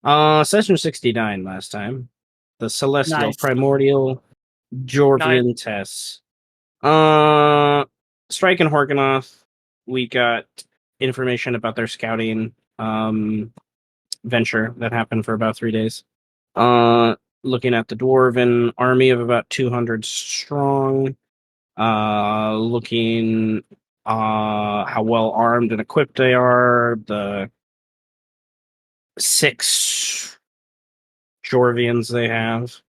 Session 69 last time. The Celestial Nice. Primordial Nice. Jorvian tests. Uh, Strike and Horganoth, we got information about their scouting venture that happened for about 3 days. Looking at the Dwarven army of about 200 strong. Looking how well armed and equipped they are. The 6 Jorvians they have.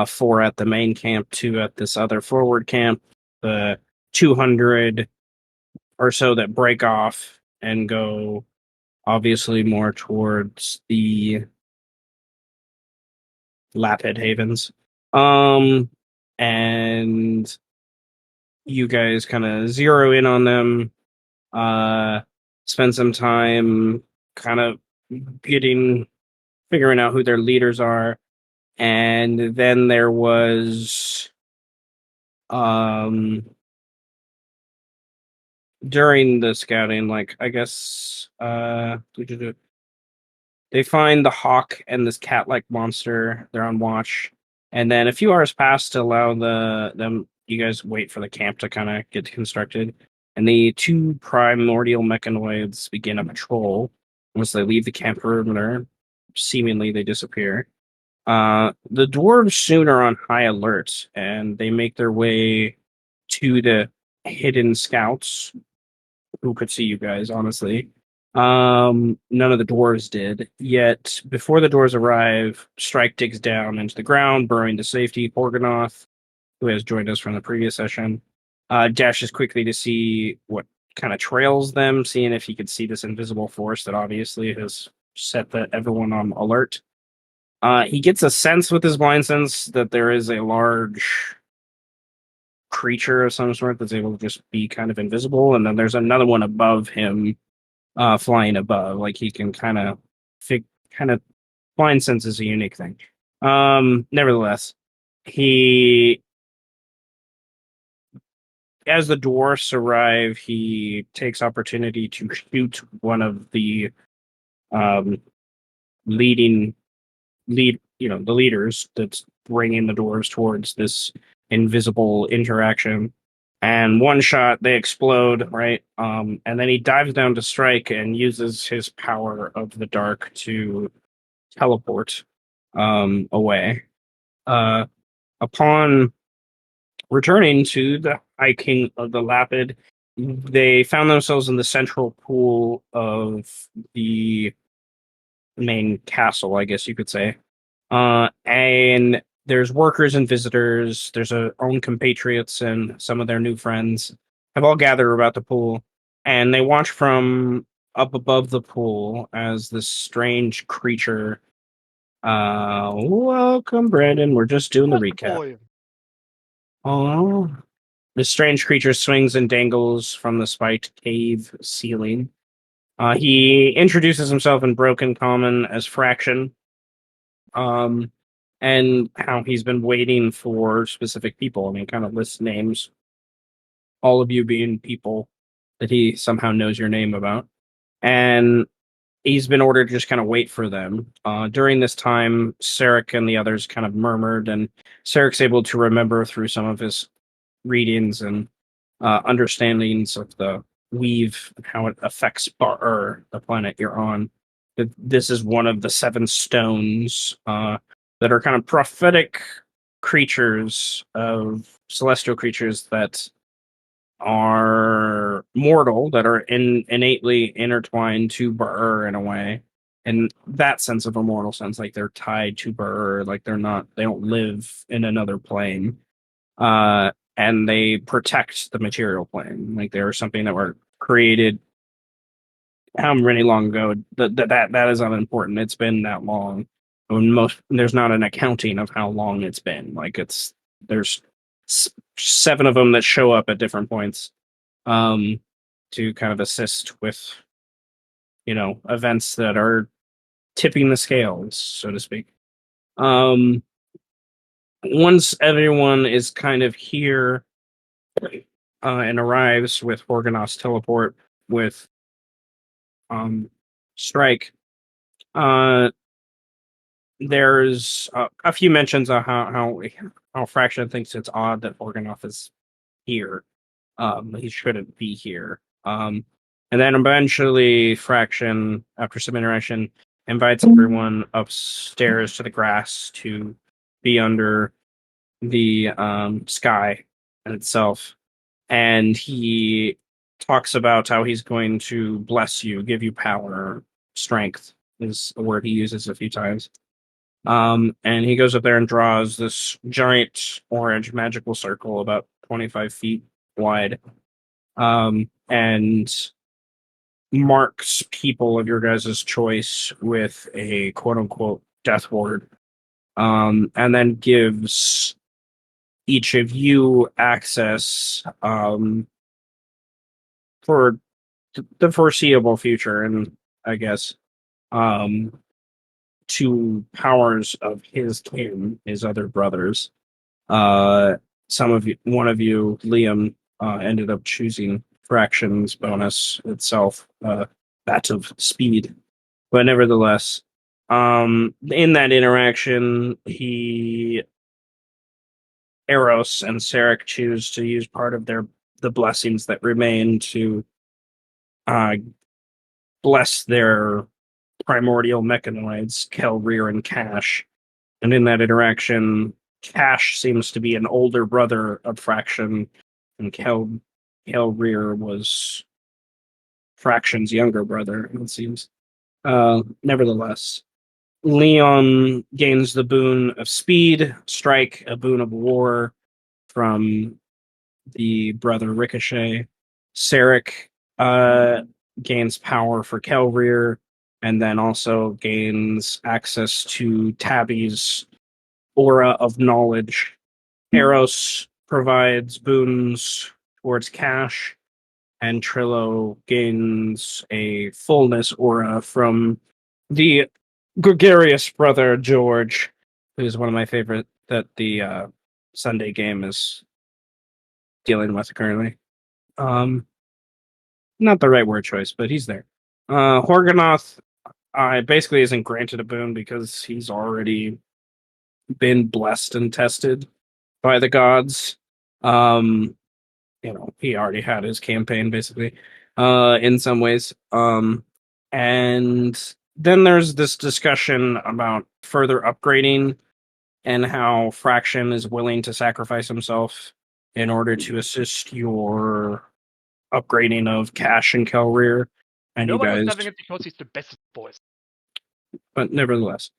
4 at the main camp, 2 at this other forward camp. The 200 or so that break off and go obviously more towards the Lapid Havens. And you guys kind of zero in on them, uh, spend some time kind of figuring out who their leaders are. And then there was um during the scouting, like I guess they find the hawk and this cat-like monster. They're on watch, and then a few hours pass to allow them. You guys wait for the camp to kind of get constructed, and the 2 primordial mechanoids begin a patrol. Once they leave the camp perimeter, seemingly they disappear. The dwarves soon are on high alert, and they make their way to the hidden scouts who could see you guys, honestly. None of the dwarves did. Yet, before the dwarves arrive, Strike digs down into the ground, burrowing to safety. Porganoth, who has joined us from the previous session, dashes quickly to see what kind of trails them, seeing if he could see this invisible force that obviously has set everyone on alert. He gets a sense with his blind sense that there is a large creature of some sort that's able to just be kind of invisible, and then there's another one above him, flying above. Like he can kind of blind sense is a unique thing. Nevertheless, he as the dwarfs arrive, he takes opportunity to shoot one of the um leading the leaders that's bringing the dwarves towards this invisible interaction. And one shot, they explode, right? And then he dives down to strike and uses his power of the dark to teleport away. Uh, Upon returning to the High King of the Lapid, they found themselves in the central pool of the main castle, I guess you could say. And there's workers and visitors. There's our own compatriots and some of their new friends have all gathered about the pool, and they watch from up above the pool as this strange creature. Welcome, Brandon. We're just doing the Good recap. boy. Oh, this strange creature swings and dangles from the spiked cave ceiling. He introduces himself in broken common as Fraction, um, and how he's been waiting for specific people. I mean, kind of lists names, all of you being people that he somehow knows your name about. And he's been ordered to just kind of wait for them. During this time, Sarek and the others kind of murmured, and Sarek's able to remember through some of his readings and understandings of the weave and how it affects the planet you're on. That this is one of the 7 stones that are kind of prophetic creatures of celestial creatures that are mortal, that are innately intertwined to Bur in a way. In that sense of a mortal sense, like they're tied to Bur, like they don't live in another plane. And they protect the material plane. Like they were something that were created how many long ago. That is unimportant. It's been that long. When there's not an accounting of how long it's been. Like there's 7 of them that show up at different points, um, to kind of assist with events that are tipping the scales, so to speak. Um, Once everyone is kind of here, and arrives with Organos teleport with Strike. Uh, there's a few mentions of how Fraction thinks it's odd that Organoff is here. He shouldn't be here. And then eventually, Fraction, after some interaction, invites everyone upstairs to the grass to be under the sky itself. And he talks about how he's going to bless you, give you power, strength is a word he uses a few times. And he goes up there and draws this giant orange magical circle about 25 feet wide, and marks people of your guys' choice with a quote unquote death ward, and then gives each of you access for the foreseeable future, and I guess um, to powers of his kin, his other brothers. Uh, one of you, Liam, ended up choosing fractions bonus itself, that of speed, but nevertheless, in that interaction, Eros and Sarek choose to use part of the blessings that remain to uh, bless their primordial mechanoids, Kelreer and Cash. And in that interaction, Cash seems to be an older brother of Fraction, and Kelreer was Fraction's younger brother, it seems. Nevertheless, Leon gains the boon of speed, Strike a boon of war from the brother Ricochet. Sarek uh, gains power for Kelreer, and then also gains access to Tabby's aura of knowledge. Eros provides boons towards Cash, and Trillo gains a fullness aura from the gregarious brother George, who's one of my favorite that the Sunday game is dealing with currently. Not the right word choice, but he's there. Horganoth basically isn't granted a boon because he's already been blessed and tested by the gods. Um, he already had his campaign basically, in some ways. And then there's this discussion about further upgrading and how Fraction is willing to sacrifice himself in order to assist your upgrading of Cash and Kelreer. And No you one is guys, having it because he's the best boys. but nevertheless.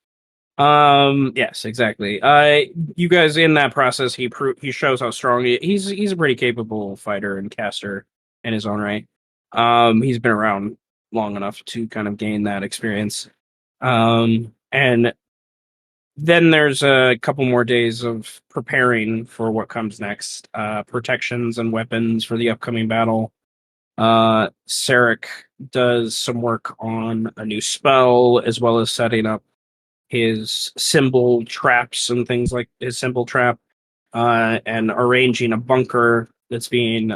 Yes, exactly. You guys in that process, he shows how strong he's a pretty capable fighter and caster in his own right. He's been around long enough to kind of gain that experience. And then there's a couple more days of preparing for what comes next. Protections and weapons for the upcoming battle. Sarek does some work on a new spell as well as setting up his symbol traps and things like his symbol trap, and arranging a bunker that's being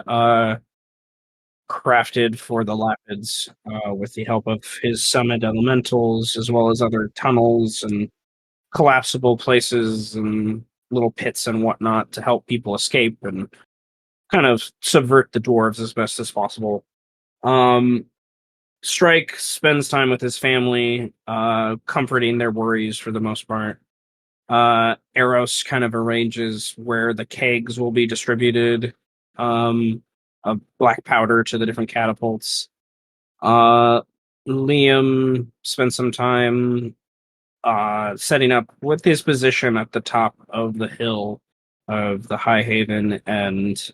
crafted for the Lapids with the help of his summoned elementals, as well as other tunnels and collapsible places and little pits and whatnot to help people escape and kind of subvert the dwarves as best as possible. Um, Strike spends time with his family, comforting their worries for the most part. Eros kind of arranges where the kegs will be distributed, of black powder to the different catapults. Uh, Liam spent some time setting up with his position at the top of the hill of the High Haven, and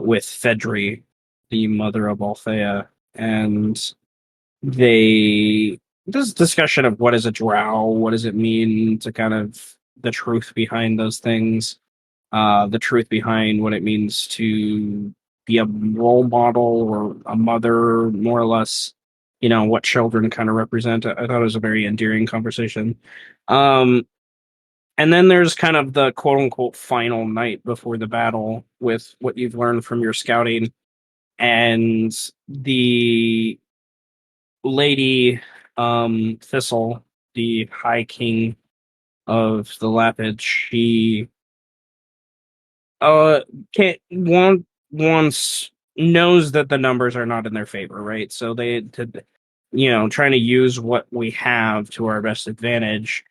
with Fedri, the mother of Althea, and they this discussion of what is a drow, what does it mean to kind of the truth behind those things, the truth behind what it means to be a role model or a mother, more or less, what children kind of represent. I thought it was a very endearing conversation. Um, and then there's kind of the quote unquote final night before the battle with what you've learned from your scouting, and the lady Thistle, the High King, of the Lapid, she can't once knows that the numbers are not in their favor, right? So trying to use what we have to our best advantage.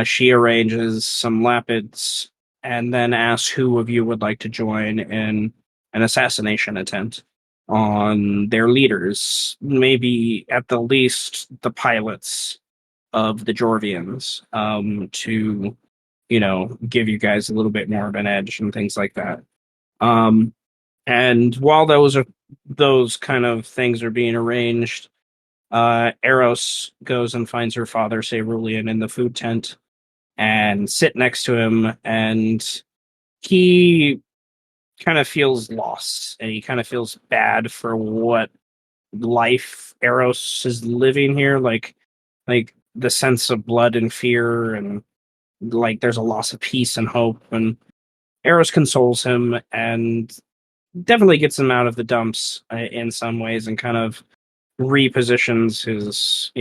She arranges some Lapids and then asks who of you would like to join in an assassination attempt on their leaders, maybe at the least the pilots of the Jorvians, to give you guys a little bit more of an edge and things like that. Um, and while those kind of things are being arranged, Eros goes and finds her father, Cerulean, in the food tent and sit next to him, and he kind of feels lost and he kind of feels bad for what life Eros is living here, like the sense of blood and fear, and like there's a loss of peace and hope. And Eros consoles him and definitely gets him out of the dumps in some ways, and kind of repositions his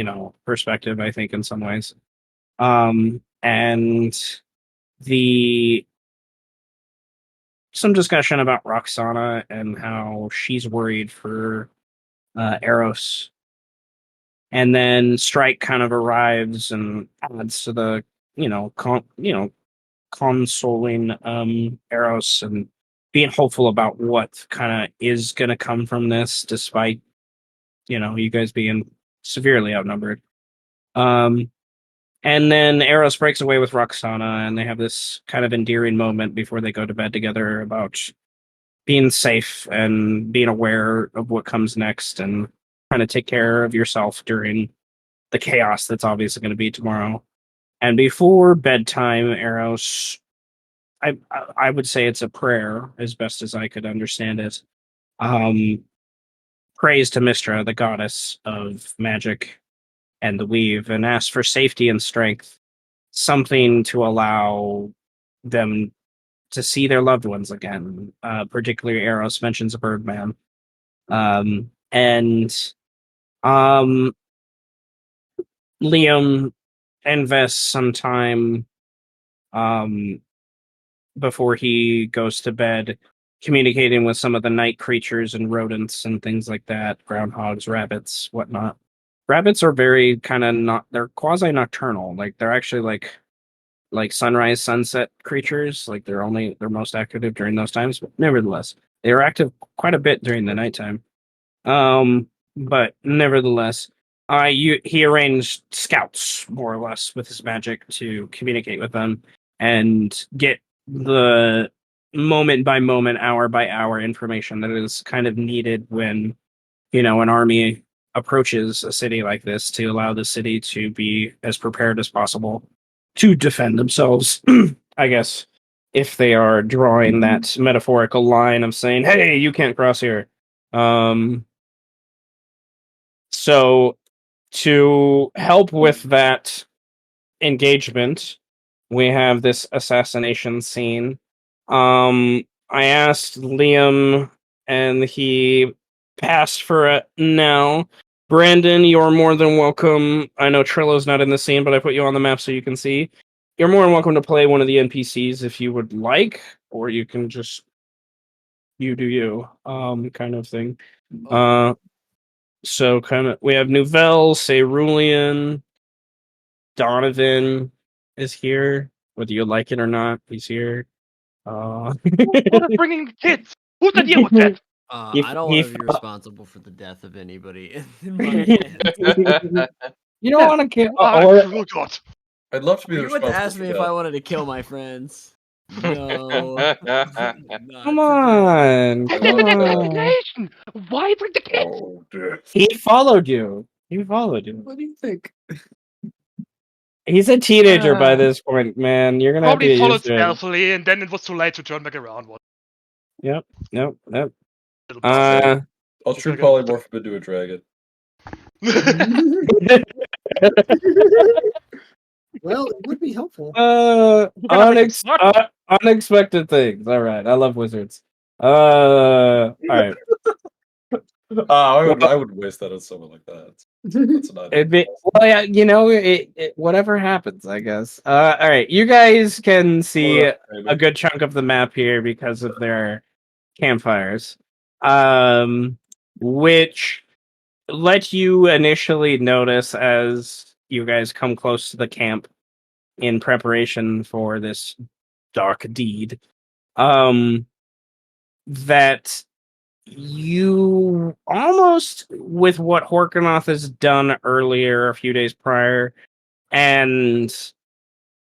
perspective, I think, in some ways. And the some discussion about Roxana and how she's worried for Eros. And then Strike kind of arrives and adds to the consoling Eros and being hopeful about what kind of is going to come from this, despite you guys being severely outnumbered. And then Eros breaks away with Roxana, and they have this kind of endearing moment before they go to bed together about being safe and being aware of what comes next, and trying to take care of yourself during the chaos that's obviously going to be tomorrow. And before bedtime, Eros, I would say it's a prayer, as best as I could understand it. Prays to Mystra, the goddess of magic and the weave, and asks for safety and strength, something to allow them to see their loved ones again. Particularly, Eros mentions a birdman. And Liam invests some time before he goes to bed communicating with some of the night creatures and rodents and things like that, groundhogs, rabbits, whatnot. Rabbits are very kind of not, they're quasi nocturnal. Like they're actually like sunrise, sunset creatures. Like they're most active during those times, but nevertheless, they are active quite a bit during the nighttime. But nevertheless, he arranged scouts more or less with his magic to communicate with them and get the moment by moment, hour by hour information that is kind of needed when an army approaches a city like this, to allow the city to be as prepared as possible to defend themselves. I guess if they are drawing that metaphorical line of saying, "Hey, you can't cross here." So to help with that engagement, we have this assassination scene. I asked Liam, and he passed for it now. Brandon, you're more than welcome. I know Trillo's not in the scene, but I put you on the map so you can see. You're more than welcome to play one of the NPCs if you would like, or you can just you do you, kind of thing. So kind of we have Nouvelle, Cerulean, Donovan is here. Whether you like it or not, he's here. What is bringing kids? Who's to deal with that? I don't want to be responsible for the death of anybody in my hands. You don't want to kill. Oh God! I'd love to be You the wouldn't responsible ask for me if that. I wanted to kill my friends. No. Come on. This Come is an on. explanation. Why bring the kids? Oh, dear. He followed you. He followed you. What do you think? He's a teenager by this point, man. You're gonna have to Probably get followed used to it. stealthily, and then it was too late to turn back around. Yep. Little I'll true polymorph him into a dragon. Well, it would be helpful. Unexpected things. All right. I love wizards. All right. I would waste that on someone like that. That's not Well, yeah, whatever happens, I guess. All right, you guys can see a good chunk of the map here because of their campfires, which let you initially notice as you guys come close to the camp in preparation for this dark deed, that you almost, with what Horkanoth has done earlier a few days prior and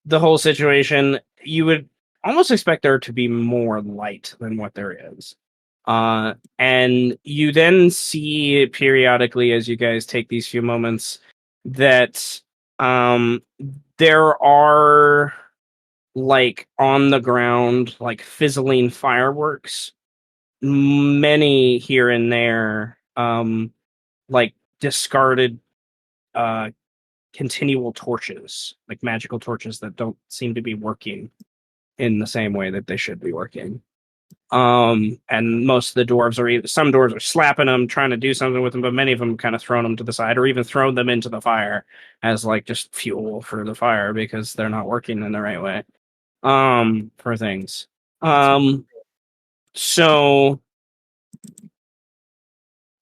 the whole situation, you would almost expect there to be more light than what there is. And you then see periodically as you guys take these few moments that there are like on the ground, like fizzling fireworks, many here and there, like discarded uh continual torches, like magical torches that don't seem to be working in the same way that they should be working. And most of the dwarves some dwarves are slapping them, trying to do something with them, but many of them kind of thrown them to the side or even thrown them into the fire as like just fuel for the fire because they're not working in the right way. For things. So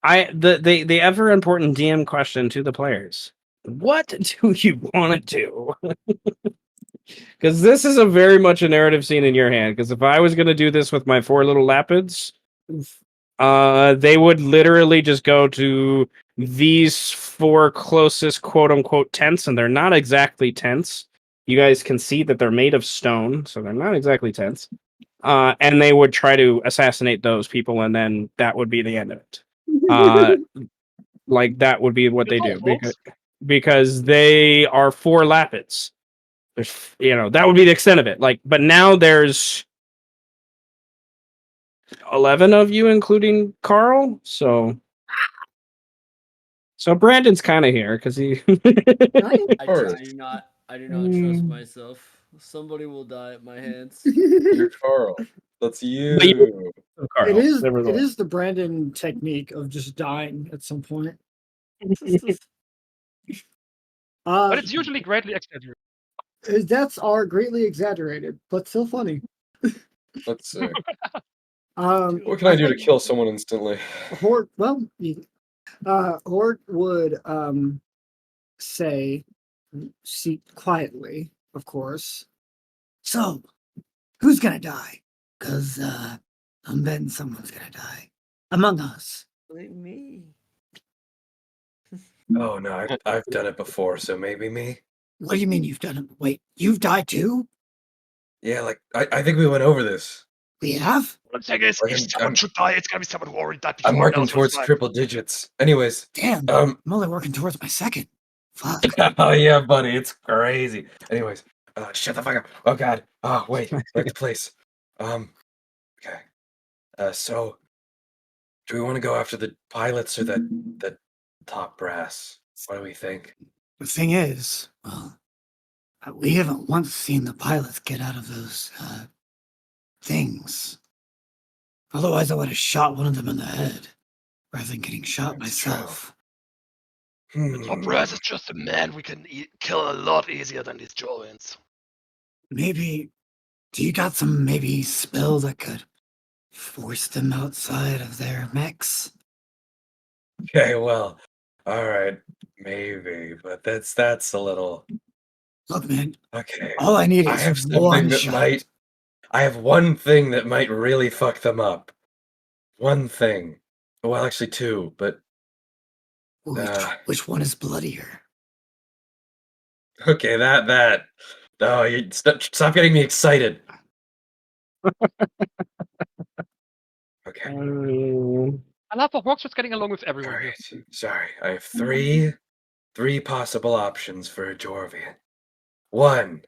the ever important DM question to the players: what do you want to do? Because this is a very much a narrative scene in your hand. Because if I was going to do this with my 4 little Lapids, they would literally just go to these 4 closest quote unquote tents, and they're not exactly tents. You guys can see that they're made of stone, so they're not exactly tents. And they would try to assassinate those people, and then that would be the end of it. Like that would be what they do because they are 4 Lapids. There's, that would be the extent of it. Like, but now there's 11 of you, including Carl. So Brandon's kind of here because he. I do not trust myself. Somebody will die at my hands. You're Carl. That's you. Carl, it is the Brandon technique of just dying at some point. But it's usually greatly exaggerated. Deaths are greatly exaggerated, but still funny. Let's see. What can I do to kill someone instantly? Horde, well, Horde would say, quietly, of course. So, who's gonna die? Because I'm betting someone's gonna die among us. Like me. Oh no, I've done it before, so maybe me. What do you mean you've done it? Wait, you've died too? Yeah, like I think we went over this. We have? One thing is, if someone should die, it's gonna be someone who already died before. I'm working towards triple digits. Anyways. Damn, I'm only working towards my second. Fuck. Oh yeah, buddy, it's crazy. Anyways, shut the fuck up. Oh god. Oh wait, back to place. Okay. So do we want to go after the pilots or the top brass? What do we think? The thing is, well, we haven't once seen the pilots get out of those things. Otherwise, I would have shot one of them in the head rather than getting shot myself. The top brass is just a man we can kill a lot easier than these giants. Maybe, do you got some spell that could force them outside of their mechs? Okay, well, all right, maybe, but that's a little. Look, man. Okay. All I need is I have one something that shot. I have one thing that might really fuck them up. One thing. Well, actually, 2, but. Which one is bloodier? Okay, that. Oh, you stop getting me excited. Okay. I love how Hawk's just getting along with everyone. All right. Sorry, I have three possible options for a Jorvian. 1,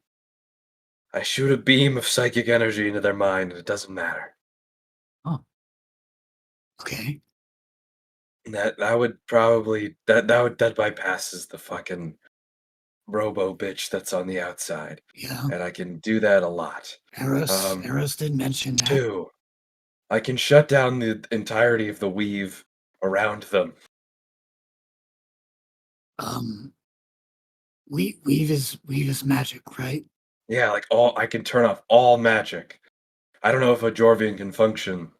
I shoot a beam of psychic energy into their mind, and it doesn't matter. Oh. Okay. That would probably that bypasses the fucking robo bitch that's on the outside. Yeah. And I can do that a lot. Eros did mention that. 2, I can shut down the entirety of the weave around them. Weave is magic, right? Yeah, like I can turn off all magic. I don't know if a Jorvian can function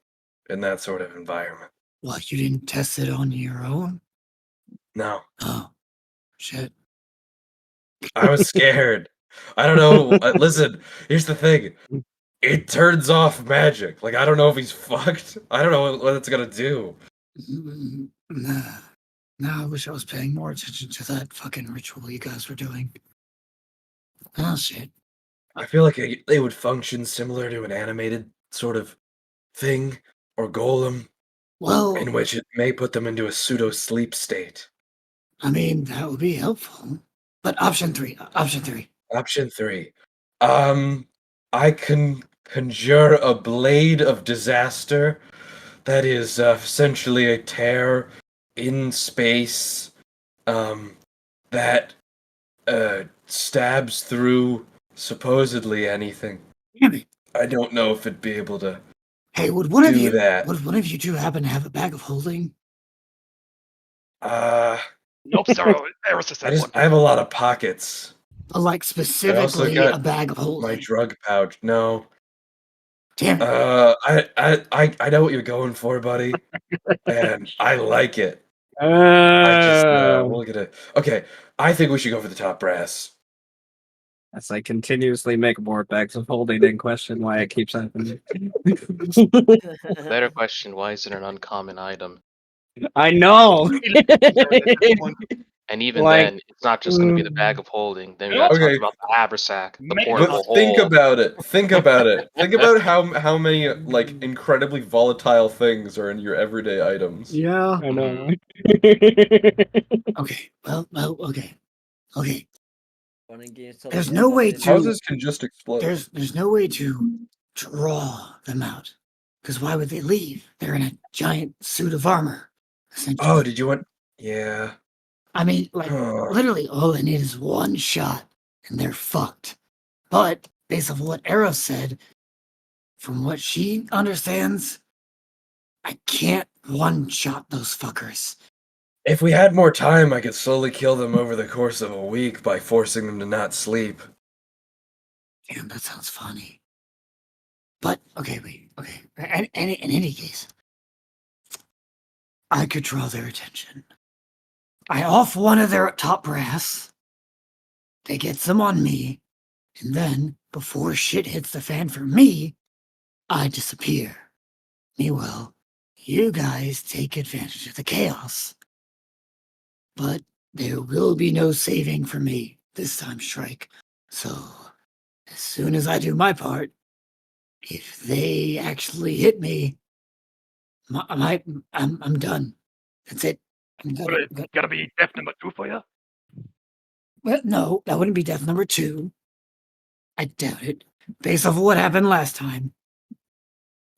in that sort of environment. What, you didn't test it on your own? No, Oh, shit. I was scared. I don't know. Listen, here's the thing. It turns off magic. Like, I don't know if he's fucked. I don't know what it's gonna do. Nah. Nah, I wish I was paying more attention to that fucking ritual you guys were doing. Oh, shit. I feel like it would function similar to an animated sort of thing or golem, Well, in which it may put them into a pseudo sleep state. I mean, that would be helpful. But option three. Option 3. I can conjure a blade of disaster that is essentially a tear in space that stabs through supposedly anything. Damn it. I don't know if it'd be able to Hey, would one of do you that. would one of you two happen to have a bag of holding? Nope, sorry, Eris has said one. I have a lot of pockets. Like specifically got a bag of holding. My drug pouch. No. Damn it. I know what you're going for, buddy, and I like it. We'll get it. Okay, I think we should go for the top brass. As I continuously make more bags of holding in question why it keeps happening. Better question, why is it an uncommon item? I know. And even Like, then, it's not just going to be the bag of holding. Then we got to Okay. talk about the haversack, the But portable But think hole. about it. Think about it. Think about how many like incredibly volatile things are in your everyday items. Yeah. I know. Okay. Well, okay. Okay. Fun and games till There's the no end, way but to- Houses can just explode. There's no way to draw them out. Because why would they leave? They're in a giant suit of armor. Essentially. Oh, did you want? Yeah. I mean, like, Huh. literally, all they need is one shot, and they're fucked. But, based on what Eros said, from what she understands, I can't one-shot those fuckers. If we had more time, I could slowly kill them over the course of a week by forcing them to not sleep. Damn, that sounds funny. But, okay, wait, okay. In any case, I could draw their attention. I off one of their top brass, they get some on me, and then, before shit hits the fan for me, I disappear. Meanwhile, you guys take advantage of the chaos. But there will be no saving for me this time, Shrike. So, as soon as I do my part, if they actually hit me, I'm done. That's it. I'm But good. it's gotta be death number 2 for you. Well, no, that wouldn't be death number 2. I doubt it. Based off of what happened last time.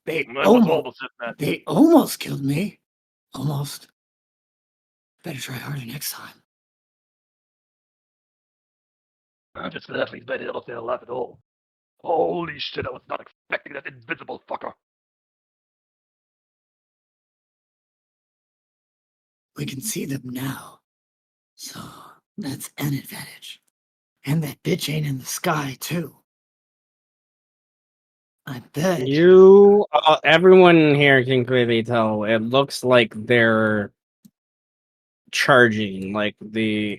They That was almost, almost it, man. they almost killed me. Almost. Better try harder next time. I'm just glad he's made it up there alive at all. Holy shit, I was not expecting that invisible fucker. We can see them now. So that's an advantage. And that bitch ain't in the sky, too. I bet. Everyone here can clearly tell. It looks like they're charging, like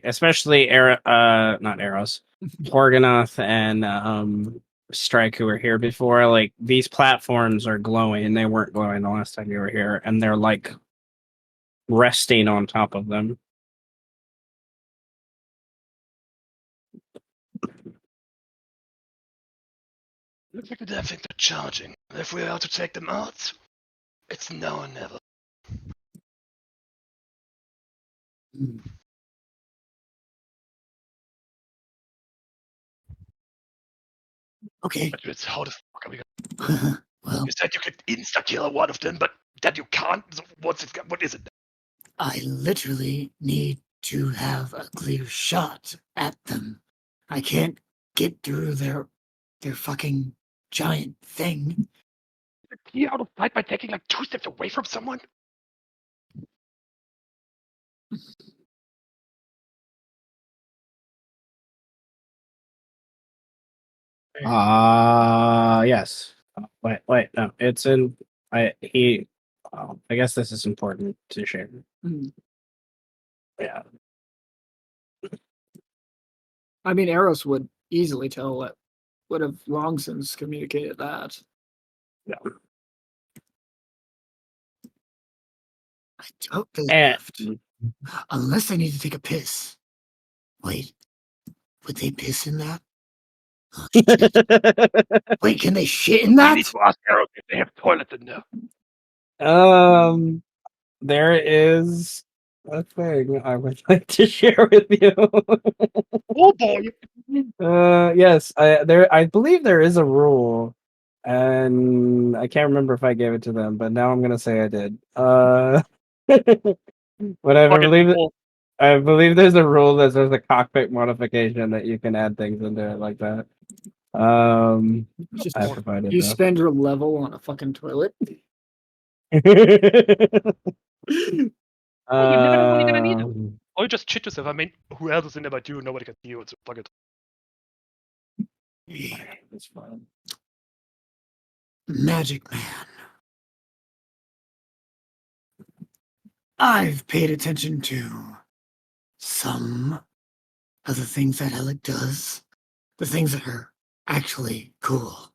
especially not Eros, Torganoth and Strike, who were here before. Like, these platforms are glowing, and they weren't glowing the last time you were here, and they're like resting on top of them. Looks like they don't think they're charging. If we are to take them out, it's now or never. Hmm. Okay. But it's how the fuck are we gonna... Well, You said you could insta-kill one of them, but that you can't? So what is it? I literally need to have a clear shot at them. I can't get through their fucking giant thing. The key out of fight by taking like 2 steps away from someone? Yes. Wait, no. It's in. I guess this is important to share. Hmm. Yeah. I mean, Eros would easily tell it. Would have long since communicated that. Yeah. I doubt they And left. Unless they need to take a piss. Wait, would they piss in that? Oh, shit. Wait, can they shit in You that? need to ask Arrow if they have toilets in there. there is a thing I would like to share with you. Oh boy! Yes, I believe there is a rule, and I can't remember if I gave it to them, but now I'm gonna say I did. But Fucking I believe there's a rule that there's a cockpit modification that you can add things into it like that. Just I provided you though. spend your level on a fucking toilet. Oh, you never know when you're gonna need it. Um, Or you just shit yourself. I mean, who else is in there but you? Nobody can see you. It's fuck it. It's fine. Magic Man. I've paid attention to some of the things that Alec does, the things that are actually cool.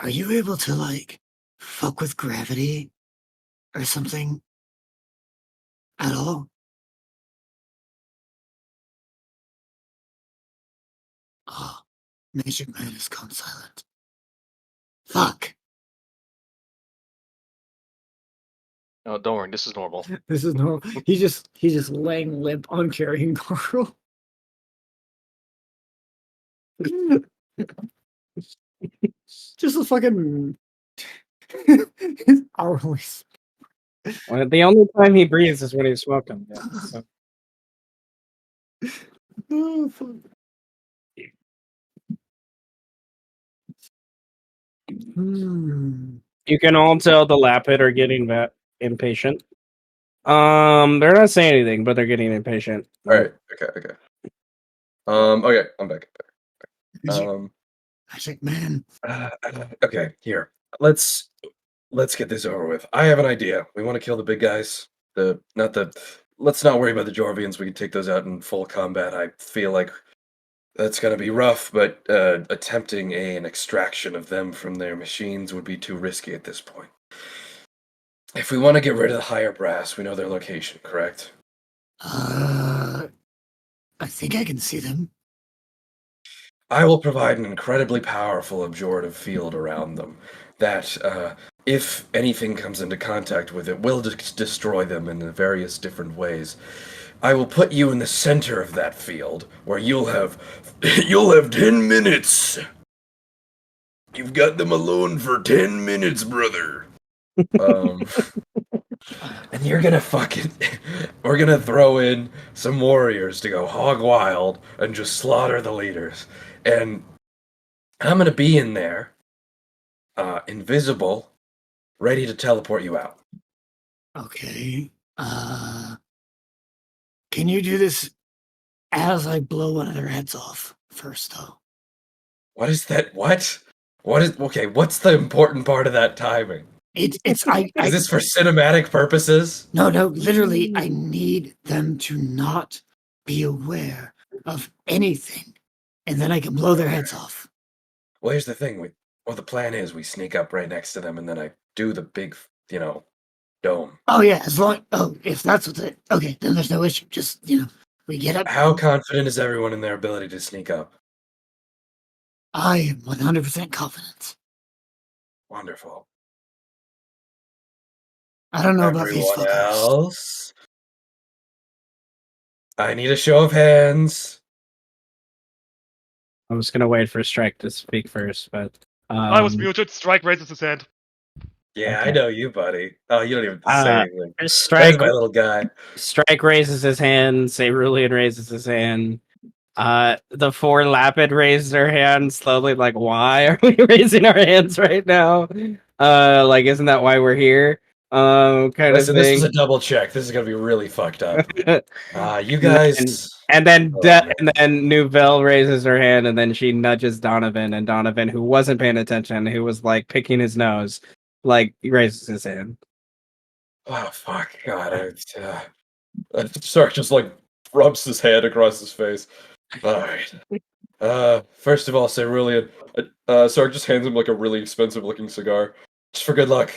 Are you able to, like, fuck with gravity or something at all? Oh, Magic Man has gone silent. Fuck. No, don't worry. This is normal. This is no. He's just laying limp on carrying Carl. Just a fucking his hourly. Well, the only time he breathes is when he's smoking. Yeah, so. Oh, fuck. Hmm. You can all tell the Lapid are getting impatient. They're not saying anything, but they're getting impatient. All right. Okay. Okay. I'm back. Magic Man. Okay. Here. Let's get this over with. I have an idea. We want to kill the big guys. Let's not worry about the Jorvians. We can take those out in full combat. I feel like that's gonna be rough, but attempting an extraction of them from their machines would be too risky at this point. If we want to get rid of the higher brass, we know their location, correct? I think I can see them. I will provide an incredibly powerful absorptive field around them that, if anything comes into contact with it, will destroy them in various different ways. I will put you in the center of that field, where you'll have 10 minutes. You've got them alone for 10 minutes, brother. And you're gonna we're gonna throw in some warriors to go hog wild and just slaughter the leaders. And I'm gonna be in there, invisible, ready to teleport you out. Okay. Can you do this as I blow one of their heads off first, though? What is that? Okay, what's the important part of that timing? It's Is this for cinematic purposes? No, literally, I need them to not be aware of anything, and then I can blow their heads off. Well, here's the thing. The plan is we sneak up right next to them, and then I do the big, dome. Oh yeah, if that's what it. Okay, then there's no issue. Just we get up. How confident is everyone in their ability to sneak up? I am 100% confident. Wonderful. I don't know about these Everyone fuckers. else? I need a show of hands. I'm just gonna wait for Strike to speak first, but I was muted. Strike raises his hand. Yeah, Okay. I know you, buddy. Oh, you don't even have to say anything. Strike There's my little guy. Strike raises his hand. Cerulean raises his hand. The four Lapid raise their hands slowly. Like, why are we raising our hands right now? Like, isn't that why we're here? kind Listen, of this is thing. a double check. This is gonna be really fucked up. You And guys. and then Oh, man. and then Nouvelle raises her hand, and then she nudges Donovan, and Donovan, who wasn't paying attention, who was like picking his nose, like raises his hand. Oh fuck, God! Sark just like rubs his hand across his face. All right. First of all, Cerulean. Sark just hands him like a really expensive looking cigar, just for good luck.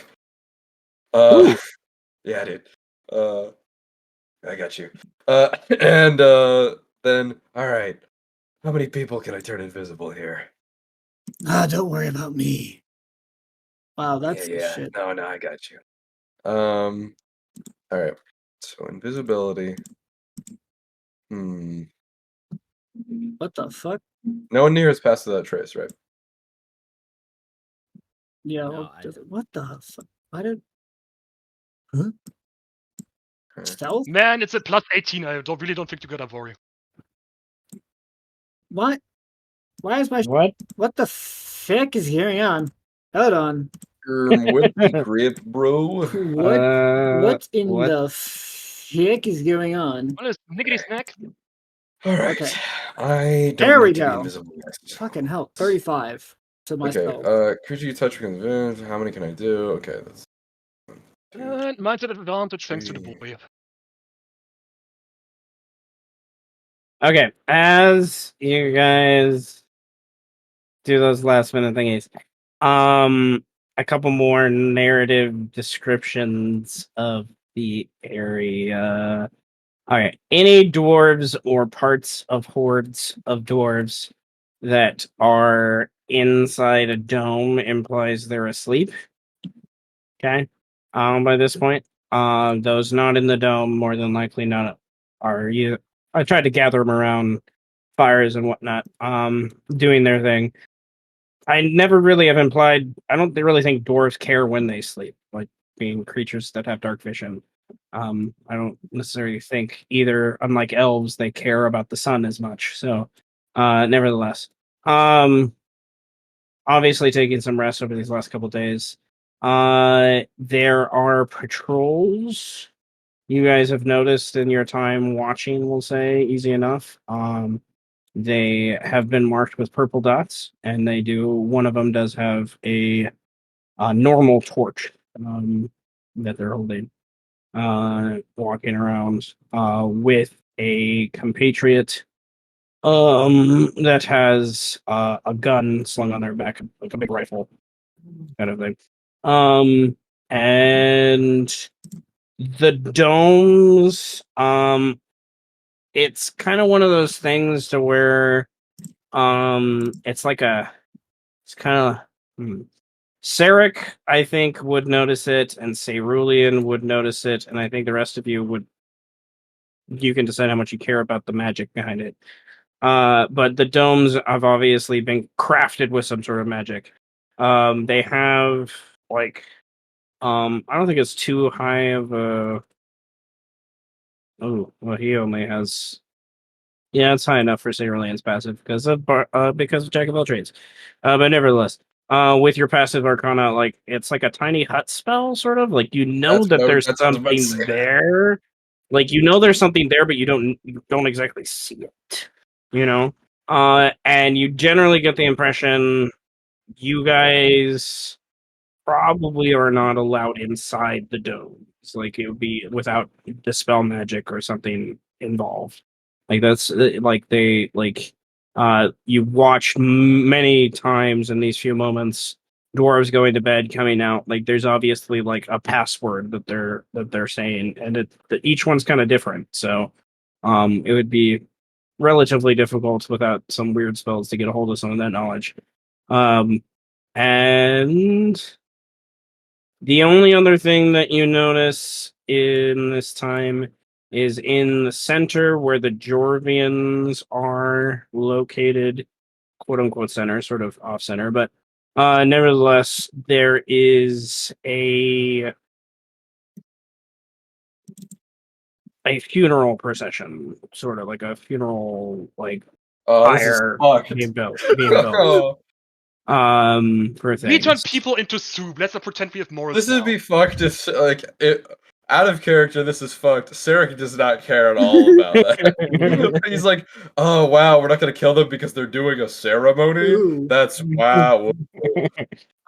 Ooh. Yeah, dude. I got you. And then, all right. How many people can I turn invisible here? Don't worry about me. Wow, that's Yeah. shit. No, I got you. All right. So invisibility. What the fuck? No one near has passed that trace, right? Yeah. No, I didn't. What the fuck? Why did Okay. stealth? Man, it's a plus 18. I really don't think you gotta worry. What? Why is my What? what the fuck is going on? Hold on. Whippy grip, bro. What in what? the fuck is going on? What is niggity snack? All right. Okay. I don't There we need to be go. invisible next. Fucking hell. 35 to myself. Okay. Creature you touch becomes invisible. How many can I do? Okay, that's. And mine's at advantage thanks to the Three. boy. Okay, as you guys do those last minute thingies, a couple more narrative descriptions of the area. All right, any dwarves or parts of hordes of dwarves that are inside a dome implies they're asleep. Okay, by this point, those not in the dome more than likely not are you. I tried to gather them around fires and whatnot, doing their thing. I never really have implied. I don't really think dwarves care when they sleep, like being creatures that have dark vision. I don't necessarily think either. Unlike elves, they care about the sun as much. So, nevertheless, obviously taking some rest over these last couple days. There are patrols you guys have noticed in your time watching. We'll say easy enough. They have been marked with purple dots, and they do. One of them does have a normal torch that they're holding, walking around with a compatriot that has a gun slung on their back, like a big rifle kind of thing. And the domes, it's kind of one of those things to where it's like it's kind of Sarek, I think, would notice it, and Cerulean would notice it, and I think the rest of you would. You can decide how much you care about the magic behind it. But the domes have obviously been crafted with some sort of magic. They have like, I don't think it's too high of a. Oh, well, he only has. Yeah, it's high enough for Cerulean's passive because of Jack of all trades. But nevertheless, with your passive Arcana, like it's like a tiny hut spell, sort of like there's That's what I was about to something say. there. Like there's something there, but you don't exactly see it. You know, and you generally get the impression you guys probably are not allowed inside the dome. It's like it would be without dispel magic or something involved. Like that's like they like you watch many times in these few moments dwarves going to bed, coming out. Like there's obviously like a password that they're saying, and each one's kind of different. So it would be relatively difficult without some weird spells to get a hold of some of that knowledge. And the only other thing that you notice in this time is in the center where the Jorvians are located, quote unquote center, sort of off center, but nevertheless, there is a funeral procession, sort of like a funeral like This is pyre fucked. being built. For We turn things. people into soup. Let's not pretend we have morals. This would now. be fucked. Out of character. This is fucked. Sarek does not care at all about that. He's like, oh wow, we're not gonna kill them because they're doing a ceremony. Ooh. That's wow.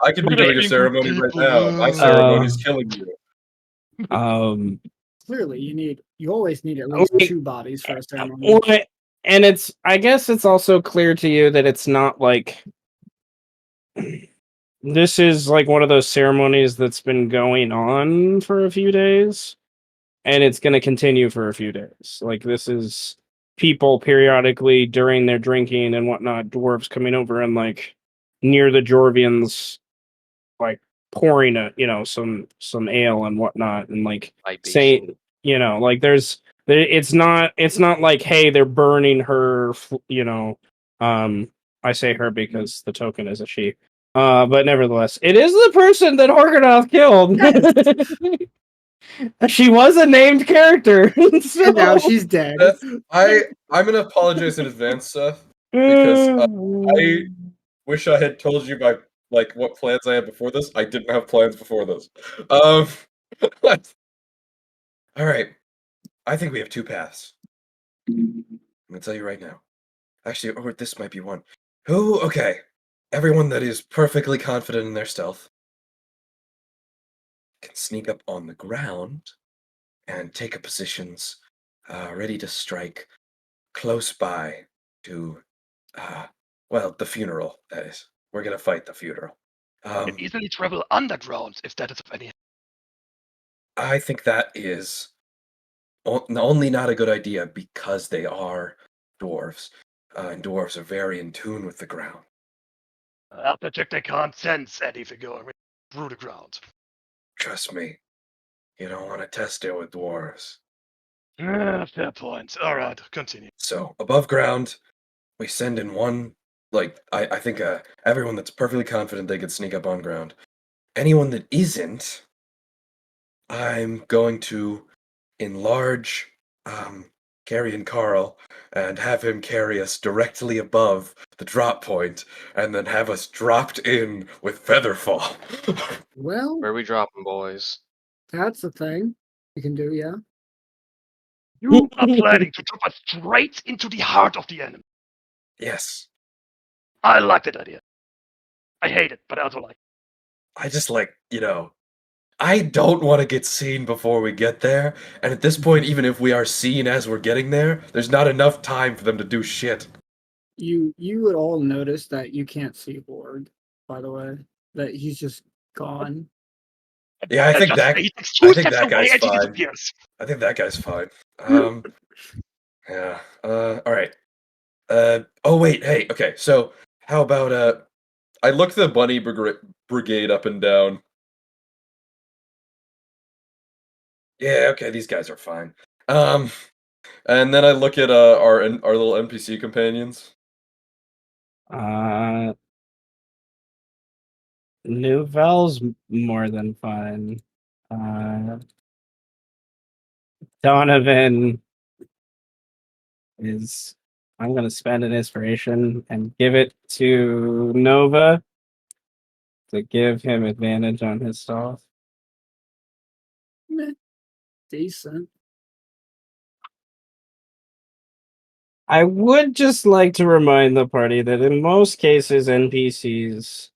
I could be We're doing a being ceremony good right people. now. My ceremony's killing you. Clearly, you always need at least 2 bodies for a ceremony. Well, and I guess it's also clear to you that it's not like this is like one of those ceremonies that's been going on for a few days, and it's going to continue for a few days. Like, this is people periodically during their drinking and whatnot, dwarves coming over and like near the Jorvians, like pouring some ale and whatnot, and like saying, like it's not like, hey, they're burning her, I say her because the token is a she. But nevertheless, it is the person that Horgonoth killed. She was a named character. So... And now she's dead. Seth, I'm gonna apologize in advance, Seth, because I wish I had told you like what plans I had before this. I didn't have plans before this. All right. I think we have 2 paths. I'm gonna tell you right now. Actually, or this might be one. Okay. Everyone that is perfectly confident in their stealth can sneak up on the ground and take up positions ready to strike close by to, the funeral, that is. We're gonna fight the funeral. You can easily travel underground if that is of any. I think that is only not a good idea because they are dwarves. And dwarves are very in tune with the ground. I'll predict they can't sense anything going through the ground. Trust me, you don't want to test it with dwarves. Fair point. Alright, continue. So, above ground, we send in one, I think everyone that's perfectly confident they could sneak up on ground. Anyone that isn't, I'm going to enlarge Carrie and Carl and have him carry us directly above the drop point and then have us dropped in with Featherfall. Well, Where are we dropping, boys? that's a thing you can do, yeah. You are planning to drop us straight into the heart of the enemy. Yes. I like that idea. I hate it, but I also like it. I just I don't want to get seen before we get there, and at this point, even if we are seen as we're getting there, there's not enough time for them to do shit. You would all notice that you can't see Horde, by the way. That he's just gone. Yeah, I think that He's 2 steps that away guy's and he fine. disappears. I think that guy's fine. Yeah. All right. Oh wait. Hey. Okay. So how about I look the bunny brigade up and down. Yeah. Okay. These guys are fine. And then I look at our little NPC companions. Nouvelle's more than fine. Donovan is. I'm going to spend an inspiration and give it to Nova to give him advantage on his stuff. Meh. Decent. I would just like to remind the party that in most cases, NPCs,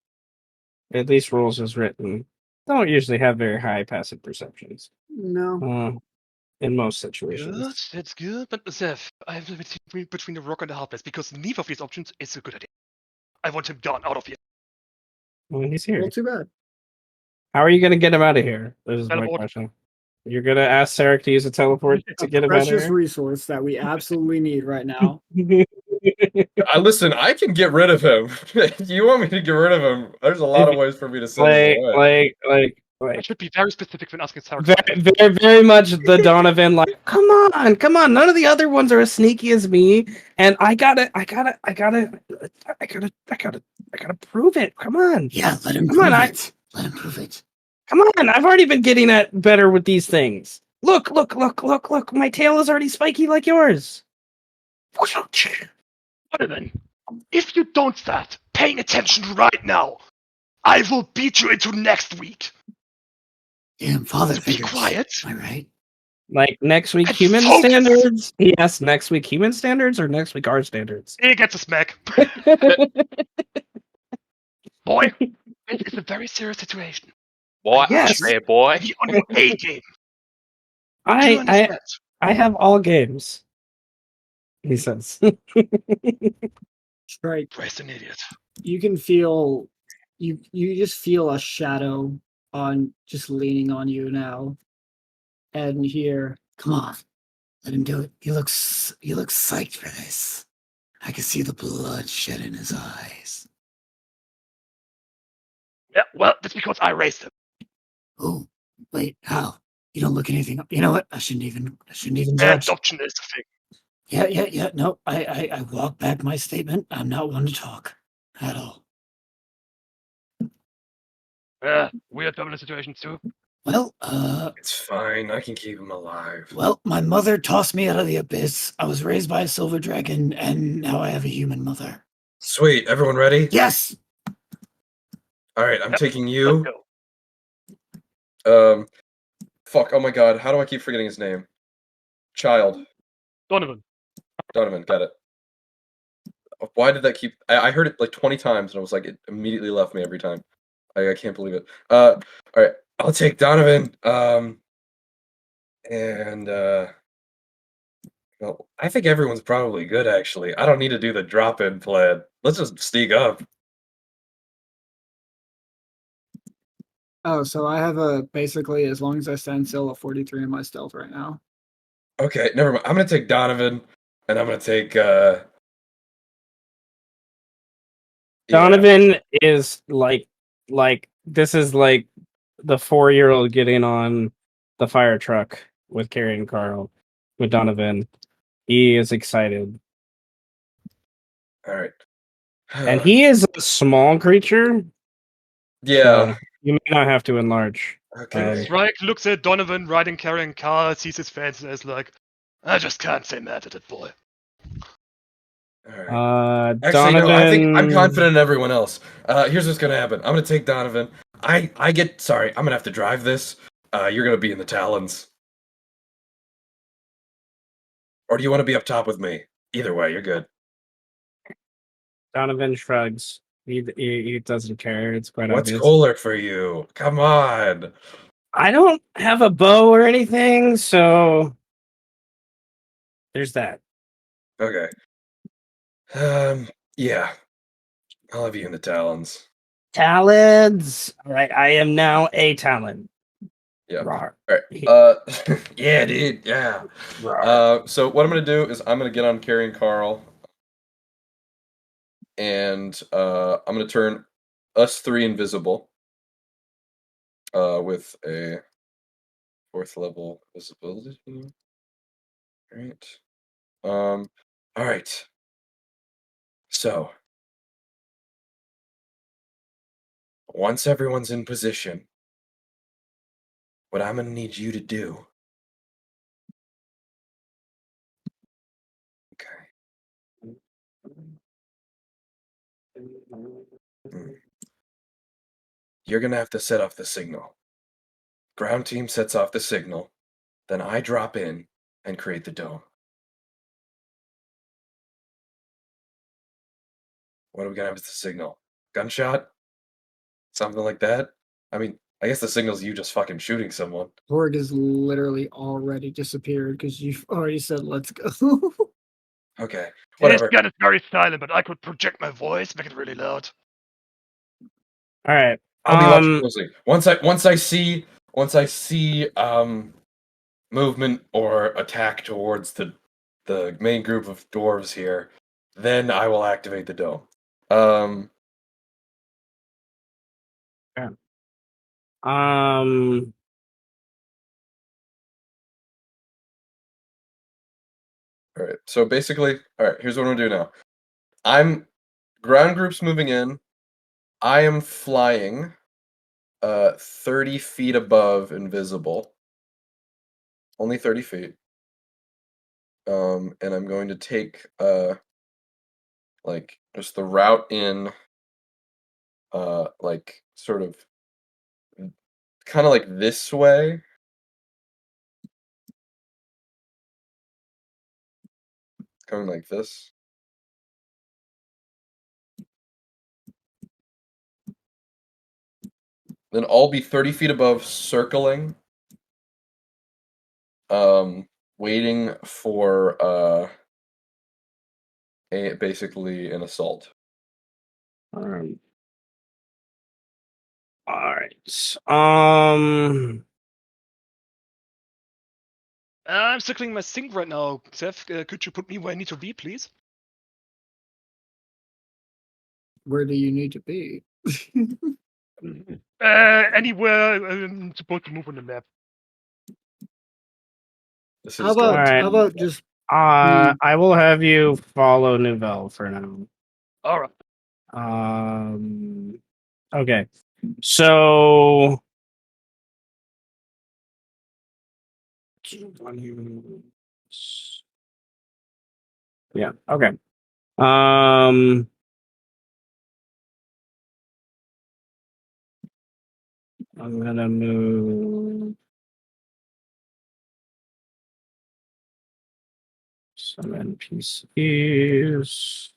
at least rules as written, don't usually have very high passive perceptions. No. In most Good, situations. that's good. But Zeph, I have to between the rock and the hard place because neither of these options is a good idea. I want him gone out of here. Well, he's here. Well, too bad. How are you going to get him out of here? This is my Teleport. question. You're going to ask Sarek to use a teleport to get him out of Precious here? resource that we absolutely need right now. Listen, I can get rid of him. You want me to get rid of him? There's a lot of ways for me to send him away. I should be very specific when asking Sarah. Very, very much the Donovan, like, come on, none of the other ones are as sneaky as me, and I gotta prove it. Come on. Yeah, let him Come prove on, it. Let him prove it. Come on, I've already been getting at better with these things. Look, my tail is already spiky like yours. Donovan, if you don't start paying attention right now, I will beat you into next week. Damn, father So be figures. quiet. Am I right? Like next week And human focus. standards? Yes, next week human standards or next week our standards? He gets a smack. Boy, it is a very serious situation. Boy, Yes. hey boy. Be on your A game. Do you I understand? I have all games. He says. Right. Christ, an idiot. You can feel you just feel a shadow on just leaning on you now. And here, Come on, let him do it. He looks psyched for this. I can see the blood shed in his eyes. Yeah, well, that's because I raised him. Oh, wait, how? You don't look anything up. You know what? I shouldn't even judge. Adoption is a thing. Yeah. No, I walk back my statement. I'm not one to talk at all. We are dominant situations too. Well, It's fine. I can keep him alive. my mother tossed me out of the abyss. I was raised by a silver dragon, and now I have a human mother. Sweet. Everyone ready? Yes. All right. I'm Yep, taking Let's you. go. Fuck. Oh my god. How do I keep forgetting his name? Child. Donovan. Donovan. Got it. Why did that keep? I heard it like 20 times, and I was like, it immediately left me every time. I can't believe it. All right. I'll take Donovan. And well, I think everyone's probably good actually. I don't need to do the drop-in plan. Let's just sneak up. oh, so I have a basically as long as I stand still a 43 in my stealth right now. Okay, never mind. I'm gonna take Donovan, and I'm gonna take yeah. Donovan is like this is like the 4-year-old getting on the fire truck with Carrie and Carl with Donovan. He is excited. All right. And he is a small creature, Yeah. so you may not have to enlarge. Okay. Strike looks at Donovan riding carrying car, sees his face, and is like, I just can't say mad at that boy. All right. Actually, Donovan. no. I think I'm confident in everyone else. Here's what's gonna happen. I'm gonna take Donovan. I get sorry. I'm gonna have to drive this. You're gonna be in the Talons. Or do you want to be up top with me? Either way, you're good. Donovan shrugs. He doesn't care. It's quite What's obvious. cooler for you? Come on. I don't have a bow or anything, so there's that. Okay. Yeah. I'll have you in the Talons. Talons. All right, I am now a Talon. Yeah. Rawr. All right. Yeah, dude. Yeah. Rawr. So what I'm gonna do is I'm gonna get on carrying Carl, and I'm gonna turn us three invisible. With a 4th level visibility. Right. All right. So once everyone's in position, what I'm gonna need you to do. Okay. You're gonna have to set off the signal. Ground team sets off the signal, then I drop in and create the dome. What are we gonna have as the signal? Gunshot? Something like that? I mean, I guess the signal's you just fucking shooting someone. Horde is literally already disappeared because you've already said let's go. Okay, This whatever. gun is very silent, but I could project my voice, make it really loud. All right. I'll be watching closely. Once I see movement or attack towards the main group of dwarves here, then I will activate the dome. All right. So basically, all right. Here's what I'm gonna do now. I'm ground groups moving in. I am flying, 30 feet above invisible. Only 30 feet. And I'm going to take like just the route in like sort of kind of like this way. Going like this. Then I'll be 30 feet above, circling. Waiting for basically an assault. All right. I'm circling my sync right now. Seth, could you put me where I need to be, please? Where do you need to be? Anywhere I'm supposed to move on the map. This How is going Alright. to how about just I will have you follow Nouvelle for now. All right. Okay. So yeah, okay. I'm gonna move some NPCs.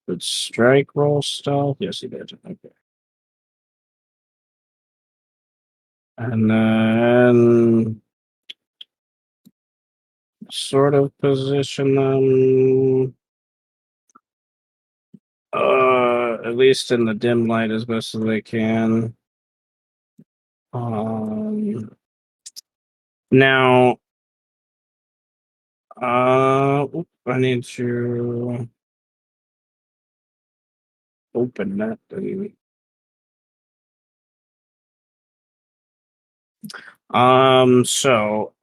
Did strike roll stealth? Yes, he did. Okay. And then sort of position them at least in the dim light as best as they can. Now I need to open that thing. So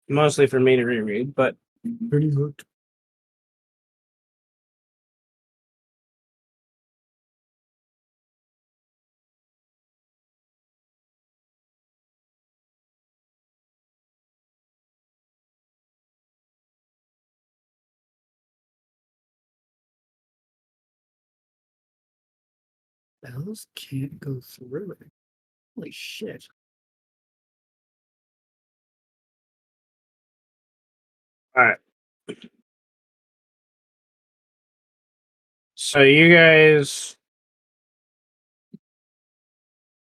mostly for me to reread, but pretty hooked? Bells can't go through it. Holy shit. all right. So you guys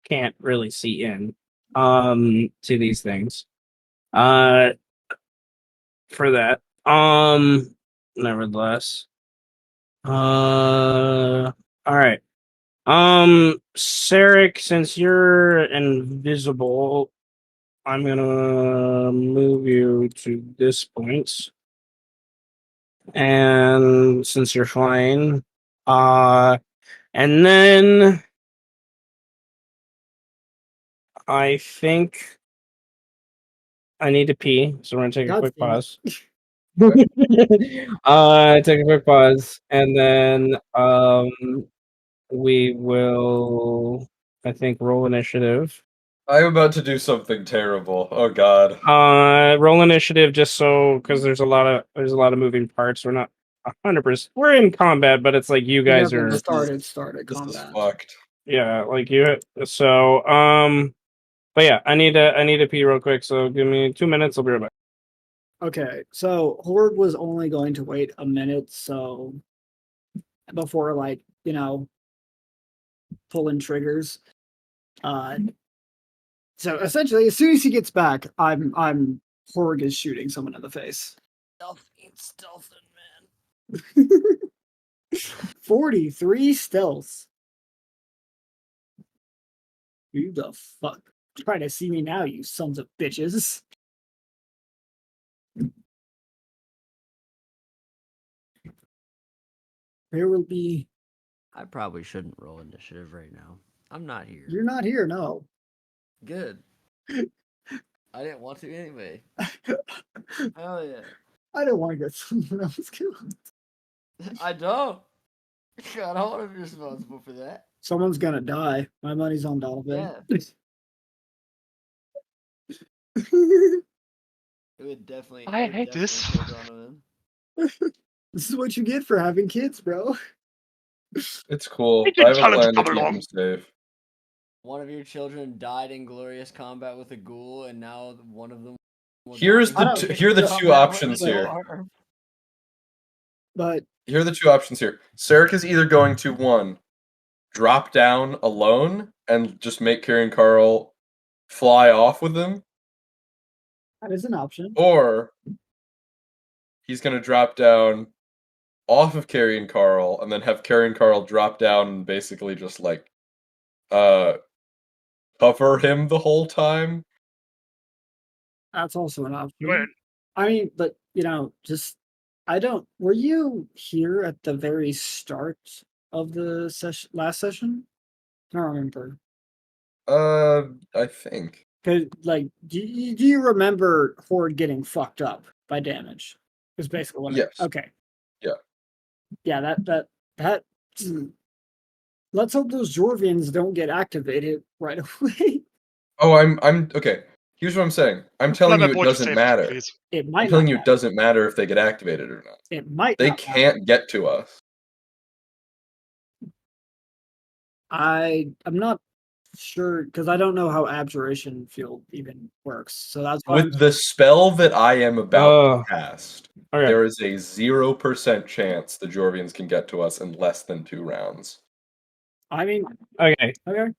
can't really see in to these things. For that. Nevertheless. All right. Sarek, since you're invisible, I'm gonna move you to this point. And since you're flying, and then I think I need to pee, so we're gonna take a God quick damn it. pause. Take a quick pause, and then we will, I think, roll initiative. I'm about to do something terrible. Oh god. Roll initiative just so because there's a lot of moving parts. We're not 100%. We're in combat, but it's like you We guys haven't are. started This is combat. fucked. Yeah, like you. So but yeah, I need to pee real quick. So give me 2 minutes. I'll be right back. Okay, so Horde was only going to wait a minute, so before like, pulling triggers. So essentially as soon as he gets back, Horde is shooting someone in the face. Stealthing, man. 43 stealth. Who the fuck? Trying to see me now, you sons of bitches. There will be. I probably shouldn't roll initiative right now. I'm not here. You're not here, no. Good. I didn't want to anyway. Hell yeah. I don't want to get someone else killed. I don't. I don't want to be responsible for that. Someone's gonna die. My money's on Donovan. Yeah. would definitely. I it would hate this. definitely kill Donovan. This is what you get for having kids, bro. It's cool. Did I have a talent plan to come keep along? him safe. One of your children died in glorious combat with a ghoul, and now one of them. Will Here's die the in here are the glorious two combat options with a here. ghoul. But Here are the two options here. Sarek is either going to one, drop down alone and just make Carrie and Carl fly off with him, that is an option. or he's gonna drop down off of Carrie and Carl and then have Carrie and Carl drop down and basically just like cover him the whole time. That's also an option. Wait, I mean, but just I don't. Were you here at the very start of the session? Last session? I don't remember. I think. Cause do you remember Horde getting fucked up by damage? Is basically what. Yes. Okay. Yeah. Yeah. That. Let's hope those Jorvians don't get activated right away. Oh, I'm okay. Here's what I'm saying. I'm telling my you it boy to doesn't safety, matter. please. It I'm might telling not you it matter. doesn't matter if they get activated or not. It might. They not matter. can't get to us. I'm not sure because I don't know how abjuration field even works. So that's why With the spell that I am about Oh. to cast, Okay. there is a 0% chance the Jorvians can get to us in less than 2 rounds. I mean, Okay. okay.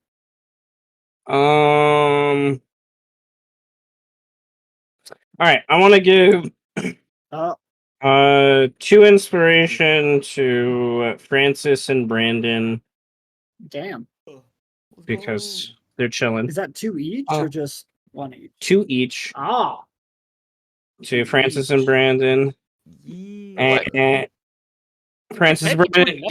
All right. I want to give Uh, 2 inspiration to Francis and Brandon damn. because they're chilling. Is that 2 each or just 1 each? 2 each Ah, to Francis and Brandon. And Francis and Hey, Brandon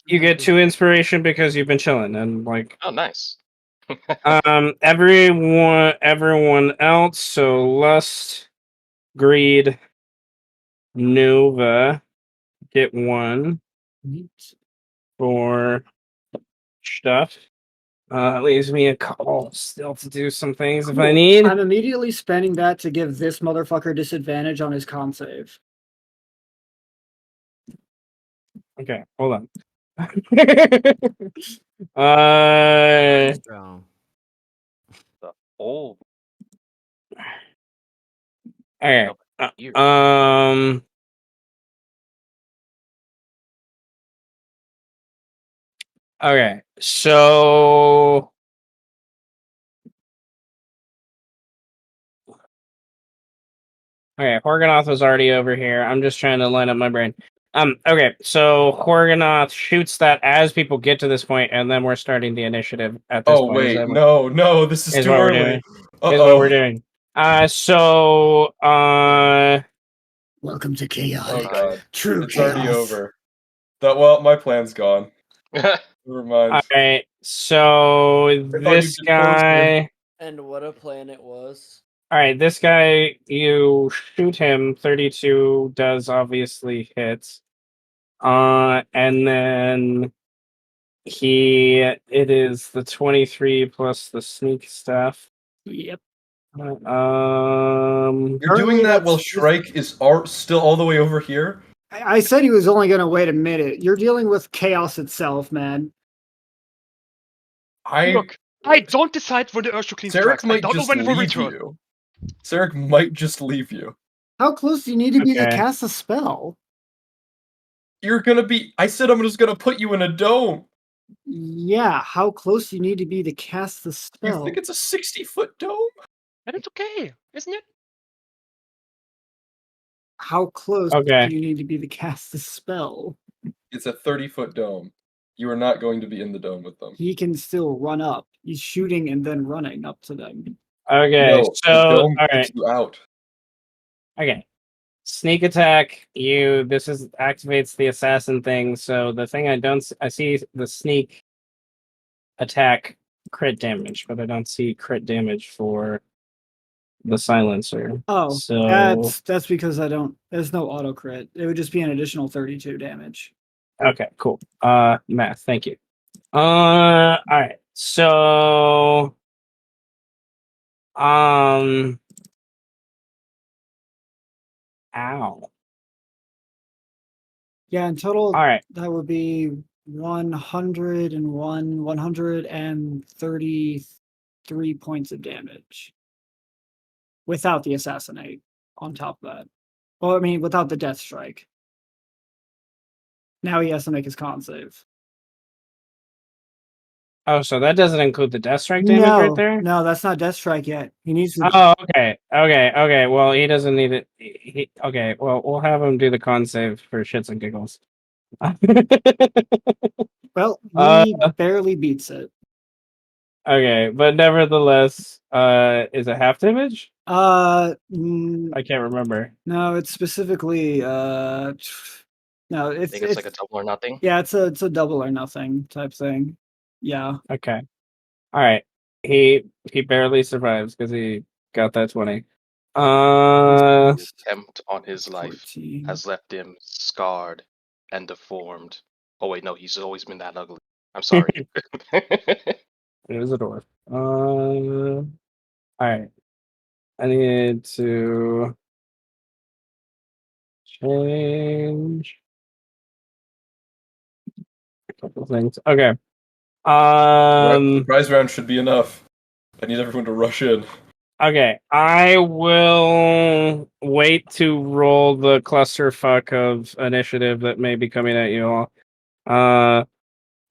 you get 2 inspiration because you've been chilling and like Oh, nice. everyone else. So Lust, Greed, Nova get 1 neat. for stuff. Leaves me a couple still to do some things if I Cool. need. I'm immediately spending that to give this motherfucker disadvantage on his con save. Okay, hold on. Strong. Oh, Okay. you. Okay. So. Okay, Horgonoth was already over here. I'm just trying to line up my brain. Okay, so Horgonoth shoots that as people get to this point, and then we're starting the initiative at this Oh point. wait, no, this is Is too what we're early. doing. Is what Uh-oh. we're doing. Welcome to Oh chaotic. god. True It's chaos. already over. Well, my plan's gone. Never mind. Alright, so thought this you'd get closer. guy. And what a plan it was. Alright, this guy, you shoot him, 32 does obviously hit. And then it is the 23 plus the sneak stuff. Yep. You're Currently, doing that while that's- Shrike is still all the way over here? I said he was only going to wait a minute. You're dealing with chaos itself, man. Look, I don't decide when the Ursula cleans Sarek tracks. I might don't know just when it will leave return. you. Sarek might just leave you. How close do you need to be to Okay. cast a spell? You're gonna be. I said I'm just gonna put you in a dome. Yeah, how close do you need to be to cast the You spell? think it's a 60-foot dome? And it's okay, isn't it? How close Okay. do you need to be to cast the spell? It's a 30-foot dome. You are not going to be in the dome with them. He can still run up. He's shooting and then running up to them. Okay, No, the so dome all kicks right. you out. Okay. Sneak attack, this activates the assassin thing, so the thing I see the sneak attack crit damage, but I don't see crit damage for the silencer. Oh, so that's because there's no auto crit. It would just be an additional 32 damage. okay, cool. Math, thank you. Alright. So Ow. Yeah, in total, All right. that would be 133 points of damage. Without the assassinate on top of that. Well, I mean, without the death strike. Now he has to make his con save. Oh, so that doesn't include the death strike damage right there? No, that's not death strike yet. He needs to. Oh, okay. Well, he doesn't need it. Okay, well, we'll have him do the con save for shits and giggles. Well, Uh, he barely beats it. Okay, but nevertheless, is it half damage? I can't remember. No, it's specifically no, I it's think it's like a double or nothing. yeah, it's a double or nothing type thing. Yeah. Okay. All right. He barely survives because he got that 20. His attempt on his life 14. has left him scarred and deformed. Oh wait, no, he's always been that ugly. I'm sorry. It was a dwarf. All right. I need to change a couple things. Okay. Prize round should be enough. I need everyone to rush in. Okay, I will wait to roll the clusterfuck of initiative that may be coming at you all. Can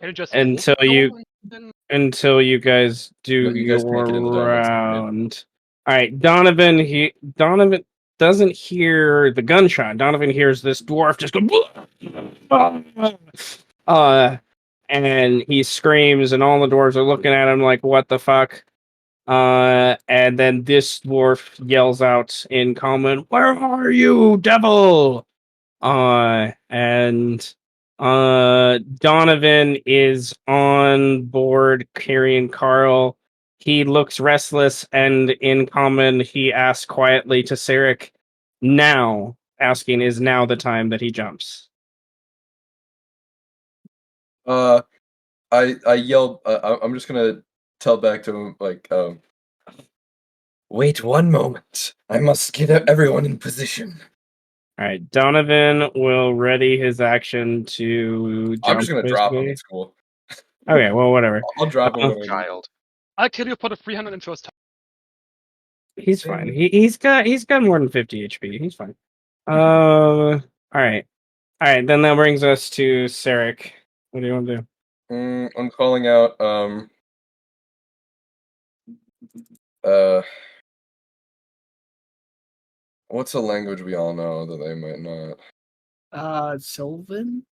you just Until move you going, then? until you guys do No, you guys can't get in the your dome, that's right. round. All right, Donovan doesn't hear the gunshot. Donovan hears this dwarf just go and he screams, and all the dwarves are looking at him like, "What the fuck?" And then this dwarf yells out in common, "Where are you, devil?" And Donovan is on board carrying Carl. He looks restless, and in common, he asks quietly to Sarek, now, asking, is now the time that he jumps? I yelled. I'm just gonna tell back to him like, wait one moment. I must get everyone in position. All right, Donovan will ready his action to jump. I'm just gonna drop him. Basically. It's cool. Okay, well, whatever. I'll drop him. Child. I'll kill you for the 300 and first time. He's fine. He's got more than 50 HP. He's fine. All right. Then that brings us to Sarek. What do you want to do? I'm calling out. What's a language we all know that they might not? Sylvan?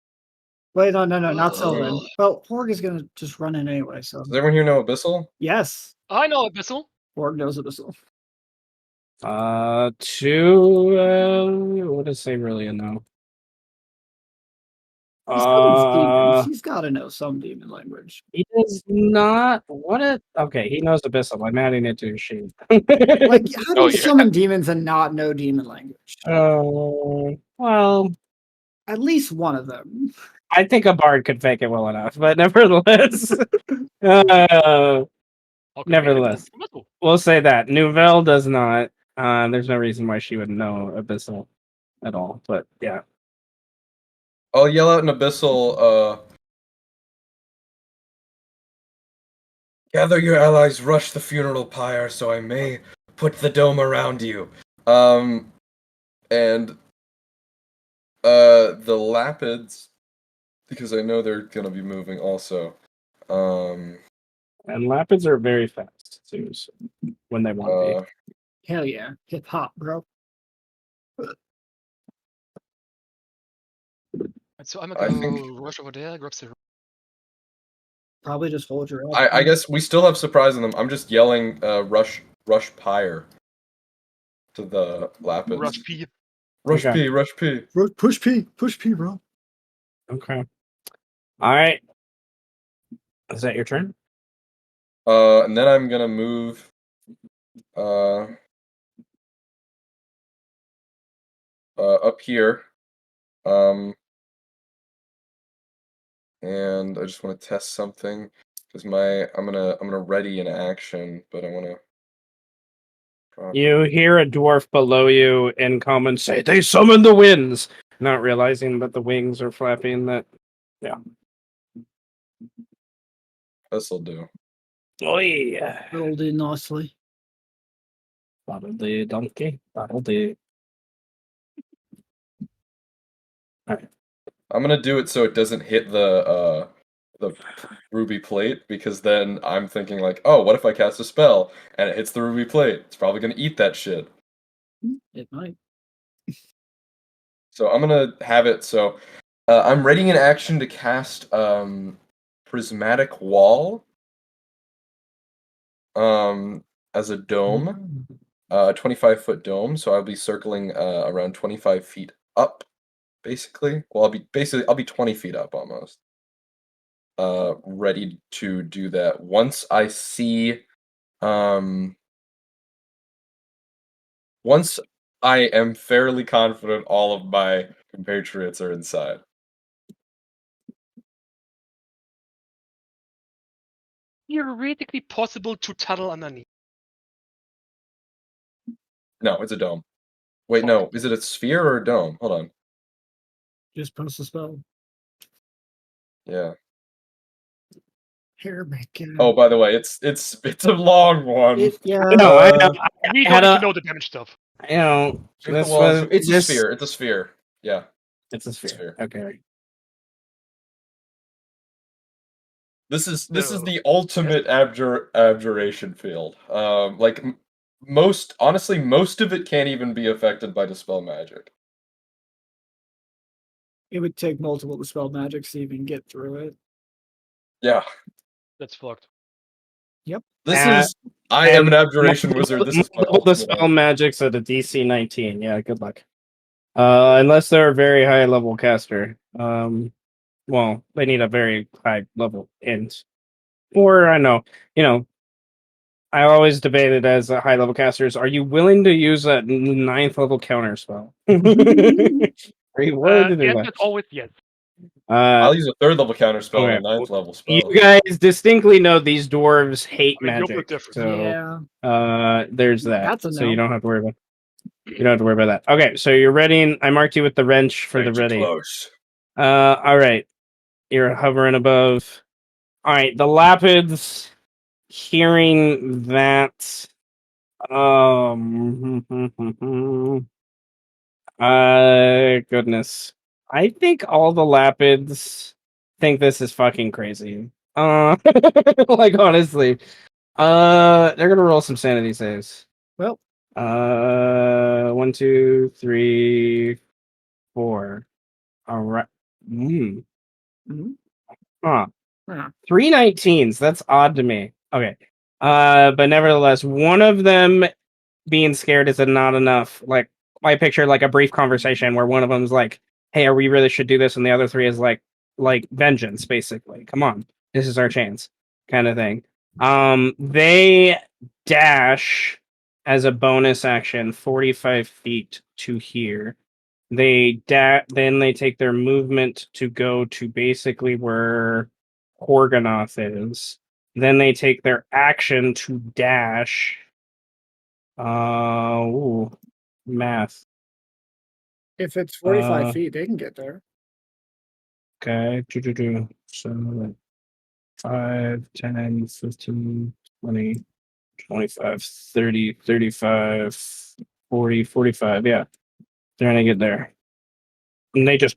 Wait, no, not Sylvan. Well, Horg is gonna just run in anyway, so Does everyone here know Abyssal? yes. I know Abyssal. Horg knows Abyssal. What does Saberlian know? He's studies demons. He's gotta know some demon language. He does not. Okay, he knows Abyssal. I'm adding it to his sheet. Like, how do Oh, you yeah. summon demons and not know demon language? Well, At least one of them. I think a bard could fake it well enough, but nevertheless, How can nevertheless, we get Abyssal? we'll say that Nouvelle does not. There's no reason why she would know Abyssal at all. But yeah, I'll yell out in Abyssal. Gather your allies, rush the funeral pyre, so I may put the dome around you. And the Lapids, because I know they're gonna be moving also. and Lapids are very fast too, so when they want to be. Hell yeah. Hip hop, bro. So I'm I gonna think- go rush over there, grab the. Probably just hold your I guess we still have surprise in them. I'm just yelling rush pyre to the Lapids. Rush P. Rush Okay. Rush P. Push P, bro. Okay. All right. Is that your turn? And then I'm gonna move up here. And I just want to test something because I'm gonna ready an action, but I want to You hear a dwarf below you in common say, "They summon the winds," not realizing that the wings are flapping. That, yeah. This'll do. Oh yeah. That'll do nicely. That'll do, donkey. That'll do. I'm gonna do it so it doesn't hit the ruby plate, because then I'm thinking like, oh, what if I cast a spell and it hits the ruby plate? It's probably gonna eat that shit. It might. So I'm gonna have it so I'm readying an action to cast Prismatic Wall as a dome, 25-foot dome. So I'll be circling around 25 feet up, basically. Well, I'll be 20 feet up almost. Ready to do that once I see once I am fairly confident all of my compatriots are inside. Theoretically possible to tunnel underneath. No, it's a dome. Wait, no, is it a sphere or a dome? Hold on. Just post the spell. Yeah. Here, make it. Oh, by the way, it's a long one. Yeah. No, I We had don't need a- to know the damage stuff. You know, this Well, was it's a this- sphere. It's a sphere. Yeah. It's a sphere. Okay. This is So, the ultimate abjuration field. Like most of it can't even be affected by dispel magic. It would take multiple dispel magics to even get through it. Yeah. That's fucked. Yep. I am an abjuration wizard. This is my multiple ultimate dispel aim. magics at a DC 19. Yeah, good luck. Unless they're a very high level caster. Well, they need a very high level int. Or I know, I always debated as a high level casters, are you willing to use a 9th level counter spell? Are you willing to The do answer that? is always yes. I'll use a 3rd level counter spell okay. and a 9th level spell. You guys distinctly know these dwarves hate I mean, you're no magic. different. So Yeah. there's that. That's a So you no. don't have to worry about that. Okay, so you're ready. I marked you with the wrench for the ready. Close. All right. You're hovering above. All right, the Lapids hearing that goodness. I think all the Lapids think this is fucking crazy. Like honestly. They're gonna roll some sanity saves. Well, 1, 2, 3, 4. All right. Mhm. Huh. Yeah. 3 19s. That's odd to me. Okay. But nevertheless, one of them being scared is not enough. Like I picture like a brief conversation where one of them's like, "Hey, we really should do this," and the other three is like vengeance, basically. Come on, this is our chance, kind of thing. They dash as a bonus action 45 feet to here. Then they take their movement to go to basically where Horganoth is. Then they take their action to dash. Math. If it's 45 Uh, feet, they can get there. Okay. So 5, 10, 15, 20, 25, 30, 35, 40, 45. Yeah. They're gonna get there. And they just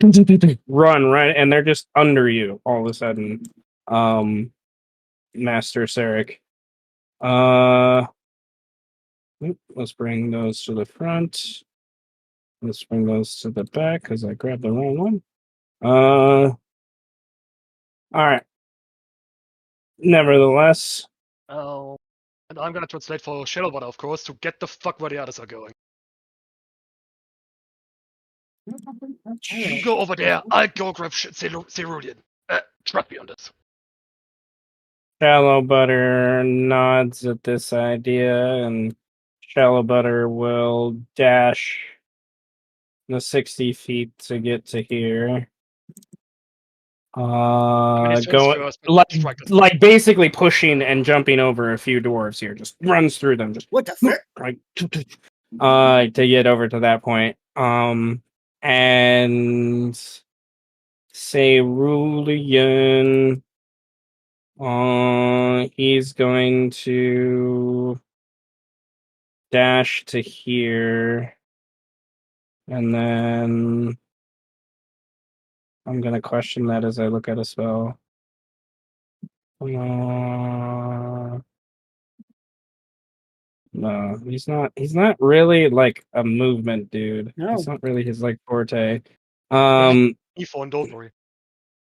run right, and they're just under you all of a sudden. Master Sarek. Let's bring those to the front. Let's bring those to the back because I grabbed the wrong one. All right. Nevertheless, Oh. And I'm gonna translate for Shadowwater, of course, to get the fuck where the others are going. You go over there, I'll go grab Cerulean. Trust me on this. Shallow Butter nods at this idea, and Shallow Butter will dash the 60 feet to get to here. His turns Go first, but like strike us. like basically pushing and jumping over a few dwarves here, just runs through them, just What the fuck? like to get over to that point. And Cerulean, he's going to dash to here, and then I'm gonna question that as I look at a spell. No, he's not. He's not really like a movement dude. No. It's not really his like forte. E4, don't worry.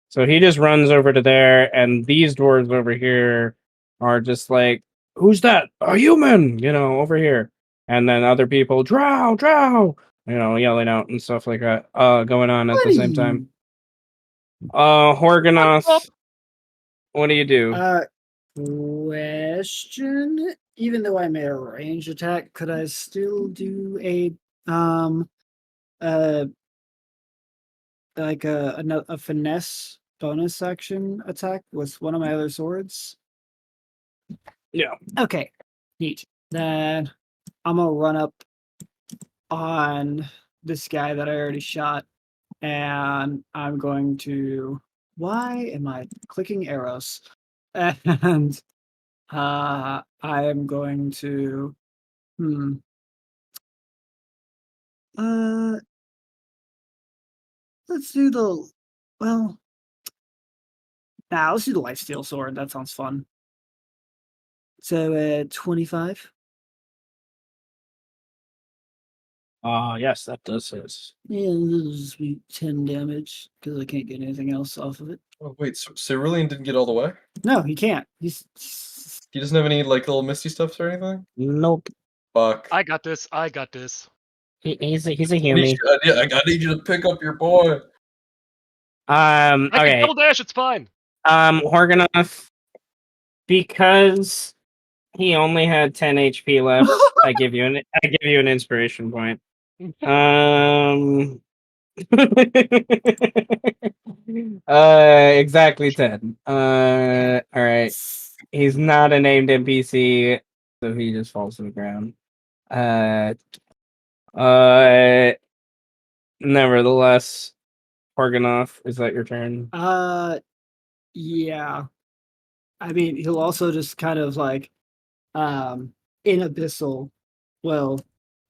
So he just runs over to there, and these dwarves over here are just like, "Who's that? A human?" Over here. And then other people, "Drow, drow!" Yelling out and stuff like that, going on at the same time. Horganoth, what do you do? Question. Even though I made a range attack, could I still do a like a finesse bonus action attack with one of my other swords? Yeah. Okay. Neat. Then I'm gonna run up on this guy that I already shot, and I'm going to. Why am I clicking arrows? And I am going to. Let's do the. Well. Nah, let's do the lifesteal sword. That sounds fun. So 25. Yes, that does hit. Yeah, this will just be 10 damage because I can't get anything else off of it. Oh wait, so Cerulean didn't get all the way? No, he can't. He's He doesn't have any like little misty stuffs or anything? Nope. Fuck. I got this. I got this. He's a I need human. I need you to pick up your boy. I can Okay. double dash. It's fine. Horganoth, because he only had 10 HP left, I give you an inspiration point. Exactly 10. All right. He's not a named NPC, so he just falls to the ground. Nevertheless, Horganoth, is that your turn? yeah. I mean, he'll also just kind of like in abyssal. Well,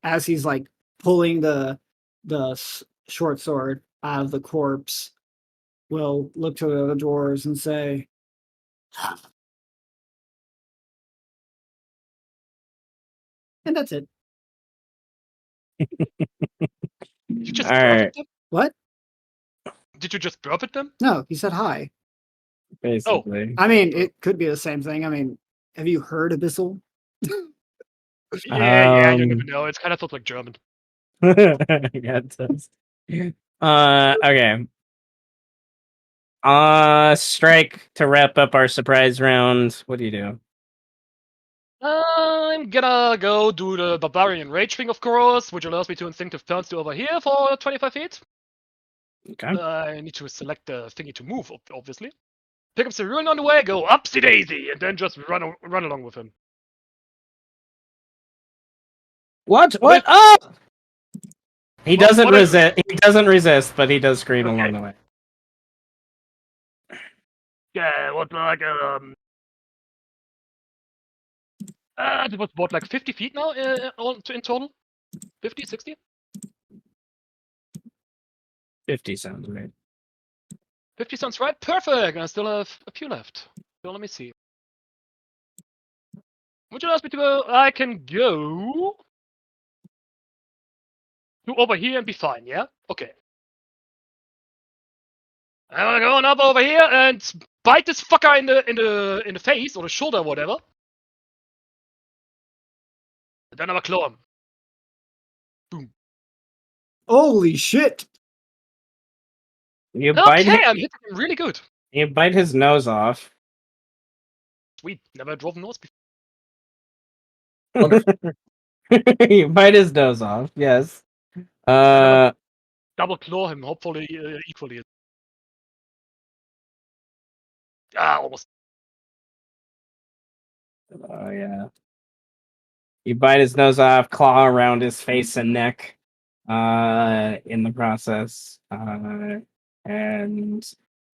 as he's like pulling the short sword out of the corpse, will look to the other dwarves and say, and that's it. You just All burp right. at them? What? Did you just burp at them? No, he said hi. Basically. I mean, it could be the same thing. I mean, have you heard abyssal? Yeah, you never know. It's kind of like German. Yeah, it does. Okay. Strike to wrap up our surprise round. What do you do? I'm gonna go do the Barbarian Rage thing, of course, which allows me to instinctive turns to over here for 25 feet. Okay. I need to select the thingy to move, obviously. Pick up Cerulean on the way, go upsy daisy, and then just run along with him. What? What? Oh! He doesn't what is- resist. He doesn't resist, but he does scream Okay. along the way. Yeah, what like it was what like 50 feet now in total? 50, 60? 50 sounds right. 50 sounds right. Perfect. I still have a few left. So let me see. Would you ask me to go? I can go to over here and be fine. Yeah. Okay. I'm going up over here and bite this fucker in the face or the shoulder, or whatever. And then I'm gonna claw him. Boom. Holy shit! You bite Okay, him, I'm hitting him really good. you bite his nose off. Sweet. Never drove nose before. Wonderful. You bite his nose off. Yes. Double claw him. Hopefully equally. Almost. Oh yeah. You bite his nose off, claw around his face and neck, in the process, and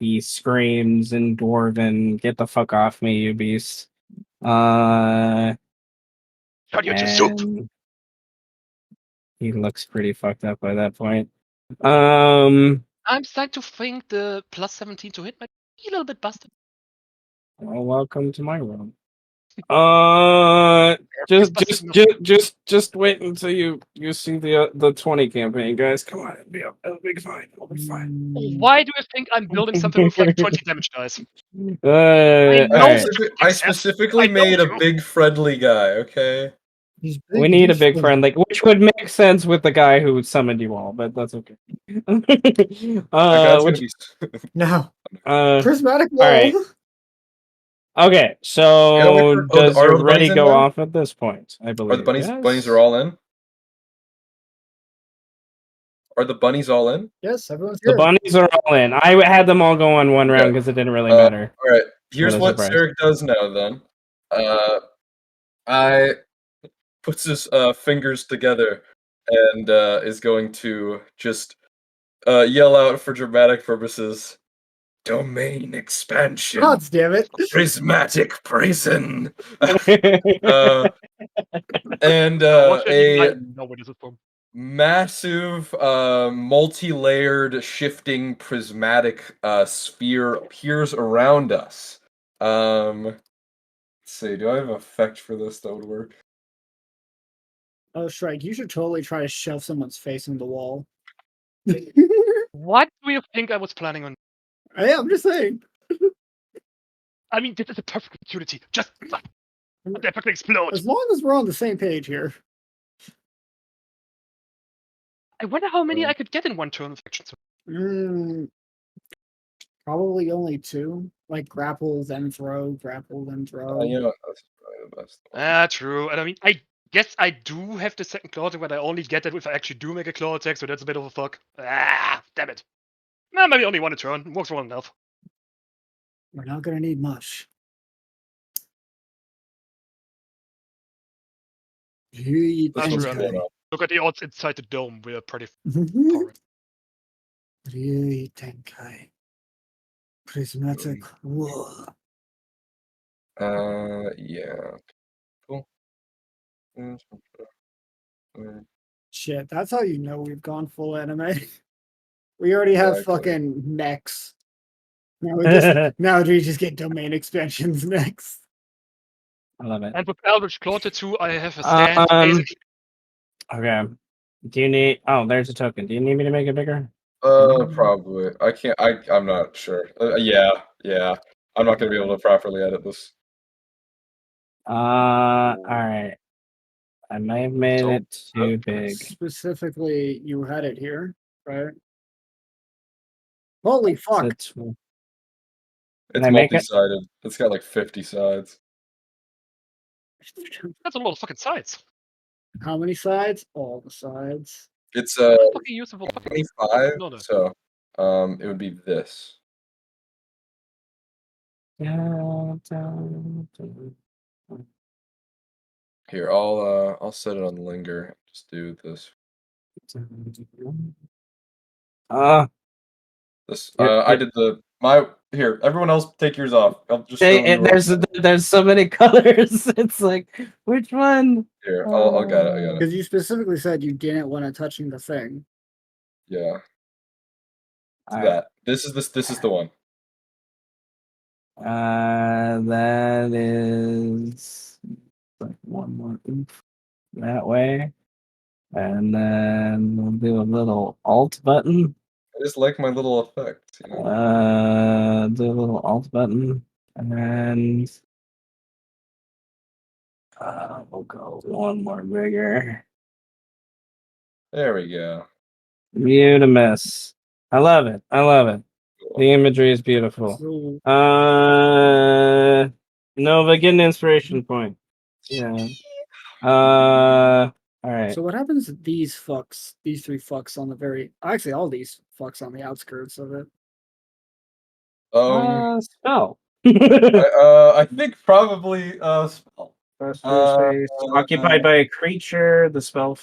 he screams in Dwarven, "Get the fuck off me, you beast!" Turn you into soup. And he looks pretty fucked up by that point. Um, I'm starting to think the plus 17 to hit might be a little bit busted. well, welcome to my room. It's busted enough. Just wait until you see the 20 campaign, guys. Come on, it'll be fine. It'll be fine. Why do you think I'm building something with like 20 damage dice? All know right. I Yes, specifically I know made a you. big friendly guy. Okay. He's big, We need a he's big big. friend, like, which would make sense with the guy who summoned you all, but that's okay. That guy's Which gonna be. Now, uh, prismatic all right. wall. Okay, Yeah, so wait does are your the ready bunnies in go now? off at this point? I believe. Are the bunnies? Yes? Bunnies are all in. Are the bunnies all in? Yes, everyone's The here. bunnies are all in. I had them all go on one round because it didn't really matter. All right. It's Here's not a what surprise. Sarek does now. Then, I puts his fingers together and is going to just yell out for dramatic purposes. Domain expansion. God damn it. Prismatic prison. And Unfortunately, I a know what this is from. massive, multi-layered, shifting prismatic sphere appears around us. Let's see. Do I have an effect for this that would work? Oh, Shrike, you should totally try to shove someone's face in the wall. What do you think I was planning on? I'm just saying. I mean, this is a perfect opportunity. Just let that fucking explode. As long as we're on the same page here. I wonder how many I could get in one turn of action. Probably only 2. Like grapple, then throw, grapple, then throw. You know, that's probably the best. True. And I mean, I guess I do have the second claw attack, but I only get that if I actually do make a claw attack, so that's a bit of a fuck. Damn it. Maybe only one a turn. Works well enough. We're not gonna need much. This That's one's true. going up. Look at the odds inside the dome. We're pretty Ryui far. Tenkai. Prismatic wall. Yeah. Cool. Shit, that's how you know we've gone full anime. We already have Exactly. fucking mechs. Now we just get domain expansions next. I love it. And with Eldritch Claw 2, I have a stand. Basically, Okay. Do you need? Oh, there's a token. Do you need me to make it bigger? Probably. I can't. I'm not sure. Yeah. I'm not gonna be able to properly edit this. All right. I may have made So- it too big. Specifically, you had it here, right? Holy fuck! It's It's I make it? multi-sided. It's got like 50 sides. that's a lot of fucking sides. How many sides? All the sides. It's Fucking useful. Fucking 25. no, no. So, it would be this. Here, I'll set it on linger. Just do this. This. I did here. Everyone else, take yours off. I'll just show you. There's so many colors. It's like, which one? Here, I'll get it. I got it. Because you specifically said you didn't want it touching the thing. Yeah. All That. This is the one. That is like one more oomph that way, and then we'll do a little alt button. I just like my little effect. You know? Do a little alt button, and we'll go one more bigger. There we go. Beautimus. I love it. Cool. The imagery is beautiful. So, Nova, get an inspiration point. Yeah. All right. so what happens to these fucks? These 3 fucks on the very actually all these fucks on the outskirts of it. Spell. I think probably spell. First rule space. Uh, Occupied by a creature, the spell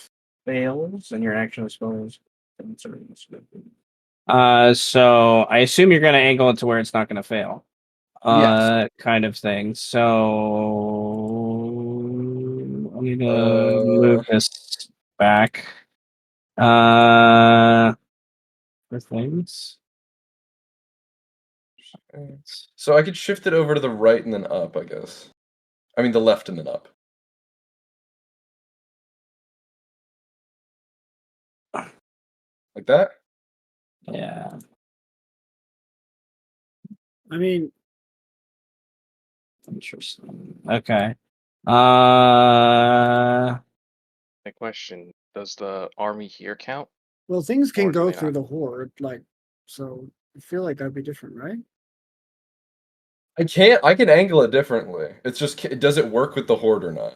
fails, and your action spells. So I assume you're going to angle it to where it's not going to fail. Yes. Kind of thing. So I'm gonna move this back. For things. So I could shift it over to the right and then up, I guess. I mean the left and then up. Like that? Yeah. I mean, Interesting. Okay. My question: does the army here count? well, things can Or do go they through not? the horde, like, so I feel like that'd be different, right? I can angle it differently. It's just does it work with the horde or not?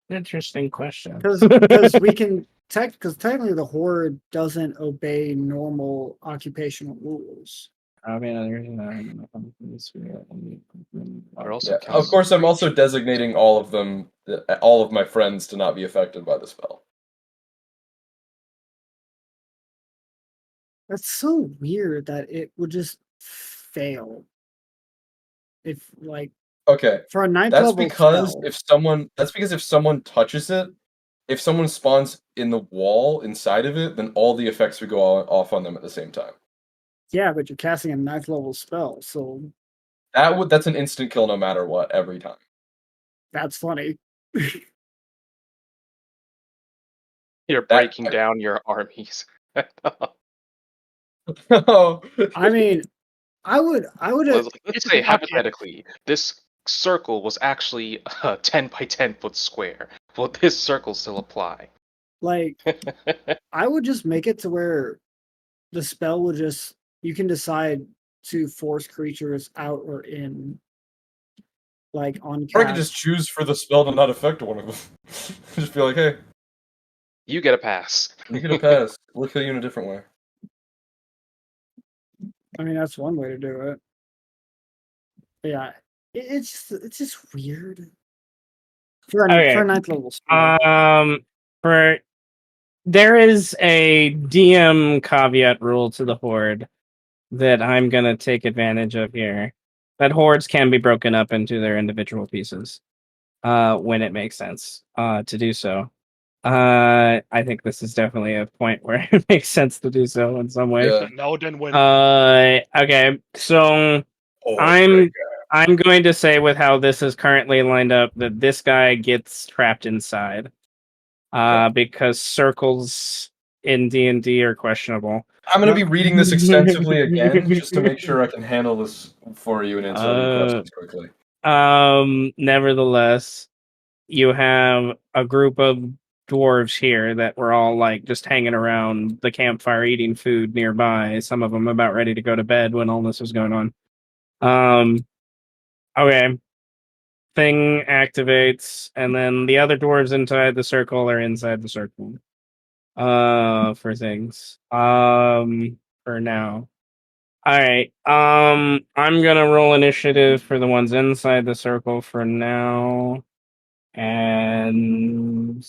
Interesting question. Because we can because technically the horde doesn't obey normal occupational rules. I mean, Or also Yeah. counts Of as course, I'm also creature. designating all of them, all of my friends, to not be affected by the spell. That's so weird that it would just fail. If like Okay, for a ninth that's level because spell, if someone touches it, if someone spawns in the wall inside of it, then all the effects would go off on them at the same time. yeah, but you're casting a ninth level spell, so That's an instant kill no matter what every time. that's funny. You're breaking down your armies. I mean, I would Let's It's say not yet. hypothetically, this circle was actually a 10 by 10 foot square. Will this circle still apply? like I would just make it to where the spell would just you can decide to force creatures out or in, like on Or I could just cast. choose for the spell to not affect one of them. Just be like, hey, You get a pass. you get a pass. We'll kill you in a different way. I mean, that's one way to do it. But yeah, it's just weird for Okay. a ninth level spell. For there is a DM caveat rule to the horde that I'm gonna take advantage of here. That hordes can be broken up into their individual pieces, when it makes sense, to do so. I think this is definitely a point where it makes sense to do so in some way. Yeah. Now then when Okay, so Oh, I'm going to say with how this is currently lined up that this guy gets trapped inside. Because circles in D&D are questionable. I'm going to be reading this extensively again just to make sure I can handle this for you and answer all your questions quickly. Nevertheless, you have a group of dwarves here that were all like just hanging around the campfire eating food nearby. Some of them about ready to go to bed when all this was going on. Okay. Thing activates, and then the other dwarves inside the circle are inside the circle. For things. For now. Alright. I'm gonna roll initiative for the ones inside the circle for now. And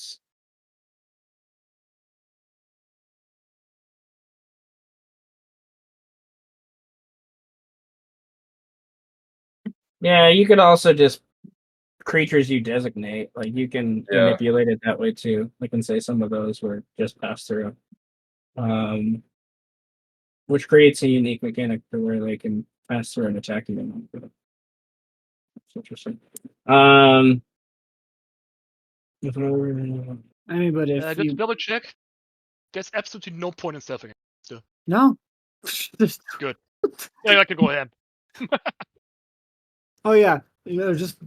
yeah, you could also just creatures you designate. Like you can manipulate it that way too. I can say some of those were just passed through. Which creates a unique mechanic for where they can pass through and attack you. That's interesting. I mean, but if just you double check, there's absolutely no point in stealthing it. So no, good. Yeah, I can go ahead. oh yeah, just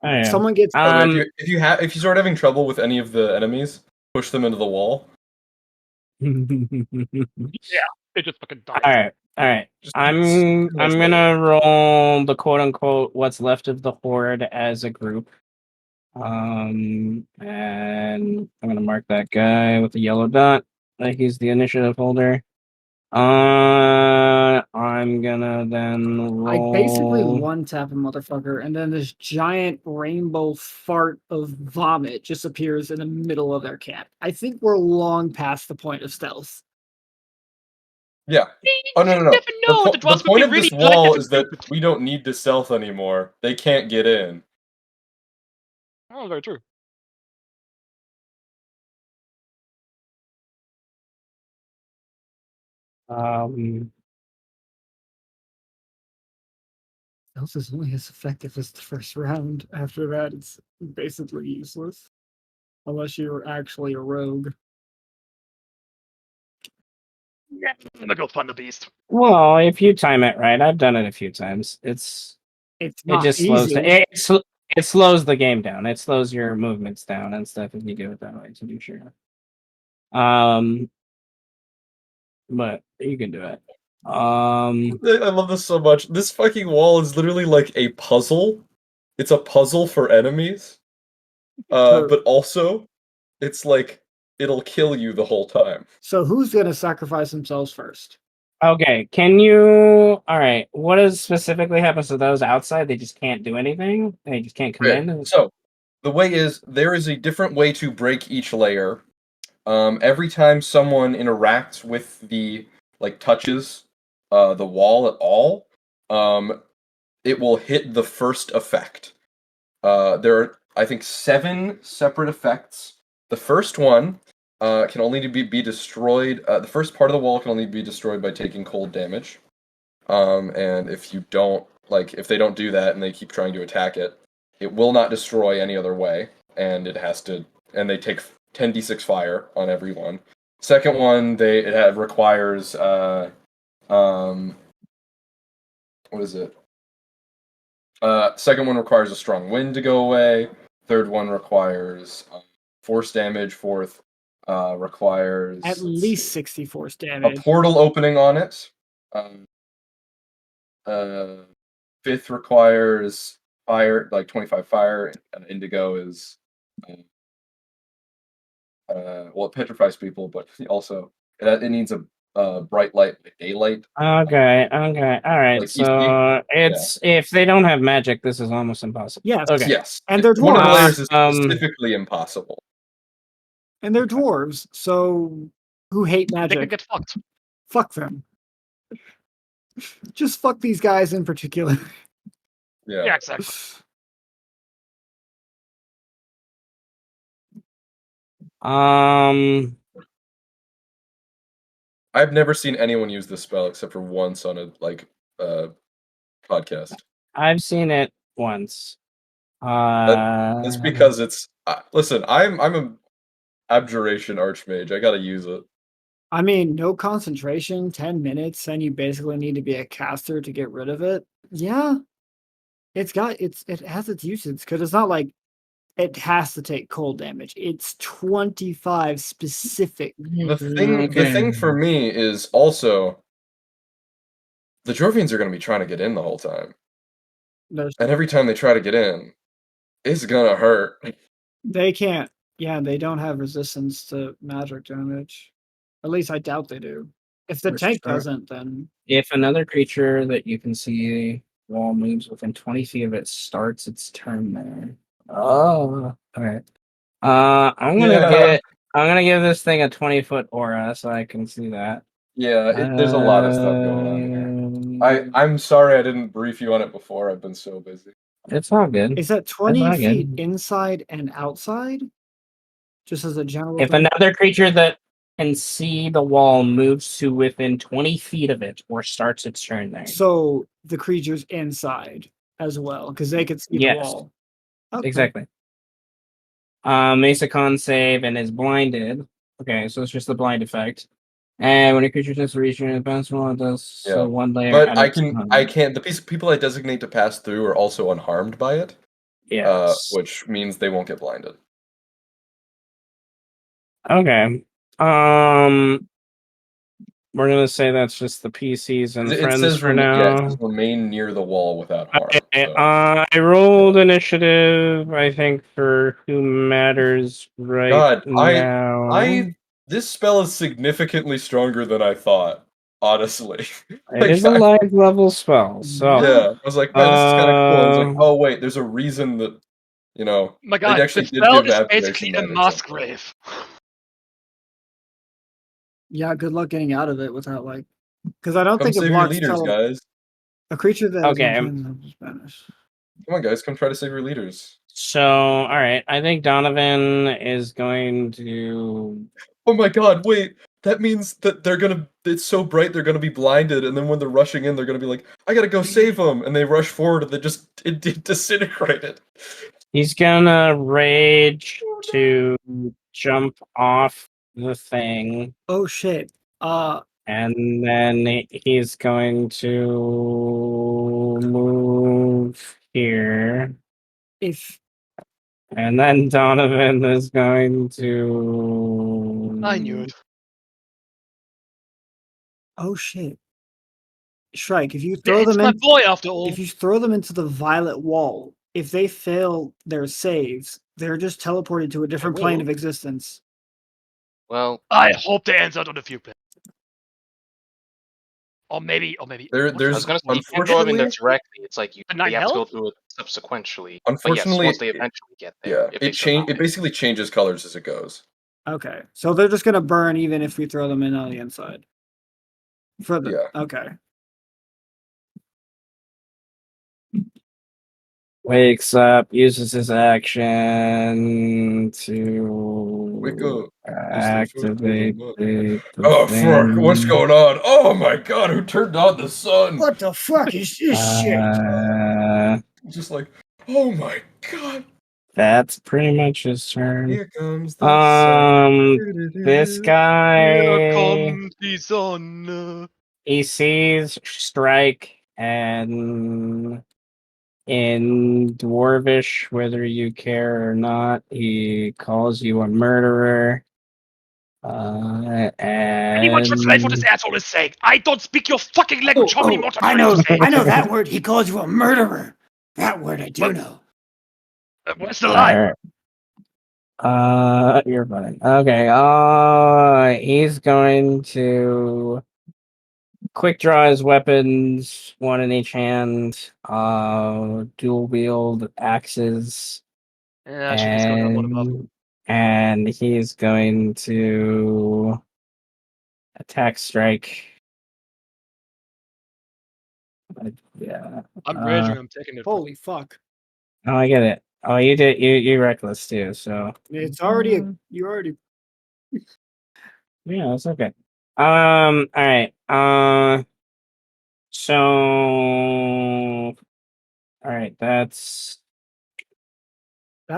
Oh, yeah. someone gets If you start having trouble with any of the enemies, push them into the wall. Yeah, it just fucking dies. All right. Just I'm gonna roll the quote unquote what's left of the horde as a group. And I'm gonna mark that guy with the yellow dot. Like he's the initiative holder. I I'm gonna then roll. I basically one tap a motherfucker, and then this giant rainbow fart of vomit just appears in the middle of their camp. I think we're long past the point of stealth. Yeah. Oh no, no, no. Never know. The, The the dwarves would point be of this really glad wall to is that stupid. we don't need to stealth anymore. They can't get in. Oh, very true. Stealth is only as effective as the first round. After that, it's basically useless. Unless you're actually a rogue. Yeah, I'm gonna go fund the beast. Well, if you time it right, I've done it a few times. It's It not just slows easy. it slows the game down. It slows your movements down and stuff if you do it that way, to be sure. But you can do it. I love this so much. This fucking wall is literally like a puzzle. It's a puzzle for enemies. But also, it's like it'll kill you the whole time. So who's gonna sacrifice themselves first? Okay, can you? All right, what does specifically happens to those outside? They just can't do anything. They just can't come Okay, in. so the way is there is a different way to break each layer. Every time someone interacts with the touches the wall at all, it will hit the first effect. There are, I think, 7 separate effects. The first one can only be destroyed. The first part of the wall can only be destroyed by taking cold damage. And if you don't if they don't do that and they keep trying to attack it, it will not destroy any other way, and it has to. And they take 10d6 fire on every one. Second one, requires what is it? Second one requires a strong wind to go away. Third one requires force damage. Fourth requires At least 60 force a damage. portal opening on it. Fifth requires fire, like 25 fire. Indigo is it petrifies people, but also it needs a bright light, like daylight. Okay, all right. Like So it's if they don't have magic, this is almost impossible. Yes. Okay. Yes. And they're One of the dwarves. layers is specifically impossible. And they're dwarves, so who hate They can magic? get fucked. Fuck them. Just fuck these guys in particular. Yeah, exactly. I've never seen anyone use this spell except for once on a podcast. I've seen it once. That's because it's listen. I'm a abjuration archmage. I gotta use it. I mean, no concentration, 10 minutes, and you basically need to be a caster to get rid of it. Yeah. It has its uses, because it's not like it has to take cold damage. It's 25 specific. The thing for me is also the Dwarvians are gonna be trying to get in the whole time. There's, And every time they try to get in, it's gonna hurt. they can't. Yeah, they don't have resistance to magic damage. At least I doubt they do. If the tank doesn't, then if another creature that you can see wall moves within 20 feet of it starts its turn there. Oh, all right. I'm gonna give this thing a 20-foot aura so I can see that. Yeah, there's a lot of stuff going on here. I'm sorry I didn't brief you on it before. I've been so busy. It's all good. is that 20 all feet good. inside and outside? Just as a general If thing? another creature that can see the wall moves to within 20 feet of it or starts its turn there. So the creature's inside as well, because they could see the wall. Okay. Exactly. Makes a con save and is blinded. Okay, so it's just the blind effect. And when a creature tries to reach your advanced wall, it does so one layer. But out I of can't. The people I designate to pass through are also unharmed by it. Yes. Which means they won't get blinded. Okay. We're gonna say that's just the PCs and friends says for now. it says remain near the wall without harm. I rolled initiative, I think, for who matters right now. This spell is significantly stronger than I thought. honestly. It is a live level spell, so Yeah, I was like, man, this is kind of cool. And it's like, Uh, oh wait, there's a reason that My they god, actually the did spell give is abjuration basically a damage. mass grave. Yeah, good luck getting out of it without like, because I don't Come think it save your blocks leaders, guys. a creature that is Okay. untrained in Spanish. Come on, guys, come try to save your leaders. so all right. I think Donovan is going to. Oh my god, wait. That means that it's so bright they're gonna be blinded, and then when they're rushing in, they're gonna be like, I gotta go save them, and they rush forward and they just disintegrated. He's gonna rage to jump off the thing, Oh shit. and then he's going to move here, If and then Donovan is going to. I knew it. oh shit. Shrike, if you throw It's them my in, boy after all. if you throw them into the violet wall, if they fail their saves, they're just teleported to a different plane will. of existence. Well, I hope they answered on a few pins. Or maybe. I There's was gonna say you can't throw them in there directly. It's like The 9 they have to go health? through it subsequently. But yes, unfortunately once they eventually get there, yeah, if they survive. it basically changes colors as it goes. Okay. So they're just gonna burn even if we throw them in on the inside. For the Yeah. okay. Wakes up, uses his action to Wake up. activate the Oh fuck, what's thing. going on? Oh my god, who turned on the sun? What the fuck is this shit? Just like, oh my god. That's pretty much his turn. Here comes the sun. This Here guy, comes the sun. he sees Strike, and in Dwarvish, whether you care or not, he calls you a murderer. Anyone translate what this And asshole is saying? I don't speak your fucking language. How many more times I do I need know, to say it? I know that word. He calls you a murderer. That word I do What? know. Where's the line? You're fine. Okay. He's going to quick draw his weapons, one in each hand. Dual wield axes, Yeah, I should just go down one above. and he's going to attack Strike. Yeah. I'm raging. I'm taking it. Holy fuck. Oh, I get it. Oh, you did. You reckless too. So It's already you already yeah, it's okay. All right. So, all right. That's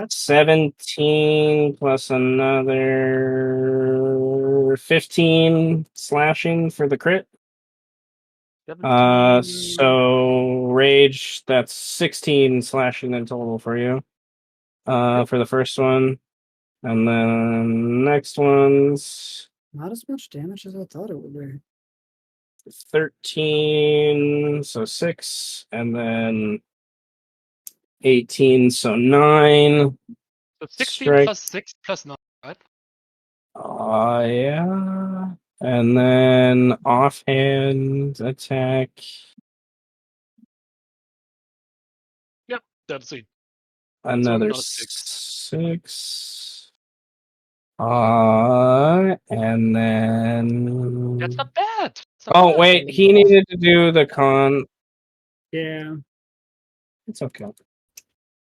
17 plus another 15 slashing for the crit. 17. So rage. That's 16 slashing in total for you. For the first one, and then next one's not as much damage as I thought it would be. 13, so 6, and then 18, so 9. So 16 Strike. plus 6 plus 9, right? Yeah. And then offhand attack. Yep, that's it. Another another 6. And then. That's not bad. That's not Oh, bad. wait. He needed to do the con. Yeah. It's okay.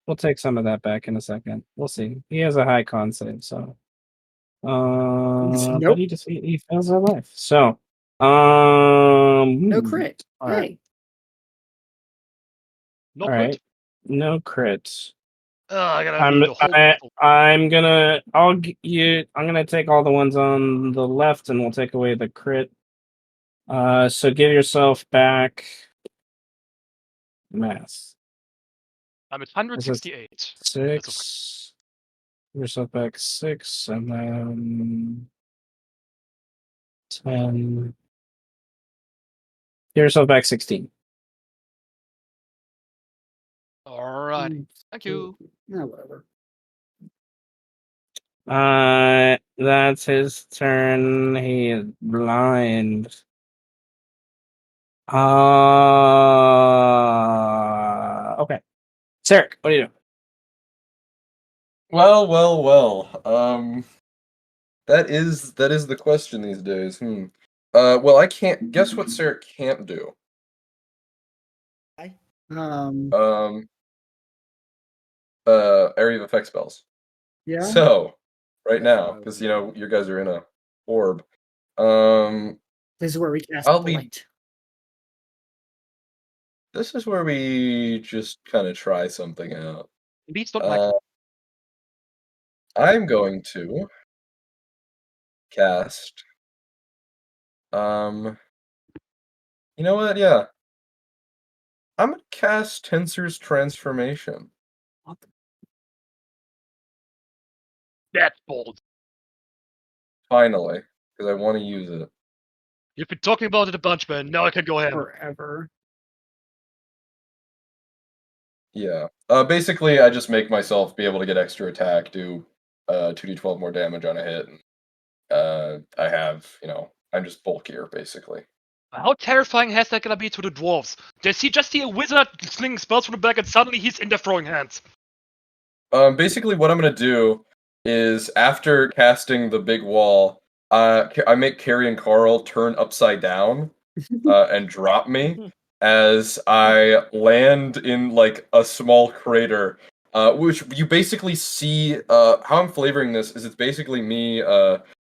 We'll take some of that back in a second. We'll see. He has a high con save, so. But Nope. he fails that life. So, No crit. All right. Hey. No All crit. right. No crits. I gotta do the whole. I'm gonna take all the ones on the left, and we'll take away the crit. So give yourself back mass. I'm at 168. 6. Give yourself back 6, and then 10. Give yourself back 16. Alright. Thank you. Yeah, whatever. That's his turn. He is blind. Okay. Sarek, what do you do? Well. That is the question these days. Well, I can't guess what Sarah can't do. Um, Um, area of effect spells. yeah. So, right That's now, what I because would you guys are in a orb. Um, This is where we cast I'll be- blight. this is where we just kind of try something out. Beats don't like. I'm going to cast. You know what? Yeah, I'm gonna cast Tensor's Transformation. That's bold. Finally, because I want to use it. You've been talking about it a bunch, man. Now I can go ahead. Forever. Yeah. Basically, I just make myself be able to get extra attack, do 2d12 more damage on a hit. And, I have, I'm just bulkier, basically. How terrifying has that gonna be to the dwarves? They just see a wizard slinging spells from the back, and suddenly he's in their throwing hands. Basically, what I'm gonna do is after casting the big wall, I make Carrie and Carl turn upside down and drop me as I land in like a small crater. Which you basically see. How I'm flavoring this is it's basically me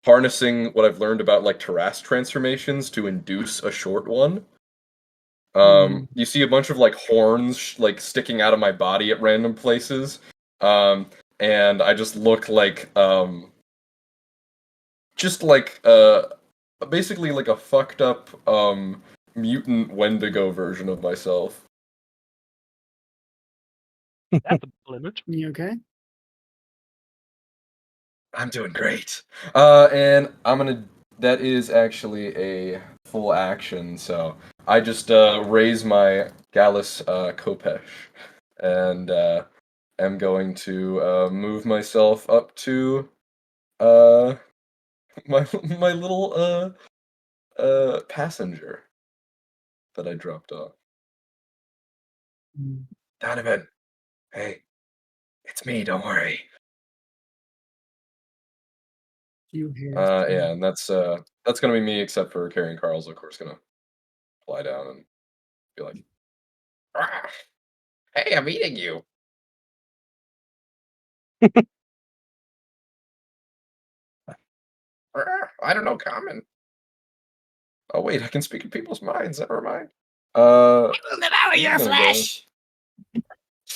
harnessing what I've learned about like terrace transformations to induce a short one. You see a bunch of like horns like sticking out of my body at random places. Um, and I just look like just like basically like a fucked up mutant Wendigo version of myself. That's a limit. You okay? I'm doing great. And that is actually a full action, so I just raise my Gallus Kopesh and am going to move myself up to uh my little passenger that I dropped off. Donovan, hey, it's me, don't worry. You hear? Yeah, and that's gonna be me, except for Carrie and Carl's, of course, gonna fly down and be like, "Ah, hey, I'm eating you." I don't know common. Oh wait, I can speak in people's minds. Never mind. I will devour he's your gonna go. flesh.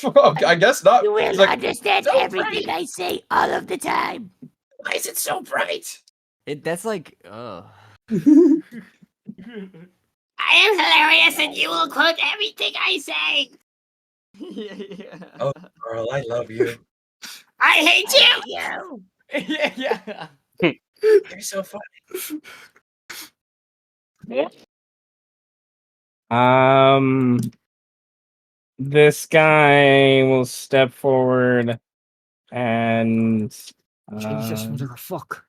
Oh, I guess not. You will He's like, understand "So everything bright. I say all of the time. Why is it so bright?" That's like, I am hilarious and you will quote everything I say. yeah. Oh, Carl, I love you. I hate you. yeah. You're so funny. This guy will step forward and Jesus, what the fuck?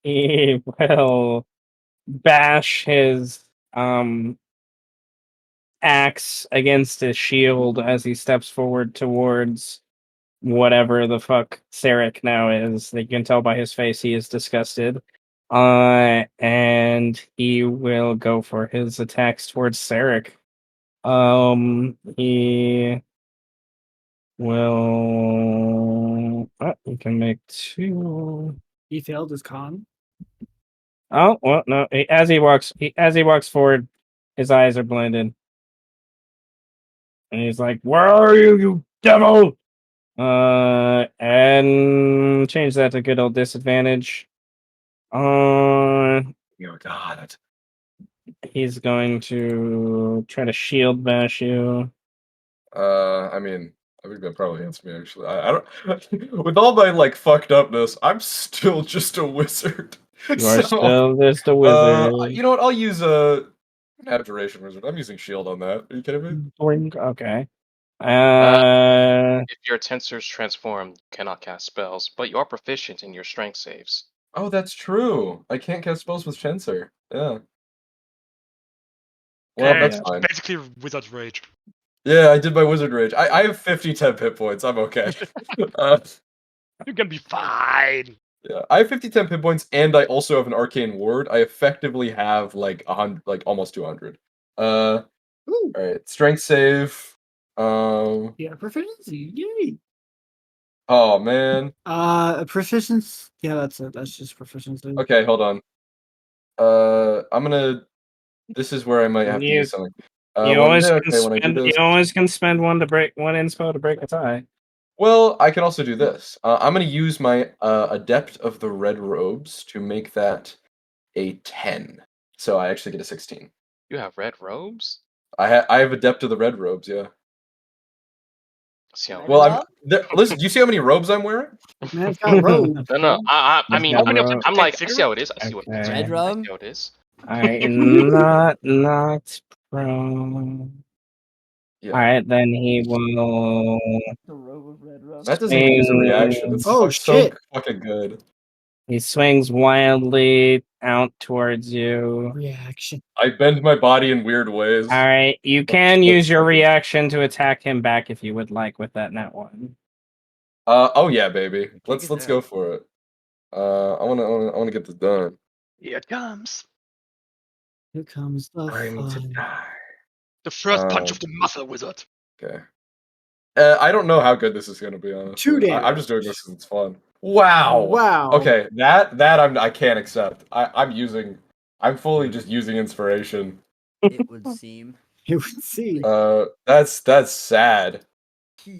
he will bash his axe against his shield as he steps forward towards whatever the fuck Sarek now is. You can tell by his face he is disgusted. And he will go for his attacks towards Sarek. He will. He can make 2. He failed his con. Oh well, no. As he walks forward, his eyes are blinded, and he's like, "Where are you, you devil?" And change that to good old disadvantage. Oh God. He's going to try to shield bash you. I mean, I think that probably hits me actually. I don't. With all my like fucked upness, I'm still just a wizard. You are So, still just a wizard. you know what? I'll use a abjuration wizard. I'm using shield on that. Are you kidding me? Boink. Okay. If your tensor's transformed, you cannot cast spells, but you are proficient in your strength saves. Oh, that's true. I can't cast spells with Tensor. Yeah. Well, Okay, that's yeah. fine. basically Wizard's Rage. Yeah, I did my wizard rage. I have 50 temp hit points. I'm okay. uh, You can be fine. yeah, I have 50 temp hit points, and I also have an arcane ward. I effectively have like 100, like almost 200. Ooh, All right, strength save. yeah, proficiency. Yay. Oh man. Proficiency. Yeah, that's it. That's just proficiency. Okay, hold on. I'm gonna. This is where I might have to You use something. you When always can okay, when I do spend this. you always can spend one inspo to break a tie. Well, I can also do this. I'm going to use my Adept of the Red Robes to make that a 10. So I actually get a 16. You have red robes? I have Adept of the Red Robes, yeah. See how Well, many? listen. Do you see how many robes I'm wearing? Man's got robes. No. I He's mean, got How many of them ro- I'm contain like, I see how it is. I see what it is. Okay. Red I rum? see how it is. Alright, not prone. Yeah. Alright, then he will The robe of red rum. That doesn't even use a reaction. It's Oh, so shit. fucking good. he swings wildly out towards you. Reaction. I bend my body in weird ways. Alright, you can use your reaction to attack him back if you would like with that net one. Oh yeah, baby. Let's it go down. for it. I wanna get this done. Here it comes. Here comes the I need to fun. die. The first punch Um, of the Muscle Wizard. Okay. I don't know how good this is gonna be, honestly. 2 I'm just doing damage. this because it's fun. Wow. Wow. Okay, that I can't accept. I'm fully just using inspiration. It would seem. You would see. That's sad.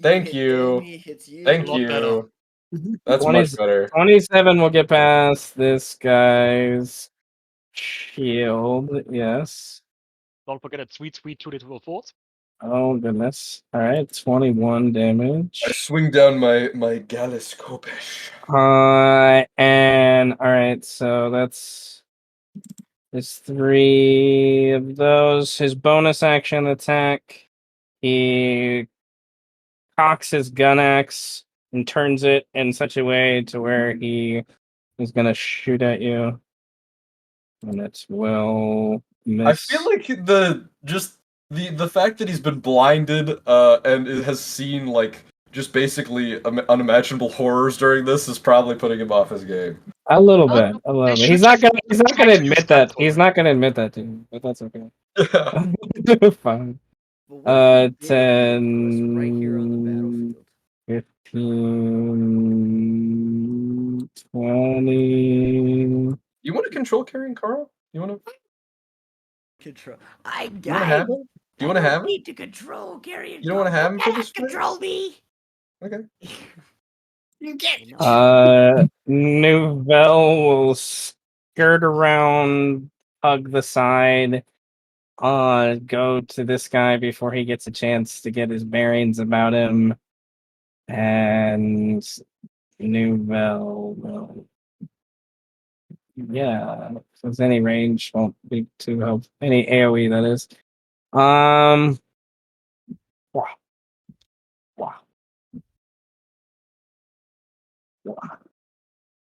Thank hit you. them, he hits you. Thank A lot better. you. That's 20 much better. 27 will get past this guy's shield, yes. Don't forget that sweet 2d12 force. Oh goodness. Alright, 21 damage. I swing down my Gallus Kopish. And alright, so there's 3 of those. His bonus action attack, he cocks his gun axe and turns it in such a way to where he is gonna shoot at you. And it will miss. I feel like the fact that he's been blinded and has seen like just basically unimaginable horrors during this is probably putting him off his game. A little Well, bit, a little they bit. should He's not just gonna try to use admit that. Gunthor. He's not gonna admit that to you, but that's okay. Yeah. Fine. But what if he did admit it to us 10, right here on the battlefield? 15, 20. You want to control carrying Carl? You want to? Control. You want to have him? Do you want to have him? need to control Carrion. You don't want to have him for this fight? me. Okay. You get Nouvelle will skirt around, hug the side, go to this guy before he gets a chance to get his bearings about him, and Nouvelle will, yeah, if there's any range, won't be too helpful. Any AoE, that is. Wow. Wow. Wow.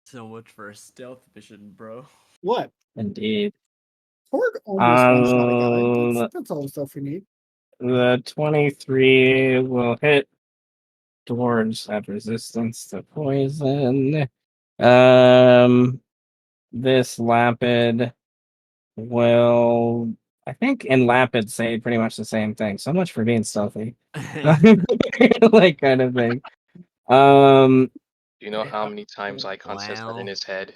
so much for a stealth mission, bro. What? Indeed. Porg almost one shot a guy. That's all the stuff we need. The 23 will hit. Dwarves have resistance to poison. This Lapid will, I think, in Lapid say pretty much the same thing. So much for being stealthy, like kind of thing. Do you know how many times Icon says that in Wow. his head?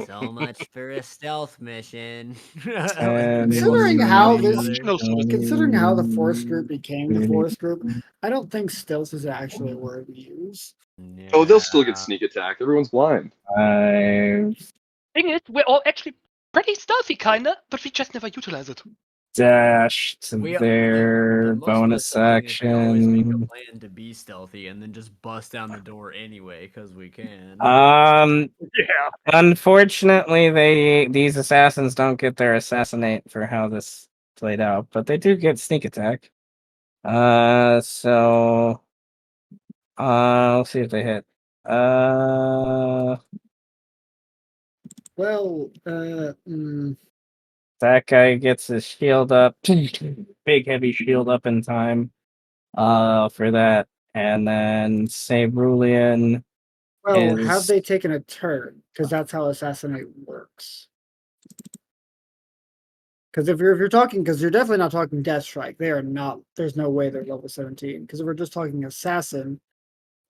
So much for a stealth mission. Considering how this, Optional for this. considering how the force group became the force group, I don't think stealth is actually a word we use. Oh, they'll still get sneak attack. Everyone's blind. I've Thing is, we're all actually pretty stealthy, kinda, but we just never utilize it. dashed their The most of the bonus time is we always make a action. plan to be stealthy and then just bust down the door anyway because we can. Yeah. Unfortunately, these assassins don't get their assassinate for how this played out, but they do get sneak attack. So let's see if they hit. Well, That guy gets his shield up, big heavy shield up in time. For that, and then Cerulean Well, have is they taken a turn? Because that's how assassinate works. Because if you're talking, because you're definitely not talking Death Strike. They are not. There's no way they're level 17. Because if we're just talking assassin,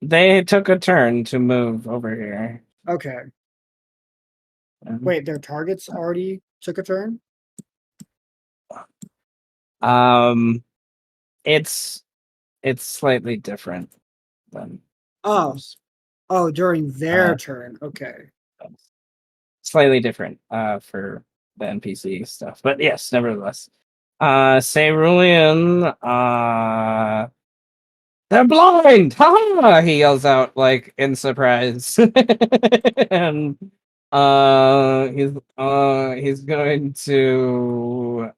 they took a turn to move over here. okay. Um, Wait, their targets already took a turn. Um, it's slightly different than Oh, yours. oh, during their Uh, turn. Okay. Slightly different for the NPC stuff, but yes, nevertheless. Cerulean, they're blind! Ha! He yells out like in surprise. And he's going to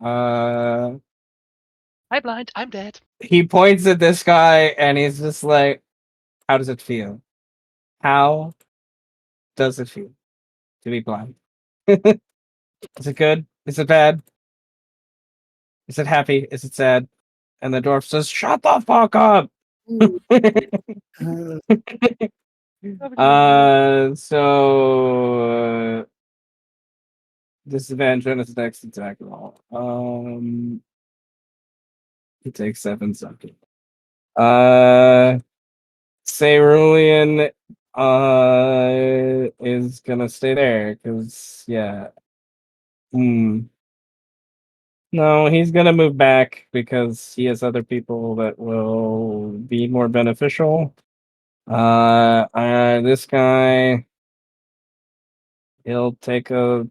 I'm blind. I'm dead. he points at this guy and he's just like, how does it feel? How does it feel to be blind? Is it good? Is it bad? Is it happy? Is it sad? And the dwarf says, shut the fuck up! So disadvantage on his next attack roll. He takes 7 seconds. Cerulean is gonna stay there because yeah. No, he's gonna move back because he has other people that will be more beneficial. This guy, he'll take a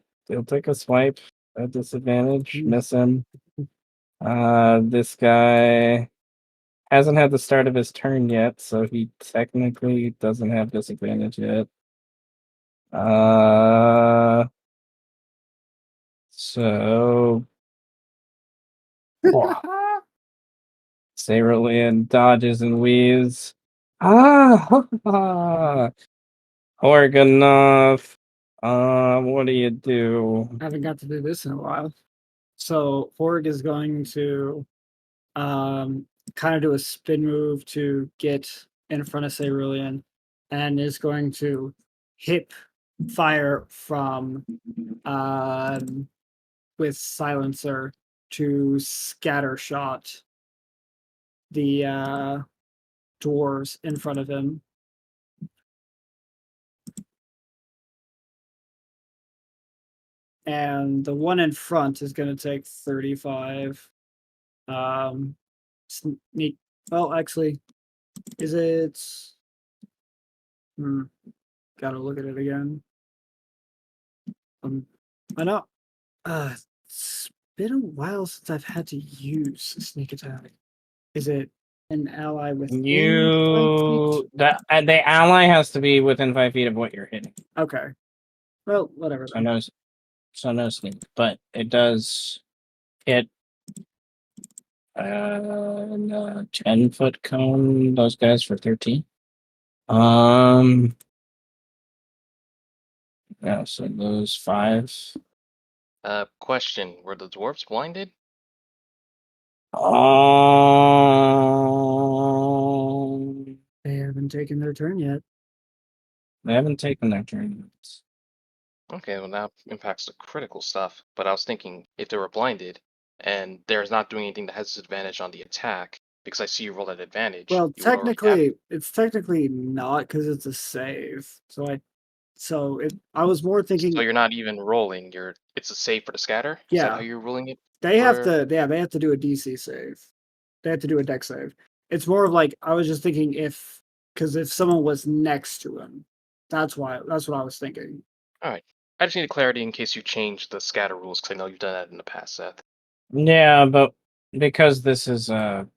swipe at disadvantage, miss him. This guy hasn't had the start of his turn yet, so he technically doesn't have disadvantage yet. So Cerulean dodges and weaves. Organoff. What do you do? I haven't got to do this in a while. So Horg is going to kind of do a spin move to get in front of Cerulean and is going to hip fire from with silencer to scatter shot the dwarves in front of him. And the one in front is going to take 35. Sneak. Well, actually, is it? Gotta look at it again. I know. It's been a while since I've had to use a sneak attack. Is it an ally within 5 feet? The ally has to be within 5 feet of what you're hitting. Okay. Well, whatever. So no sneak, but it does hit 10-foot cone those guys for 13. Yeah, so those 5. Question: were the dwarves blinded? They haven't taken their turn yet. They haven't taken their turn yet. Okay, well that impacts the critical stuff. But I was thinking if they were blinded and there's not doing anything that has disadvantage on the attack, because I see you roll at advantage. Well, you would already have- it's technically not because it's a save. I was more thinking So you're not even rolling. It's a save for the scatter. Is that Yeah. how you're ruling it? they have for- to they have to do a DC save. They have to do a deck save. It's more of like I was just thinking if someone was next to him. That's what I was thinking. All right. I just need clarity in case you change the scatter rules because I know you've done that in the past, Seth. Yeah, but because this is a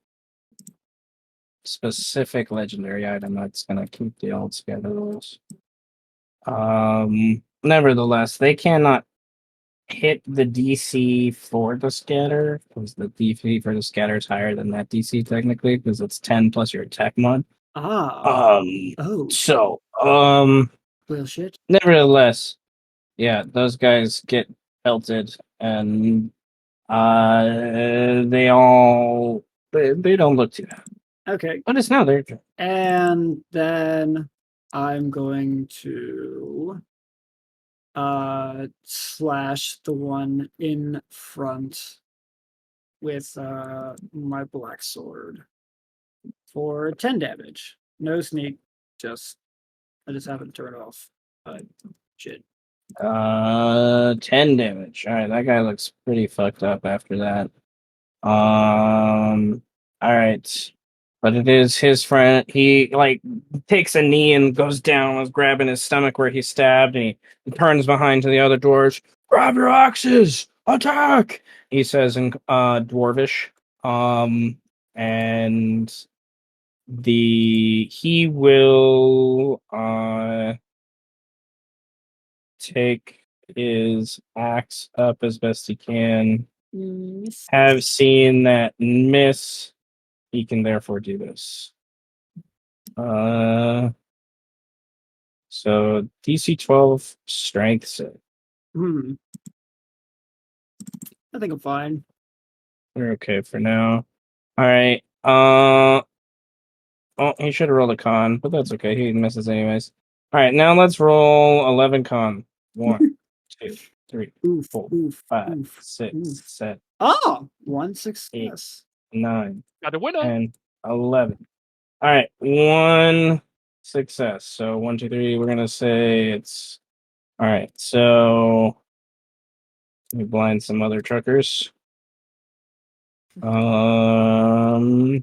specific legendary item, that's gonna keep the old scatter rules. Nevertheless, they cannot hit the DC for the scatter because the DC for the scatter is higher than that DC technically because it's 10 plus your attack mod. Oh. So Well, shit. nevertheless, yeah, those guys get pelted, and they don't look too happy. Okay. But it's now their turn. And then I'm going to slash the one in front with my black sword for 10 damage. No sneak, I just haven't turned off. Shit. 10 damage. All right, that guy looks pretty fucked up after that. All right, but it is his friend. He like takes a knee and goes down, was grabbing his stomach where he stabbed, and he turns behind to the other dwarves. Grab your axes, attack! He says in dwarvish. And he will take his axe up as best he can. Have seen that miss. He can therefore do this. So DC 12 strength save. I think I'm fine. We're okay for now. All right. Oh, he should have rolled a con, but that's okay. He misses anyways. All right, now let's roll 11 con. 1, 2, 3, Oof, 4, oof, 5, oof, 6, oof. 7, Oh, one success. 9, Got a winner. 10, 11. All right, one success. So 1, 2, 3. We're gonna say it's all right. So let me blind some other truckers. I'm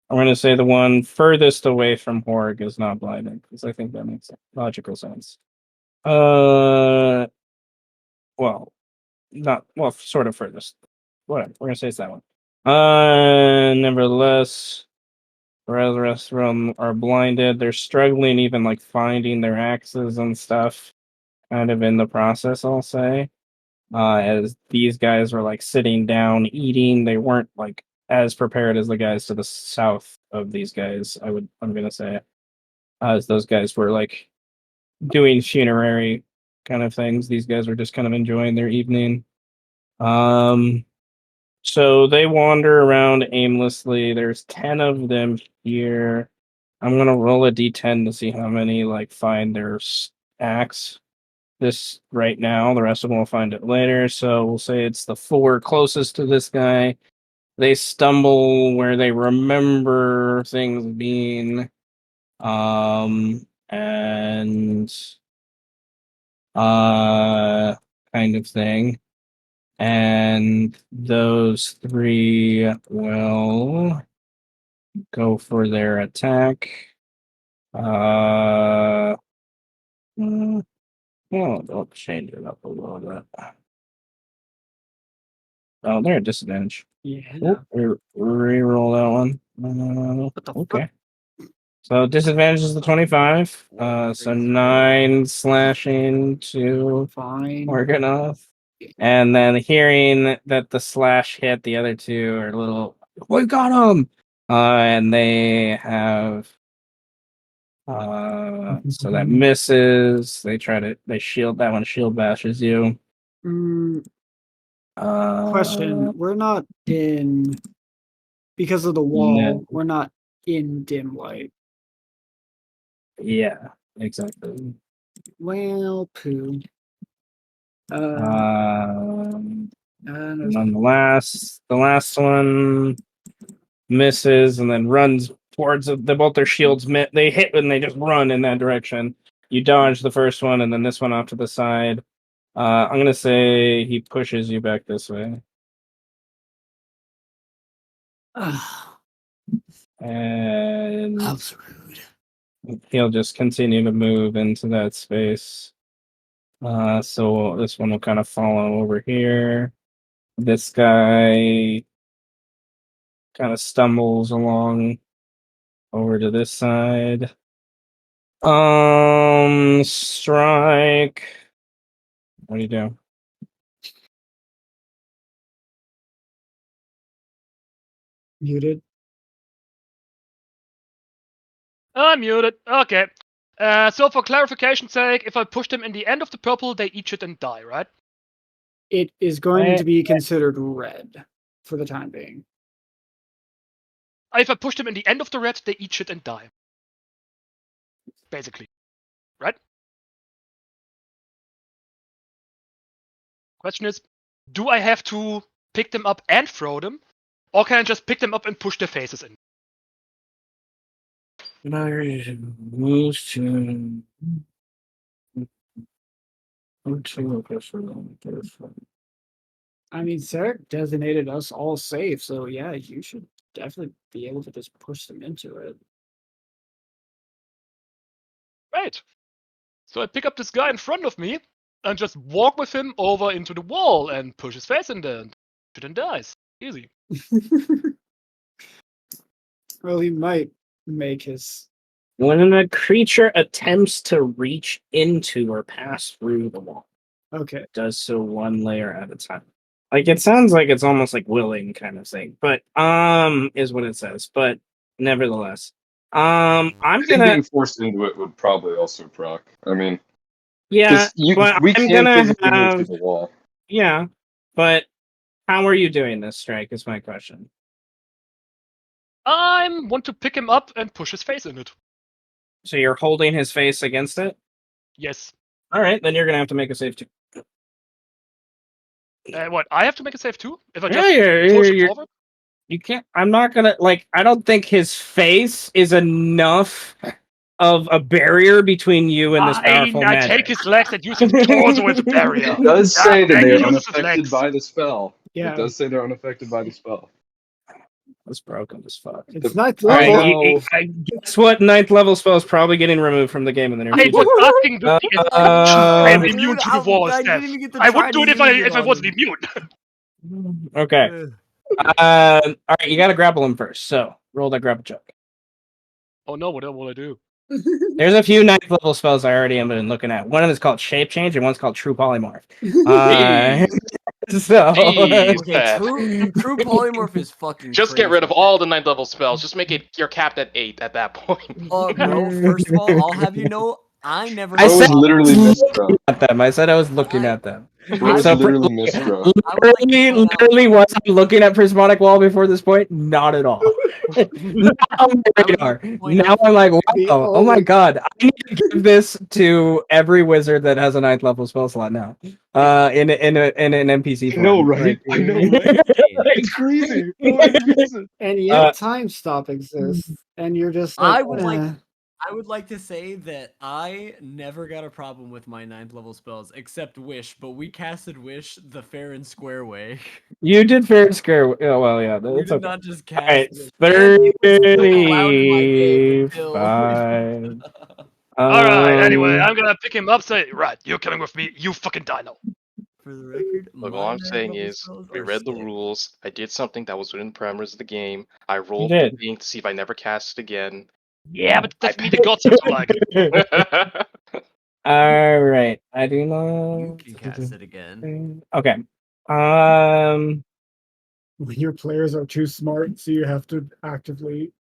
gonna say the one furthest away from Horg is not blinded because I think that makes logical sense. Well, not well, sort of furthest. Whatever. We're gonna say it's that one. Nevertheless, the rest of them are blinded. They're struggling, even like finding their axes and stuff. Kind of in the process, I'll say. As these guys were like sitting down eating, they weren't like as prepared as the guys to the south of these guys. I'm gonna say, as those guys were like doing funerary kind of things. These guys were just kind of enjoying their evening. So they wander around aimlessly. There's 10 of them here. I'm gonna roll a d10 to see how many like find their axe. This right now. The rest of them will find it later. So we'll say it's the 4 closest to this guy. They stumble where they remember things being, and kind of thing. And those 3 will go for their attack. Well, I'll change it up a little bit. Oh, they're at disadvantage. Yeah. Re-roll that one. What the Okay. So disadvantage is the 25. So 9 slashing to Fine. Morganoth. And then hearing that the slash hit, the other 2 are a little, we got him! And they have, so that misses. They shield, that one shield bashes you. Question. We're not in, because of the wall, we're not in dim light. Yeah, exactly. Well, poo. And then the last one misses and then runs towards both their shields. They hit and they just run in that direction. You dodge the first one and then this one off to the side. I'm gonna say he pushes you back this way, and That's rude. he'll just continue to move into that space. So this one will kind of follow over here. This guy kind of stumbles along over to this side. Strike. What do you do? Muted. I'm muted. Okay. So for clarification's sake, if I push them in the end of the purple, they eat shit and die, right? It is going to be considered red for the time being. If I push them in the end of the red, they eat shit and die. Basically. Right? Question is, do I have to pick them up and throw them? Or can I just pick them up and push their faces in? Moves to. I mean, Sarek designated us all safe, so yeah, you should definitely be able to just push them into it. Right. So I pick up this guy in front of me and just walk with him over into the wall and push his face in there and shit and dies. Easy. Well, he might make his. When a creature attempts to reach into or pass through the wall, Okay. it does so one layer at a time. Like it sounds like it's almost like willing kind of thing, but is what it says. But nevertheless, I'm I think gonna being forced into it would probably also proc. I mean, yeah, but we I'm can gonna physically move through have the wall. yeah, but how are you doing this, Strike? Is my question. I want to pick him up and push his face in it. So you're holding his face against it? Yes. All right, then you're gonna have to make a save too. What? I have to make a save too? If I Yeah, just push him forward? you can't. I'm not gonna like. I don't think his face is enough of a barrier between you and this powerful I magic. take his legs and use his torso as a barrier. It does say that and they he are uses his unaffected legs. by the spell. Yeah. It does say they're unaffected by the spell. That's broken as fuck. It's not All right, Well- guess what? 9th level spell is probably getting removed from the game in the near I future. was asking the exception. I am Dude, immune to the wall I of death. didn't even get to I try would to do it use if I on wasn't him. immune. Okay. Ugh. All right, you got to grapple him first. So roll that grapple check. Oh no, what will I do? There's a few 9th level spells I already have been looking at. One of them is called Shape Change, and one's called True Polymorph. So Jeez, Okay, Pat. true polymorph is fucking Just get crazy. rid of all the 9th level spells. Just make it you're capped at 8 at that point. No, first of all, I'll have you know, I never. I Bro said is literally misspelled. at them. I said I was looking at them. Bro is So literally I misspelled. I would like to point out- literally was I looking at Prismatic Wall before this point? Not at all. Not on my I would radar. like to point Now out- I'm like, The wow, oh my only- god. I need to give this to every wizard that has a 9th level spell slot now. In an NPC I form. know, right? Like, I know, right? It's crazy. No one ever uses it. And yet, time stop exists, and you're just like, I would like- "Eh." I would like to say that I never got a problem with my 9th level spells, except Wish, but we casted Wish the fair and square way. You did fair and square. Oh, well, yeah, We that's did okay. not just All cast right, Wish. And it was still allowed in my game until- 35. Alright, anyway, I'm gonna pick him up, say, right, you're coming with me, you fucking dino. For the record, Look, my all I'm 9th saying level is, spells we are read the sick. rules. I did something that was within the parameters of the game. I rolled did. the thing to see if I never cast it again. Yeah, but that's me, the gods seem to like it. All right, I do not. You can cast it again. Okay. When your players are too smart, so you have to actively,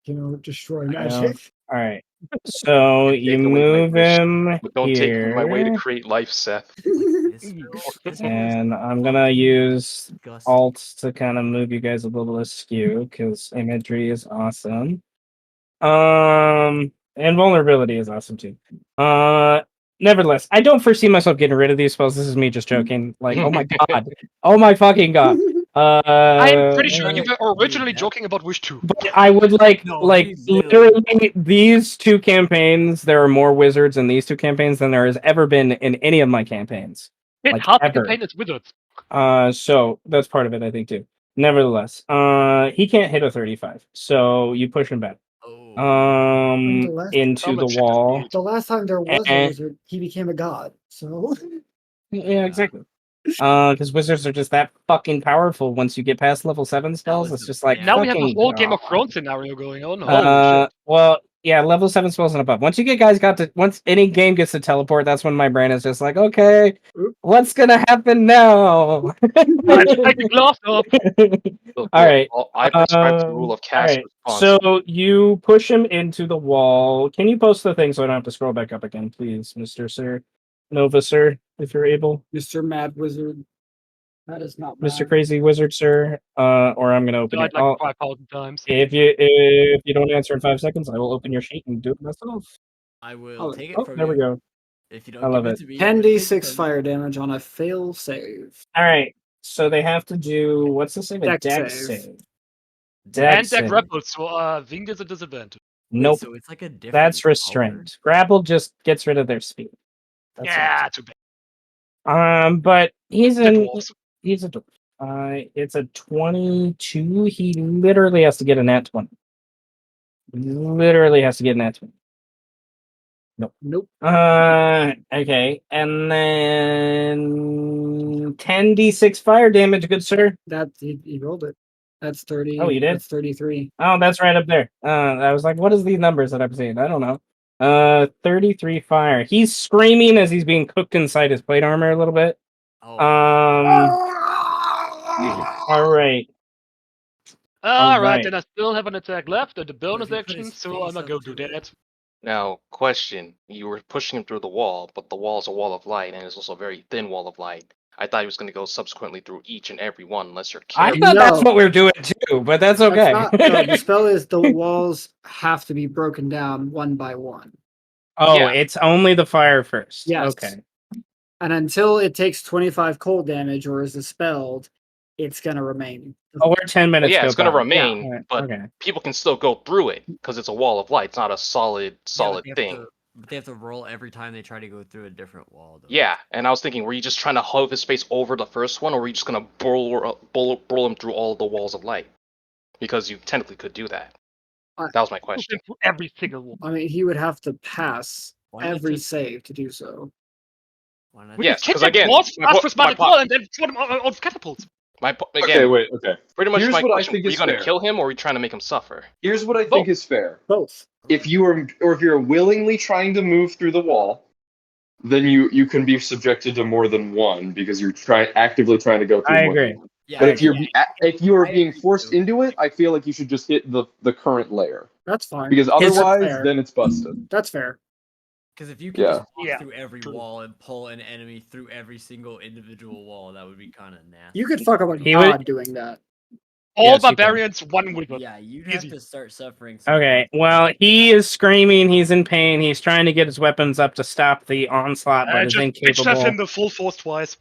destroy magic. All right. So you Take away my move wish. him But don't take my way to here, create life, Seth. This spell is and I'm gonna use disgusting. Alt to kind of move you guys a little askew because imagery is awesome. And vulnerability is awesome too. Nevertheless, I don't foresee myself getting rid of these spells. This is me just joking. Like, oh my god, oh my fucking god. I'm pretty sure you yeah. were originally Yeah. joking about Wish 2. But I would like No, he's literally these two campaigns. There are more wizards in these two campaigns than there has ever been in any of my campaigns. It's Like, hard to ever. campaign as wizards. So that's part of it, I think too. Nevertheless, he can't hit a 35, so you push him back. Oh. Into the Shit is wall. mean. The last time there was a And- wizard, he became a god. So Yeah, exactly. Because wizards are just that fucking powerful. Once you get past level 7 spells, was it's the- just like yeah. Now we have a fucking whole Game of God. Thrones scenario going on. Holy shit. Well, Yeah, level 7 spells and above. Once once any game gets to teleport, that's when my brain is just like, okay, what's gonna happen now? I'm taking glass up. Look, All right. I prescribe the rule of All cast right. response. So you push him into the wall. Can you post the thing so I don't have to scroll back up again, please, Mr. Sir? Nova, sir, if you're able. Mr. Mad Wizard. That is not Mr. mad. Crazy Wizard, sir. Or I'm gonna open Died it. like 5,000 times. If you don't answer in 5 seconds, I will open your sheet and do it myself. I will take it Oh, from there you. we go. If you I don't love give it. it to me, I'm gonna take it 10d6 from you. fire damage on a fail save. All right. So they have to do what's the save? A Dex dex save. save. And Dex they're save. grappled, so Ving is a disadvantage. Wait, Nope. so it's like a different That's color? restraint. Grapple just gets rid of their speed. That's Yeah, too bad. it. But he's The in. dwarves. He's a dwarf. It's a 22. He literally has to get a nat 20. Literally has to get a nat 20. Nope. Okay. And then 10d6 fire damage, good sir. That he rolled it. That's 30. Oh, you did? That's 33. Oh, that's right up there. I was like, what is these numbers that I'm seeing? I don't know. 33 fire. He's screaming as he's being cooked inside his plate armor a little bit. Oh, All right. Alright, then I still have an attack left and the bonus if he put action, his so face I'm gonna up go to do it. that. Now, question: you were pushing him through the wall, but the wall is a wall of light, and it's also a very thin wall of light. I thought he was going to go subsequently through each and every one, unless you're I carrying. thought that's No. what we are doing too, but that's okay. That's not, no, the spell is the walls have to be broken down one by one. Oh, Yeah. it's only the fire first. Yes. Okay. And until it takes 25 cold damage or is dispelled, it's gonna remain. Oh, we're 10 Well, minutes. yeah, it's going to by. remain, Alright, but okay. people can still go through it because it's a wall of light. It's not a solid thing. But they have to roll every time they try to go through a different wall. Though. Yeah, and I was thinking, were you just trying to hove his face over the first one, or were you just going to burl him through all the walls of light? Because you technically could do that. That was my question. Through every single one. I mean, he would have to pass Why not every just- save to do so. Why not We Yes, just hit 'cause the again, dwarves, my fast po- prismatic my po- wall, and then throw them out of catapults. Again, Okay, wait, okay. pretty much Here's my what I question: think were you is going to fair. kill him, or were you trying to make him suffer? Here's what I think is fair. Both. If you're willingly trying to move through the wall, then you can be subjected to more than one because you're actively trying to go through I more agree. than one. Yeah, But I if you're agree. being agree forced too. into it, I feel like you should just hit the current layer That's fine. because That's otherwise, fair. then it's busted. That's fair. Because if you can Yeah. just walk Yeah, through every true. wall and pull an enemy through every single individual wall, that would be kind of nasty. You could fuck up a He would- god doing that. All Yes, you can. barbarians, one wizard. Yeah, you'd have Easy. to start suffering. Some Okay. Well, he is screaming. He's in pain. He's trying to get his weapons up to stop the onslaught, but is Just bitch slap incapable. him the full force twice.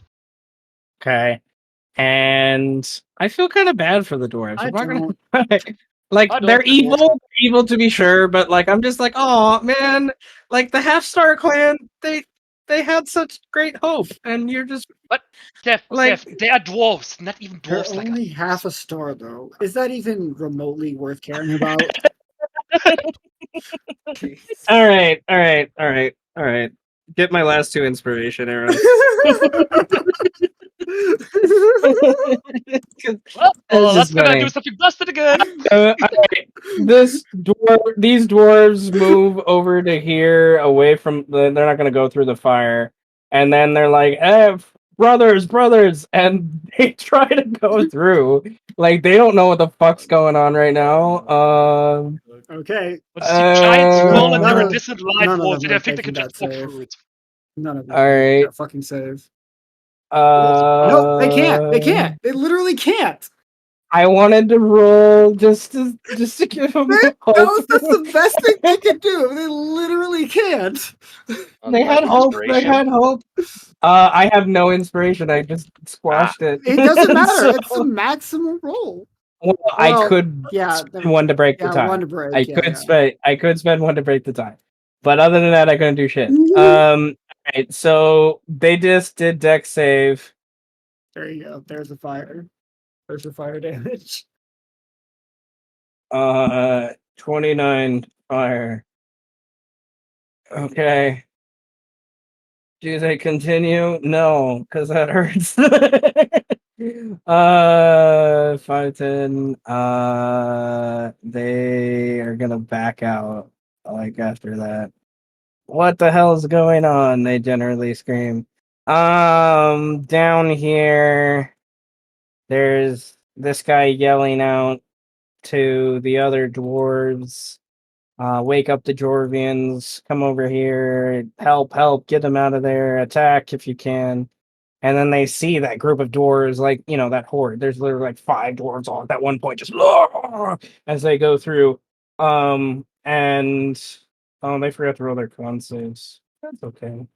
Okay. And I feel kind of bad for the dwarves. I I'm not don't. gonna like I don't they're know. evil to be sure, but like I'm just like, oh man, like the Half Star clan, they had such great hope, and you're just Steph, like they are dwarves, not even They're dwarves like only us. half a star, though. Is that even remotely worth caring about? all right. Get my last two inspiration arrows. Oh, This that's is gonna funny. do something busted again. All right. These dwarves move over to here, away from. They're not going to go through the fire, and then they're like, brothers," and they try to go through. Like they don't know what the fuck's going on right now. Okay. But see giants roll and none they're a of- distant light none of walls, them and I are think they can taking just that walk save. through it. None of them. All right. That fucking save. No, No, they can't. They can't. They literally can't. I wanted to roll just to give them hope. That's the best thing they can do. They literally can't. They had hope. They had hope. I have no inspiration. I just squashed it. It doesn't matter. So- It's the maximum roll. Well, I Well, could yeah, spend one to break the yeah, tie. one to break, I yeah, could yeah. spend one to break the tie. But other than that, I couldn't do shit. Mhm. Alright, so they just did deck save. There you go. There's the fire. There's the fire damage. 29 fire. Okay. Do they continue? No, because that hurts. 5, 10. They are gonna back out. like after that. What the hell is going on? They generally scream. Down here, there's this guy yelling out to the other dwarves. Wake up the Dwarvians, come over here, help, help, get them out of there, attack if you can. And then they see that group of dwarves, like, that horde. There's literally like 5 dwarves all at that one point, just as they go through. And they forgot to roll their con saves. That's okay.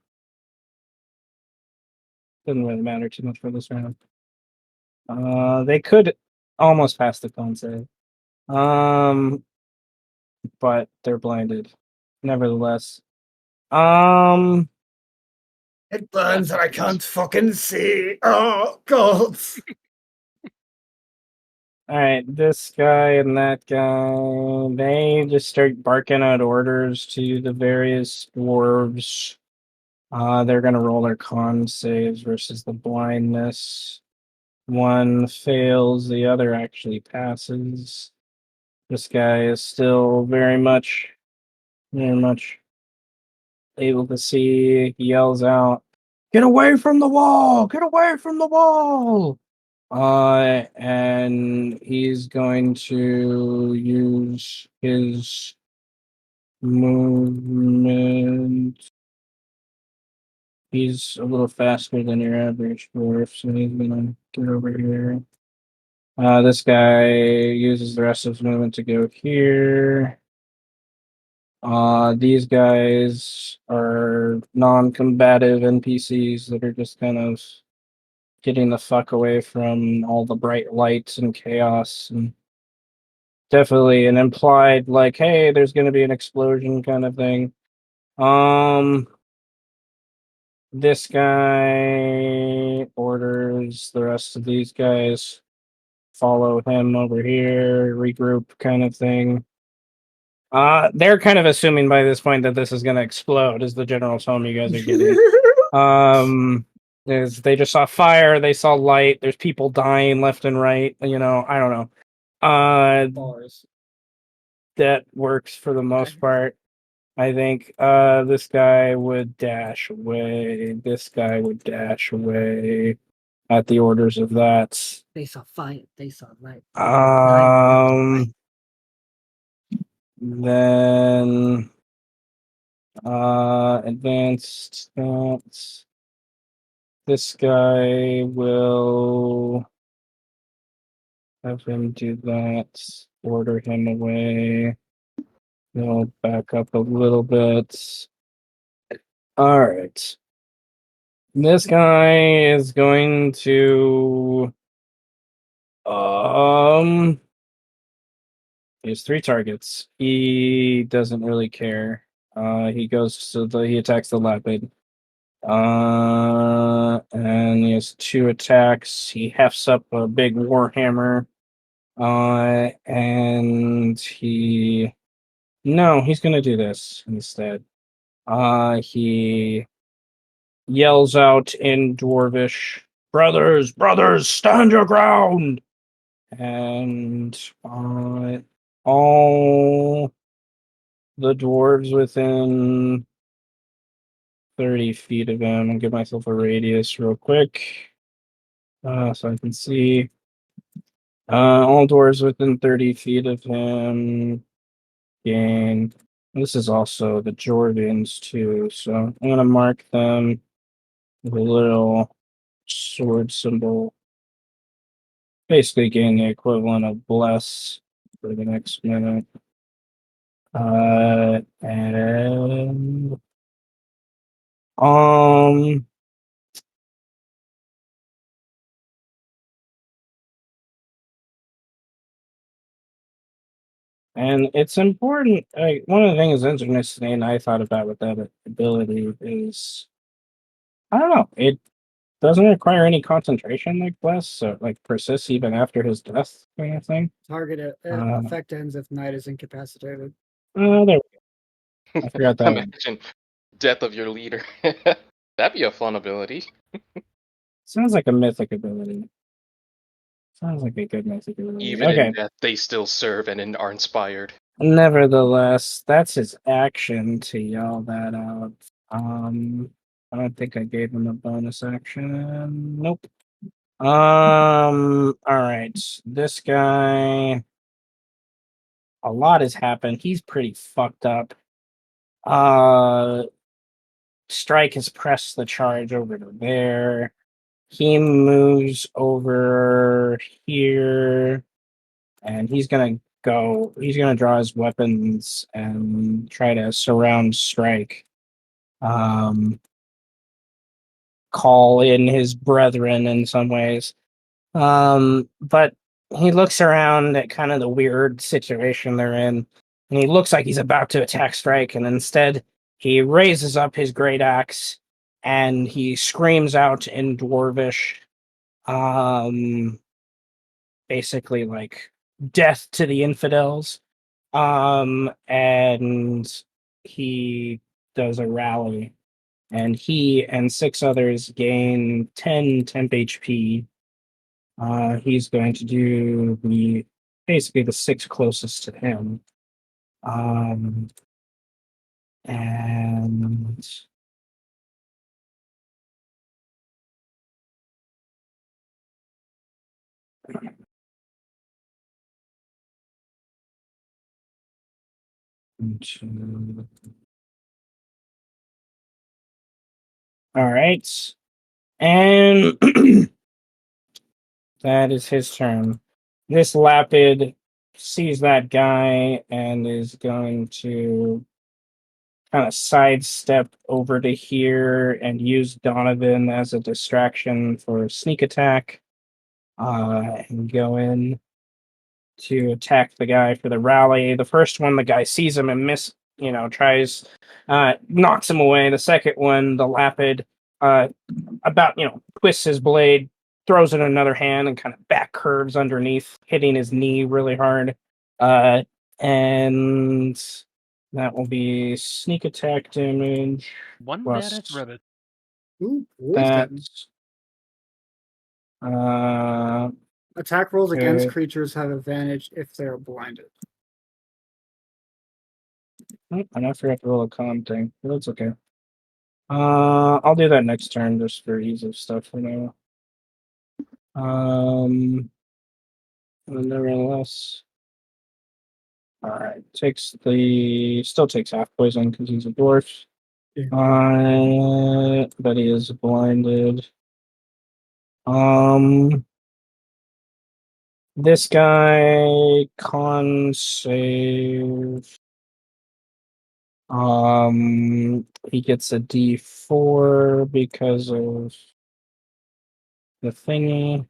Doesn't really matter too much for this round. They could almost pass the con save. But they're blinded. Nevertheless. It burns and I can't fucking see. Oh, God. Alright, this guy and that guy, they just start barking out orders to the various dwarves. They're gonna roll their con saves versus the blindness. One fails, the other actually passes. This guy is still very much able to see. He yells out, "Get away from the wall! Get away from the wall!" And he's going to use his movement. He's a little faster than your average dwarf, so he's gonna get over here. This guy uses the rest of his movement to go here. These guys are non-combative NPCs that are just kind of getting the fuck away from all the bright lights and chaos, and definitely an implied like, hey, there's gonna be an explosion kind of thing. This guy orders the rest of these guys follow him over here, regroup kind of thing. They're kind of assuming by this point that this is gonna explode, is the general tone you guys are getting. Is they just saw fire, they saw light, there's people dying left and right, I don't know. Bars. That works for the most part. I think this guy would dash away. This guy would dash away at the orders of that. They saw fire. They saw light. Then advanced stats. This guy will have him do that. Order him away. He'll back up a little bit. All right. This guy is going to he has 3 targets. He doesn't really care. He goes to he attacks the Lapid. And he has 2 attacks. He hefts up a big warhammer. And he's gonna do this instead. He yells out in Dwarvish, "Brothers, brothers, stand your ground!" And all the dwarves within 30 feet of him, I'll give myself a radius real quick, so I can see. All dwarves within 30 feet of him gain. This is also the Jordians too, so I'm gonna mark them with a little sword symbol. Basically gain the equivalent of bless for the next minute. And and it's important. One of the things that's interesting I thought about with that ability is, I don't know, it doesn't require any concentration like Bless, so it, like, persists even after his death kind of thing. Target effect ends if Knight is incapacitated. There we go. I forgot that one. Imagine death of your leader. That'd be a fun ability. Sounds like a mythic ability. Sounds like a good mythic ability. Even Okay. in death, they still serve and are inspired. Nevertheless, that's his action to yell that out. I don't think I gave him a bonus action. Nope. All right. This guy, a lot has happened. He's pretty fucked up. Strike has pressed the charge over to there. He moves over here, and he's gonna go. He's gonna draw his weapons and try to surround Strike. Call in his brethren in some ways. But he looks around at kind of the weird situation they're in, and he looks like he's about to attack Strike, and instead he raises up his great axe and he screams out in Dwarvish, um, basically like death to the infidels. And he does a rally, and he and 6 others gain 10 temp HP. He's going to do basically the 6 closest to him. And all right. And that is his turn. This Lapid sees that guy and is going to kind of sidestep over to here and use Donovan as a distraction for a sneak attack. And go in to attack the guy for the rally. The first one, the guy sees him and tries, knocks him away. The second one, the Lapid, twists his blade, throws it in another hand, and kind of back curves underneath, hitting his knee really hard. And that will be sneak attack damage. One plus badass rabbit. Ooh, that. poison. Attack rolls against Okay. creatures have advantage if they're blinded. And I forgot to roll a con thing, but that's okay. I'll do that next turn just for ease of stuff for now. Nevertheless. Alright, still takes half poison because he's a dwarf. Yeah. But he is blinded. This guy con save. He gets a D4 because of the thingy.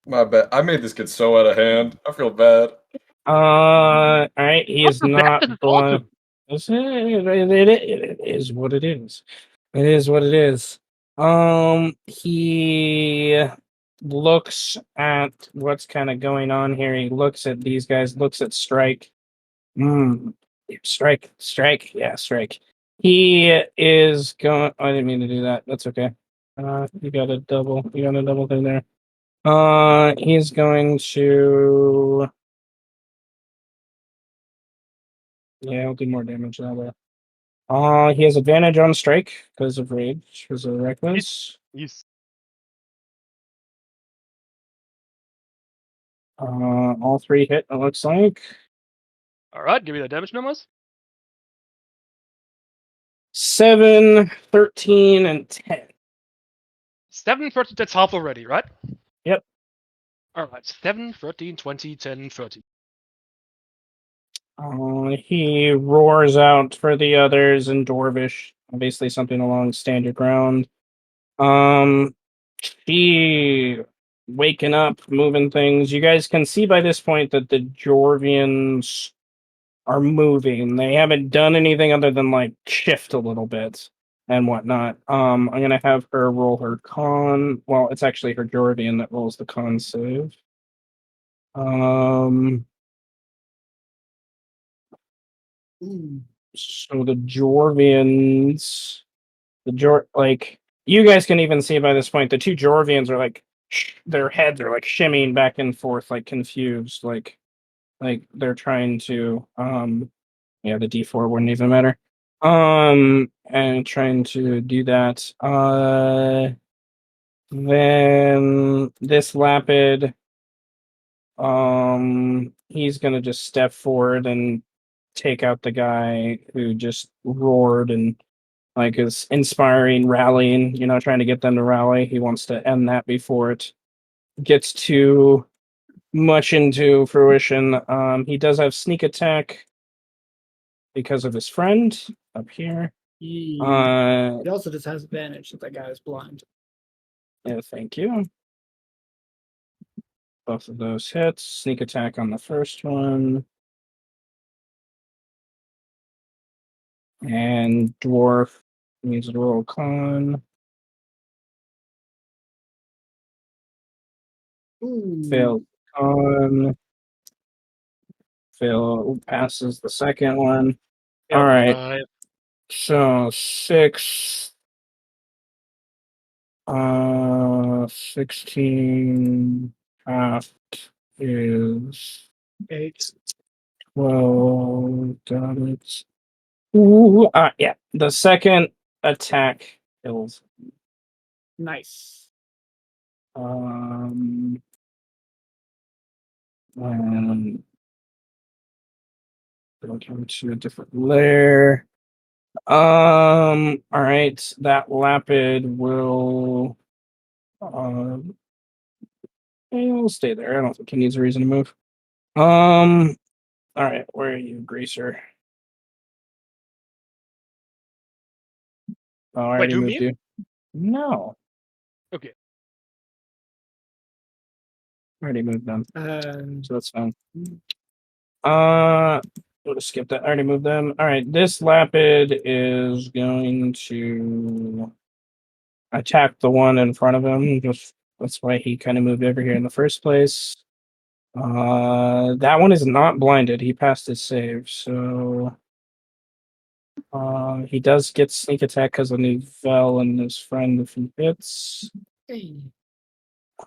My bad. I made this get so out of hand. I feel bad. All right. He is Not not bad, it's blind. awesome. It is what it is. It is what it is. He looks at what's kind of going on here. He looks at these guys. Looks at Strike. Strike. Yeah, Strike. He is going. I didn't mean to do that. That's okay. You got a double. You got a double thing there. He's going to. Yeah, I'll do more damage that way. He has advantage on strike because of rage, because of reckless. Yes. All 3 hit. It looks like All right, give me the damage numbers. 7, 13, and 10. 7, 13, that's half already, right? Yep. All right, 7, 13, 20, 10, 30. He roars out for the others in Dwarvish, basically something along standard ground. He waking up, moving things. You guys can see by this point that the Jorvians are moving. They haven't done anything other than like shift a little bit and whatnot. I'm gonna have her roll her con. Well, it's actually her Jorvian that rolls the con save. So the Jorvians, you guys can even see by this point, the 2 Jorvians are like, their heads are like shimmying back and forth, like confused, like like they're trying to yeah, the D4 wouldn't even matter. And trying to do that. Then this Lapid, he's gonna just step forward and take out the guy who just roared and like is inspiring, rallying, trying to get them to rally. He wants to end that before it gets too much into fruition. He does have sneak attack because of his friend up here. He Uh, also just has advantage that guy is blind. yeah, thank you. Both of those hits. Sneak attack on the first one. And dwarf needs to roll con. Failed con. Fail passes the second one. Yeah, All right. 5. So 6. 16 half is 8. 12 damage. Ooh, yeah. The second attack kills. Nice. And go to a different layer. All right. That Lapid will he'll stay there. I don't think he needs a reason to move. All right, where are you, Greaser? Oh, I Wait, already who, moved me? you. No, Okay. I already moved them, so that's fine. We'll just skip that. I already moved them. All right, this Lapid is going to attack the one in front of him. Just that's why he kind of moved over here in the first place. That one is not blinded. He passed his save, so he does get sneak attack because of Nuvell and his friend if he hits.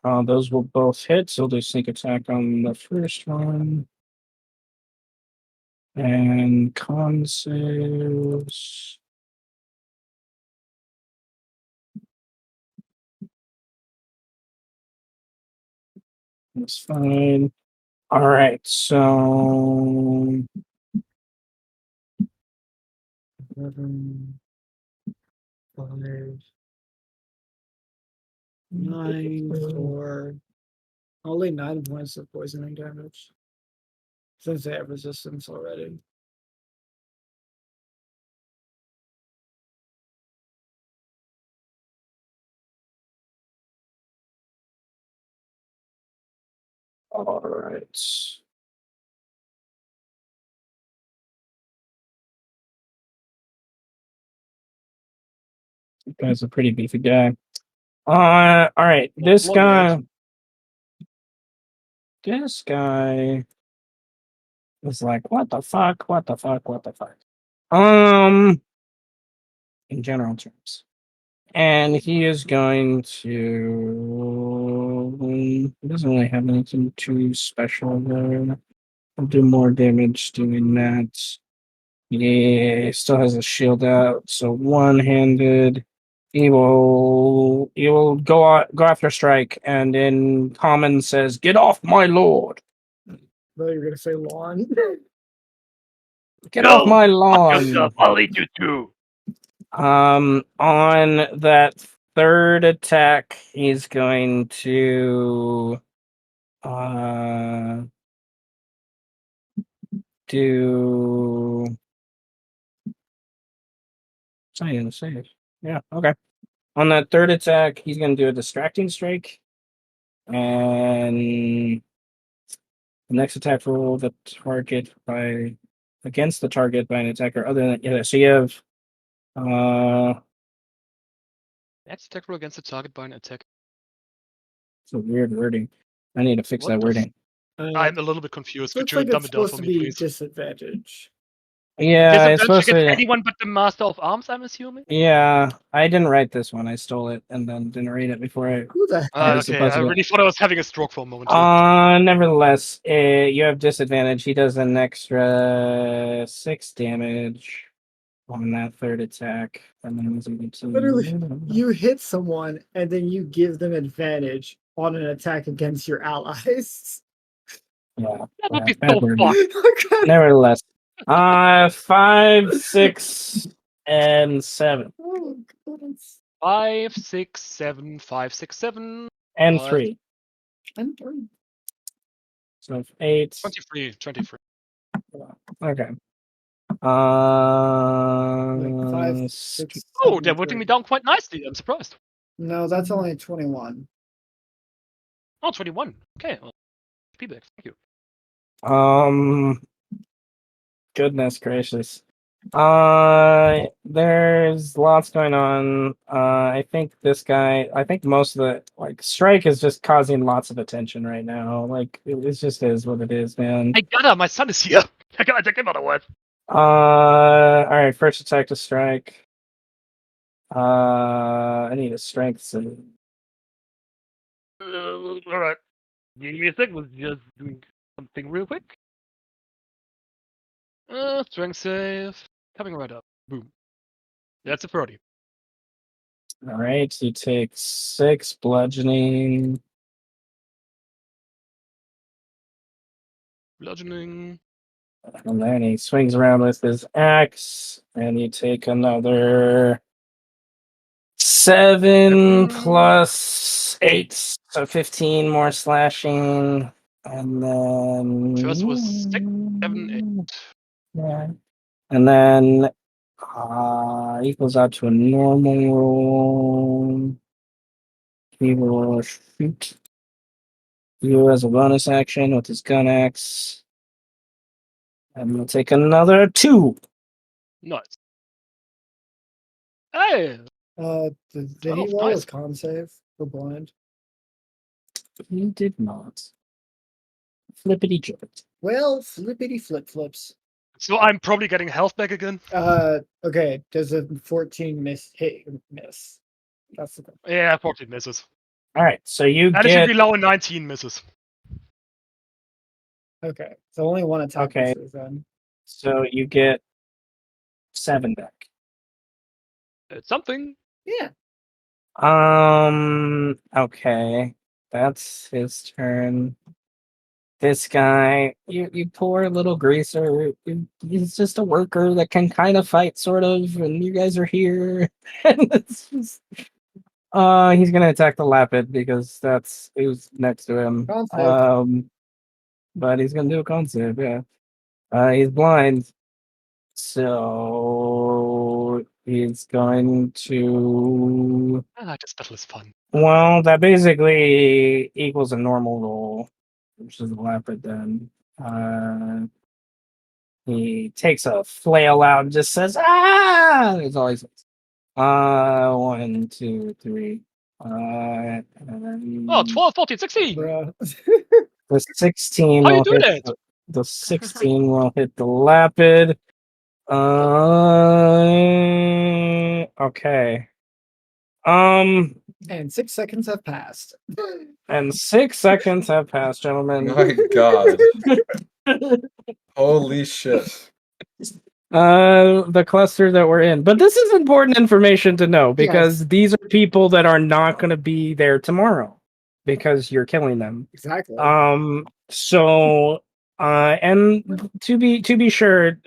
Those will both hit, so he'll do sneak attack on the first one. And con saves. That's fine. All right, so 11, 5, 9 for only 9 points of poisoning damage. Since they have resistance already. all right. This guy's a pretty beefy guy. All right. This Long range. guy. This guy was like, what the fuck? What the fuck? What the fuck? In general terms. And he is going to. He doesn't really have anything too special there. I'll do more damage doing that. Yeah, he still has a shield out, so one-handed. He will go after strike, and in common says, "Get off my lord! Though you're gonna say lawn. Get off No! my Fuck lawn!" yourself, I'll eat you too! On that third attack, he's going to do. It's not even a save. Yeah, okay. On that third attack, he's going to do a distracting strike. And the next attack roll the target by against the target by an attacker other than so you have Next attack roll against the target by an attack. it's a weird wording. I need to fix What that the wording. I'm a little bit confused. Could Looks you like dumb it's it down supposed for to me, be please? disadvantage. Yeah, it's Disadvantage supposed against to. anyone but the Master of Arms, I'm assuming? Yeah, I didn't write this one. I stole it and then didn't read it before I. Who the I was Okay, supposed I to. really thought I was having a stroke for a moment here. Nevertheless, you have disadvantage. He does an extra 6 damage on that third attack, and then he's going to. Literally, you hit someone and then you give them advantage on an attack against your allies. Yeah, That would be bad so word. fucked. Nevertheless, 5, 6, and 7, Oh, goodness. 5, 6, 7, 5, 6, 7. and Five. 3. And 3. So 8. 23. 23. Okay. Like 5, 6. Oh, they're putting me down quite nicely. I'm surprised. No, that's only 21. Oh, 21. Okay. Well, feedback. Thank you. Goodness gracious. There's lots going on. I think most of the strike is just causing lots of attention right now. Like it just is what it is, man. I gotta, my son is here. I gotta take him out of what? All right, first attack to strike. I need a strength save. Alright. Give me a sec. Was just doing something real quick. Strength save. Coming right up. Boom. That's a 30. All right, you take 6 bludgeoning. Bludgeoning. And then he swings around with his axe, and you take another 7 plus 8, so 15 more slashing, and then First was 6, 7, 8. yeah, and then equals out to a normal roll. He will shoot you as a bonus action with his gun axe. And we'll take another 2. Nice. Hey! Did he 12, roll nice. his con save for blind? He did not. Flippity jerked. Well, flippity flip flips. So I'm probably getting health back again. Okay. Does a 14 miss? That's the thing. Yeah, 14 misses. All right, so you And it should get be low in 19 misses. Okay, so only one attack Okay. misses then. 7 back. It's something. Yeah. Okay, that's his turn. This guy, you poor little greaser. He's just a worker that can kind of fight, sort of, and you guys are here. And it's just, he's gonna attack the Lapid because that's who's next to him. Con save. But he's gonna do a con save, yeah. He's blind, so he's going to. This battle is fun. Well, that basically equals a normal roll, which is a Lapid then. He takes a flail out and just says, "Ah!" It's always 1, 2, 3. Oh, 12, 14, 16! Bruh. The 16 How you will do hit that? the 16 will hit the Lapid. Okay. And 6 seconds have passed. And 6 seconds have passed, gentlemen. My God. Holy shit. The cluster that we're in. But this is important information to know because these are people that are not going to be there tomorrow because you're killing them. Exactly. So and to be sure,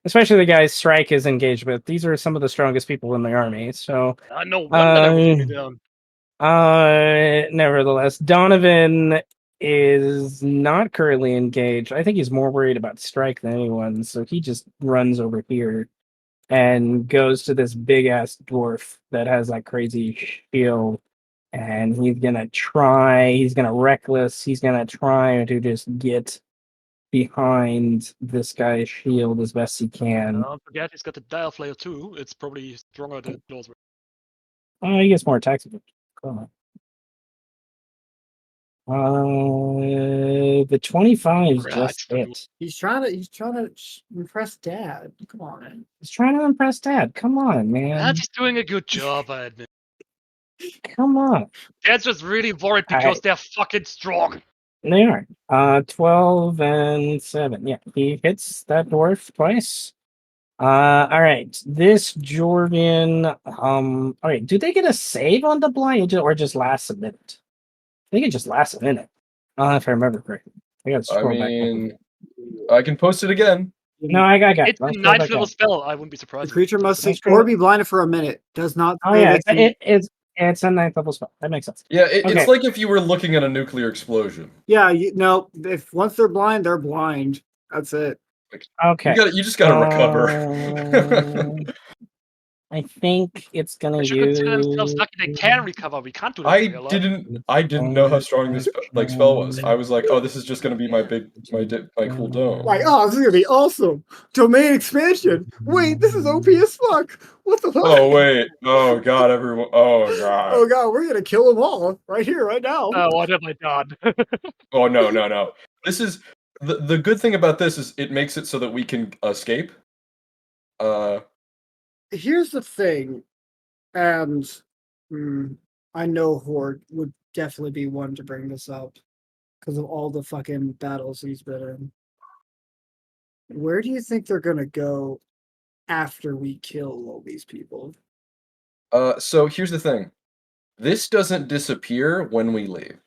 especially the guys Strike is engaged with, these are some of the strongest people in the army. So No wonder they were me down. nevertheless, Donovan is not currently engaged. I think he's more worried about Strike than anyone, so he just runs over here and goes to this big ass dwarf that has that crazy shield, and he's gonna reckless, he's gonna try to just get behind this guy's shield as best he can. Don't forget, he's got the Dial Flare too. It's probably stronger than yours. He gets more attacks. Cool. the 25 Right, just still hit. He's trying to impress Dad. Come on, man. He's trying to impress Dad. Come on, Dad's man. just doing a good job, I admit. Come on. Dad's just really worried I- because they're fucking strong. They are. 12 and 7. Yeah, he hits that dwarf twice. All right. This Jordan. All right. Do they get a save on the blind or just lasts a minute? I think it just lasts a minute. If I remember correctly. I gotta I scroll back. mean, I can post it again. No, I got it. It's a I'll scroll 9th back level up. spell. I wouldn't be The surprised. if creature it must does it. see or be blinded for a minute. Does not Oh say yeah, that you- it's a 9th level spell. That makes sense. Yeah, Okay. it's like if you were looking at a nuclear explosion. Yeah, no. If once they're blind, they're blind. That's it. Okay. You just gotta recover. I think it's gonna They should consider themselves use. lucky they can recover. We can't do that in real life. I didn't know how strong this spell was. I was like, oh, this is just gonna be my cool dome. Like, oh, this is gonna be awesome. Domain expansion. Wait, this is OP as fuck. What the fuck? Oh wait. Oh god, everyone. Oh god. Oh god, we're gonna kill them all right here, right now. What have I done? Oh no. This is the good thing about this is it makes it so that we can escape. Here's the thing, and I know Horde would definitely be one to bring this up because of all the fucking battles he's been in. Where do you think they're gonna go after we kill all these people? So here's the thing. This doesn't disappear when we leave.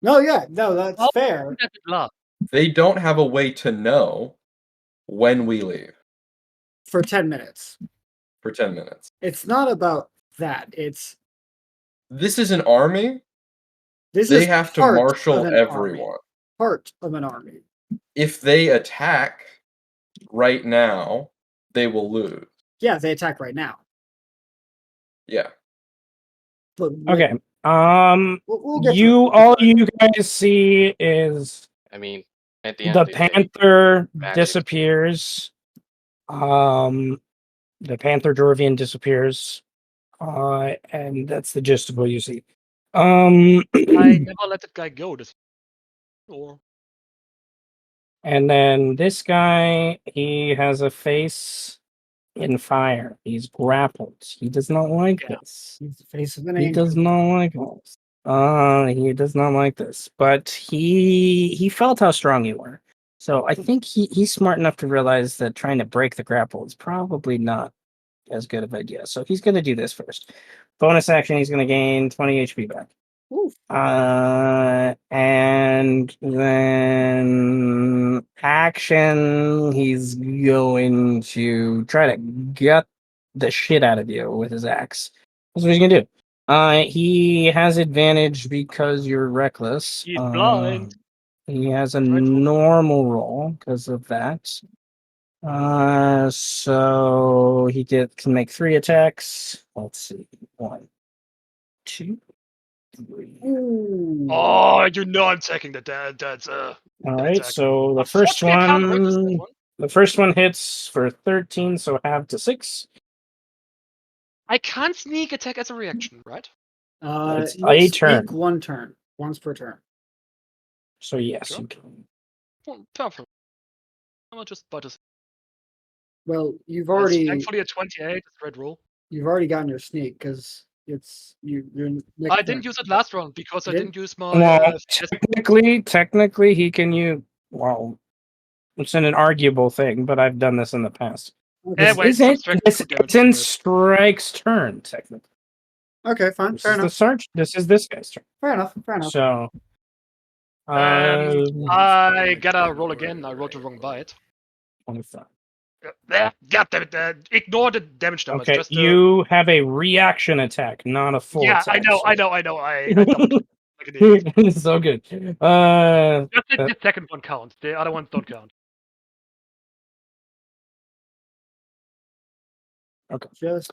No, that's fair. That's love. They don't have a way to know when we leave For 10 minutes. for 10 minutes. It's not about that. It's This is an army. this They is have to part of marshal an everyone. army. Part of an army. If they attack right now, they will lose. Yeah, they attack right now. Yeah. But Okay. we'll get to it. All you guys see is I mean, at the end the of the day, panther magic. disappears. The panther Dwarvian disappears. And that's the gist of what you see. I never let that guy go. And then this guy, he has a face in fire. He's grappled. He does not like this. He's the face of an He angel. does not like this. He does not like this. But he felt how strong you were. So I think he's smart enough to realize that trying to break the grapple is probably not as good of an idea. So he's gonna do this first. Bonus action, he's gonna gain 20 HP back. Ooh. And then action, he's going to try to gut the shit out of you with his axe. That's what he's gonna do. He has advantage because you're reckless. He's blind. He has a Dreadful. normal roll because of that. So he can make 3 attacks. Let's see. 1, 2, 3. Oh, you know I'm taking the that's All right, attack. so the first Unfortunately, I can't resist that one, one. the first one hits for 13, so half to 6. I can't sneak attack as a reaction, right? It's You a speak turn. one turn. Once per turn. So yes, Sure. you can. Well, perfect. I'm not just butters. Well, you've That's already thankfully a 28. It's red roll. gotten your sneak because it's you're next I didn't use it last round because I You didn't use my. Well, technically, he can use. Well, it's an arguable thing, but I've done this in the past. Yeah, wait, subtract two damage It's in from it. Strike's turn, technically. Okay, fine. This Fair is the enough. search. This is this guy's turn. Fair enough. Fair enough. So, I gotta roll again. I rolled the wrong bite. 25. God damn it! Ignore the damage damage. Okay, Just you have a reaction attack, not a full yeah, attack. I know. I doubled it like an idiot. It's so good. Just the second one counts. The other ones don't count. Just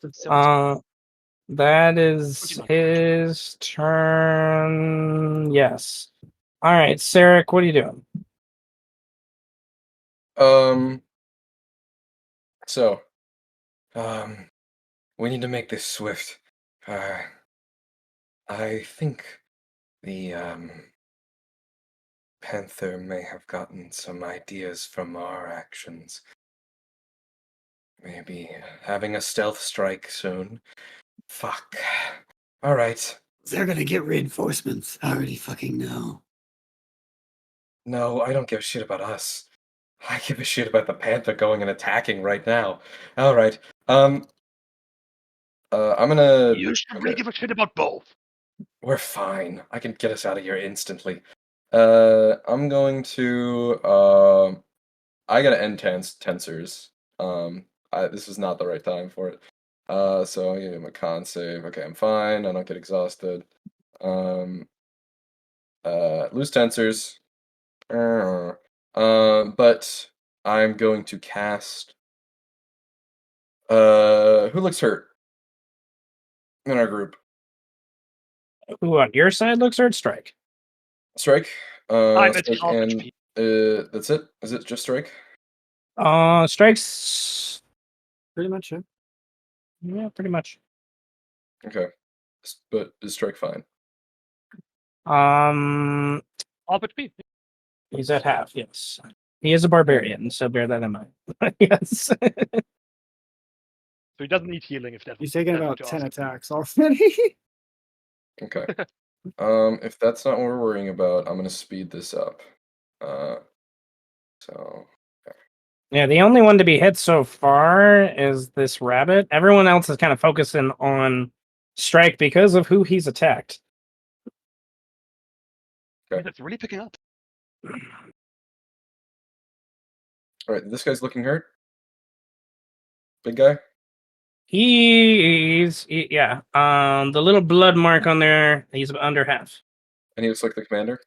that is 29. his turn. Yes. All right, Sarek, what are you doing? So, we need to make this swift. I think the panther may have gotten some ideas from our actions. Maybe having a stealth strike soon. Fuck. Alright. They're gonna get reinforcements. I already fucking know. No, I don't give a shit about us. I give a shit about the panther going and attacking right now. Alright. I'm gonna... You should really Okay. give a shit about both. We're fine. I can get us out of here instantly. I'm going to I gotta end tensors. This is not the right time for it. So I'll give him a con save. Okay, I'm fine. I don't get exhausted. Lose tensors. But I'm going to cast. Who looks hurt in our group? Who on your side looks hurt? Strike. Strike. I'm at Strike half and HP. that's it. Is it just strike? Strikes. Pretty much, yeah. Yeah, pretty much. Okay, but is strike fine? Half HP. He's at half. Yes, he is a barbarian, so bear that in mind. Yes. So he doesn't need healing if that's He's taking that's about what 10 you're asking. attacks already. Okay. If that's not what we're worrying about, I'm gonna speed this up. So Yeah, the only one to be hit so far is this rabbit. Everyone else is kind of focusing on Strike because of who he's attacked. Okay. That's really picking up. all right, this guy's looking hurt. Big guy. Yeah. The little blood mark on there, he's under half. And he looks like the commander.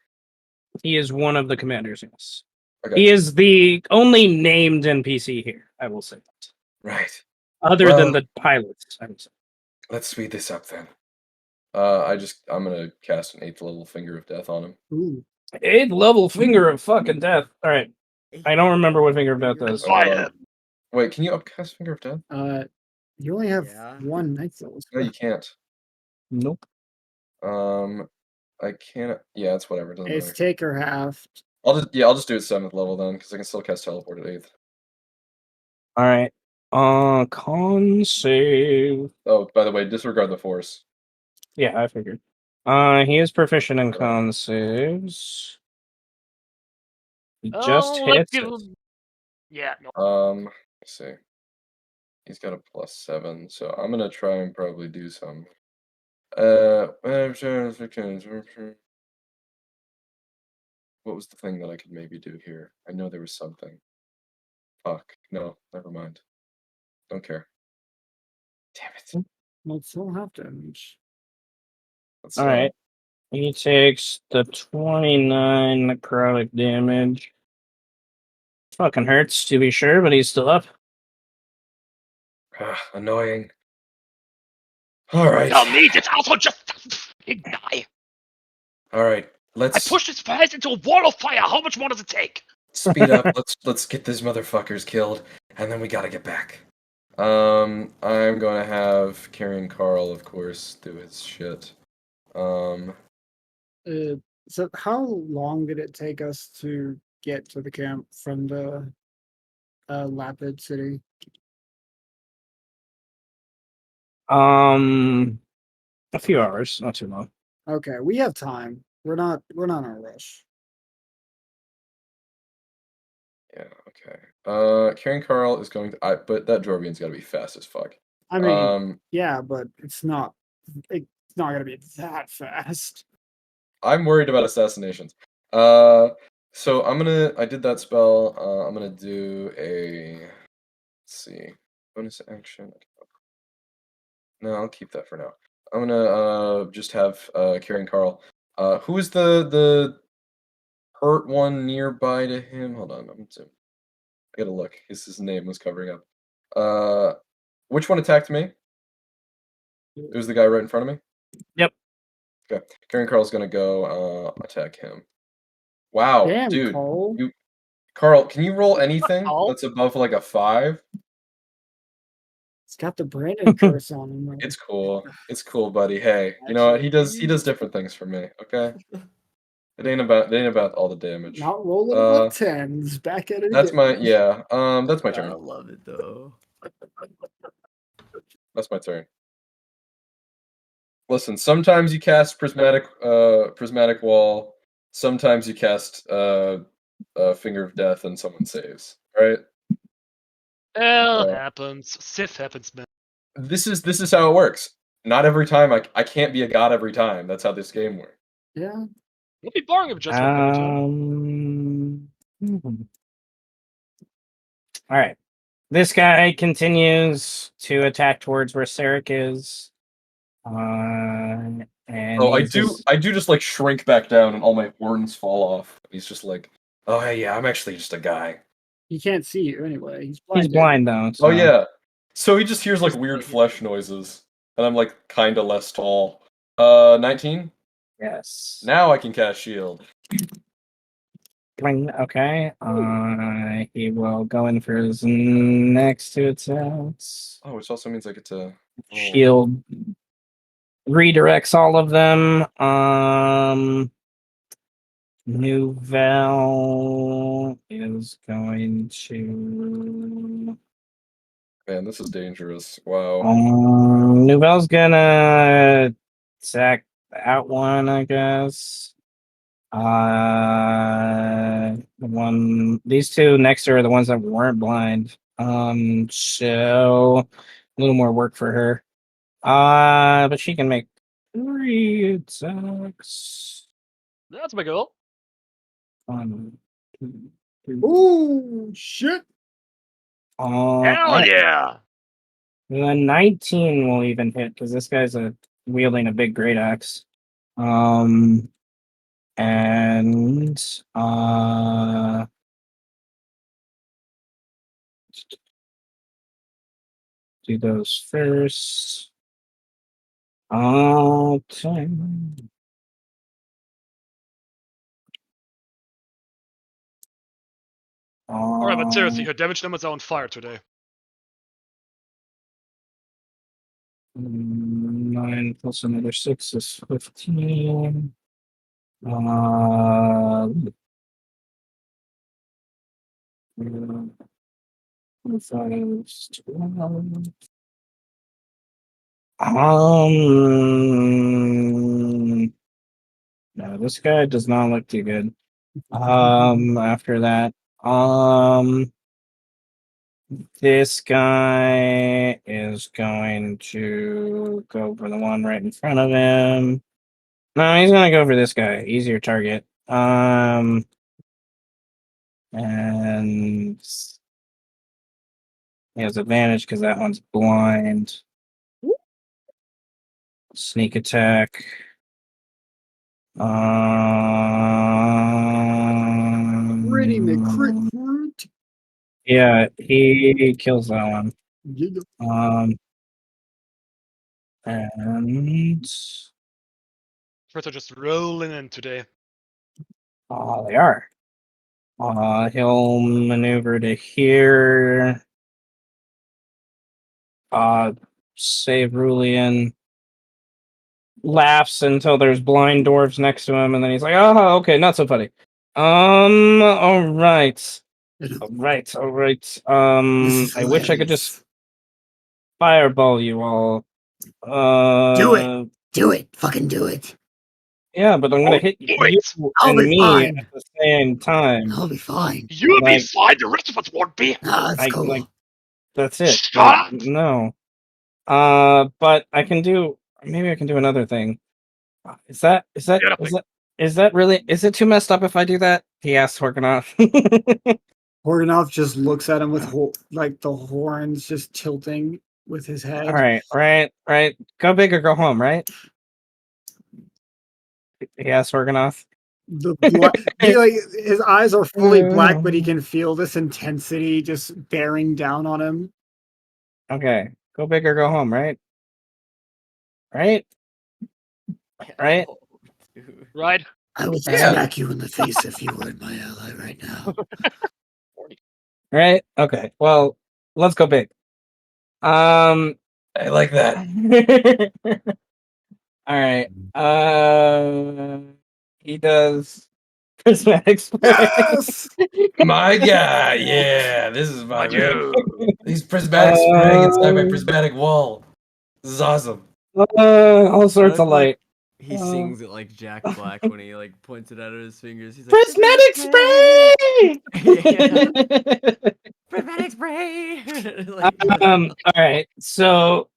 He is one of the commanders, yes. Okay. He is the only named NPC here, I will say that. Right. Other than Well- the pilots, I would say. Let's speed this up then. I'm gonna cast an 8th level Finger of Death on him. Ooh. 8th level Finger of fucking Death. Alright. I don't remember what Finger of Death is. Fire. Wait, can you upcast Finger of Death? You only have Yeah. one ninth level. No, you can't. Nope. I can't. Yeah, it's whatever. It doesn't It's matter. take or half. I'll just do it 7th level then, because I can still cast teleport at 8th. Alright. Con save. Oh, by the way, disregard the force. Yeah, I figured. He is proficient in con saves. He just Let's hits give it. him. Yeah, no. Let's see. He's got a +7, so I'm gonna try and probably do some. What was the thing that I could maybe do here? I know there was something. Fuck. No, never mind. Don't care. Damn it. Well, it's still half damage. Let's, Alright. He takes the 29 necrotic damage. Fucking hurts, to be sure, but he's still up. Annoying. Alright. Tell me, this asshole just fucking die. Alright. I Let's pushed his face into a wall of fire. How much more does it take? speed up. Let's get these motherfuckers killed, and then we gotta get back. I'm gonna have Carrying Carl, of course, do his shit. So how long did it take us to get to the camp from the Lapid city? A few hours, not too long. Okay, we have time. We're not in a rush. Yeah, okay. Carrying Carl is going to but that Jorvian's gotta be fast as fuck. I mean, yeah, but it's not gonna be that fast. I'm worried about assassinations. So I did that spell. I'm gonna do let's see, bonus action. No, I'll keep that for now. I'm gonna just have Carrying Carl. Who is the hurt one nearby to him? Hold on, I gotta look. His name was covering up. Which one attacked me? It was the guy right in front of me? Yep. Okay. Karen Carl's gonna go attack him. Wow, Damn, dude. Cole. Carl, can you roll anything Cole? that's above like a 5? It's got the Brandon curse on him. Right? It's cool. It's cool, buddy. Hey, you know what? He does different things for me, okay? It ain't about all the damage. Not rolling above tens. Back at it That's again. that's my I turn. love it though. That's my turn. Listen, sometimes you cast prismatic wall. Sometimes you cast finger of death and someone saves. Right? Hell Uh, happens. Sith happens, man. This is how it works. Not every time. I can't be a god every time. That's how this game works. Yeah. It'd be boring if it just worked every time. All right. This guy continues to attack towards where Sarek is. And Oh, he uses- I do just like shrink back down and all my horns fall off. He's just like, oh hey, yeah, I'm actually just a guy. He can't see you anyway. He's He's blinded. blind though. So. Oh yeah. So he just hears like weird flesh noises, and I'm like kind of less tall. 19. Yes. Now I can cast shield. Okay. He will go in for his next two attacks. Oh, which also means I get to roll. Shield redirects all of them. Nouvelle is going to. Man, this is dangerous. Wow. Nouvelle's gonna attack that one, I guess. These two next to her are the ones that weren't blind. So a little more work for her. But she can make 3 attacks. That's my goal. 1, 2, 3. Ooh, shit. Hell Alright. yeah! The 19 will even hit because this guy's wielding a big great axe. And do those first. Okay. Alright, but seriously, her damage numbers are on fire today. 9 plus another 6 is 15. 5 is 12. No, this guy does not look too good. After that, this guy is going to go for the one right in front of him. No, he's gonna go for this guy. Easier target. And he has advantage because that one's blind. Sneak attack. Pretty McCrit. Yeah, he kills that one. And First are just rolling in today. they are. He'll maneuver to here. Save Rulian. Laughs until there's blind dwarves next to him, and then he's like, "Oh, okay, not so funny." All right. I wish I could just fireball you all. Do it. Fucking do it. Yeah, but I'm gonna hit you I'll and be me fine. at the same time. I'll be fine. You'll be Like- fine, the rest of us won't be. Ah, that's cool. That's it. Shut But up! no. But I can do. Maybe I can do another thing. Is that really? Is it too messed up if I do that? He asks Horkanoff. Horganov just looks at him with like the horns just tilting with his head. All right. Go big or go home, right? He asks Horkanoff. His eyes are fully black, but he can feel this intensity just bearing down on him. Okay, go big or go home, right? Right? Right. I would smack you in the face if you weren't my ally right now. Right? Okay. Well, let's go big. I like that. All right. He does Prismatic spray. Yes. My God, yeah, this is my man. Adieu. He's prismatic spraying inside my Um, prismatic wall. This is awesome. All I sorts of like when light. he sings it like Jack Black when he like points it out of his fingers. He's like Prismatic spray. Yeah. Prismatic spray. Like, All right. So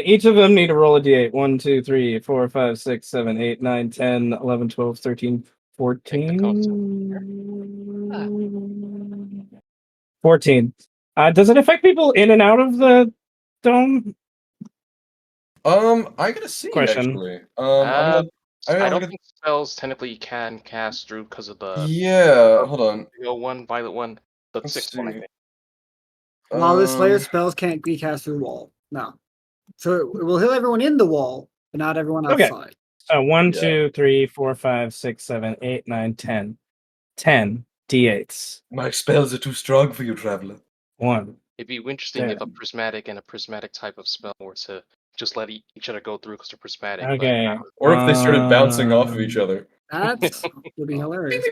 each of them need to roll a d8. 1, 2, 3, 4, 5, 6, 7, 8, 9, 10, 11, 12, 13, Take the console. 14. 14. Does it affect people in and out of the dome? I gotta see Question. actually. I'm gonna. I I'm don't gonna. think spells technically you can cast through because of the Yeah, hold on. one, violet one, the Let's sixth one, I see. think. While this layer Um, spells can't be cast through wall. No. So it will heal everyone in the wall, but not everyone Okay. outside. 1, Yeah. 2, 3, 4, 5, 6, 7, 8, 9, 10. 10 d8s. My spells are too strong for you, traveler. 1. It'd be interesting if a Damn. prismatic and a prismatic type of spell were to just let each other go through because they're prismatic. Okay. or if they started bouncing off of each other. That would be hilarious.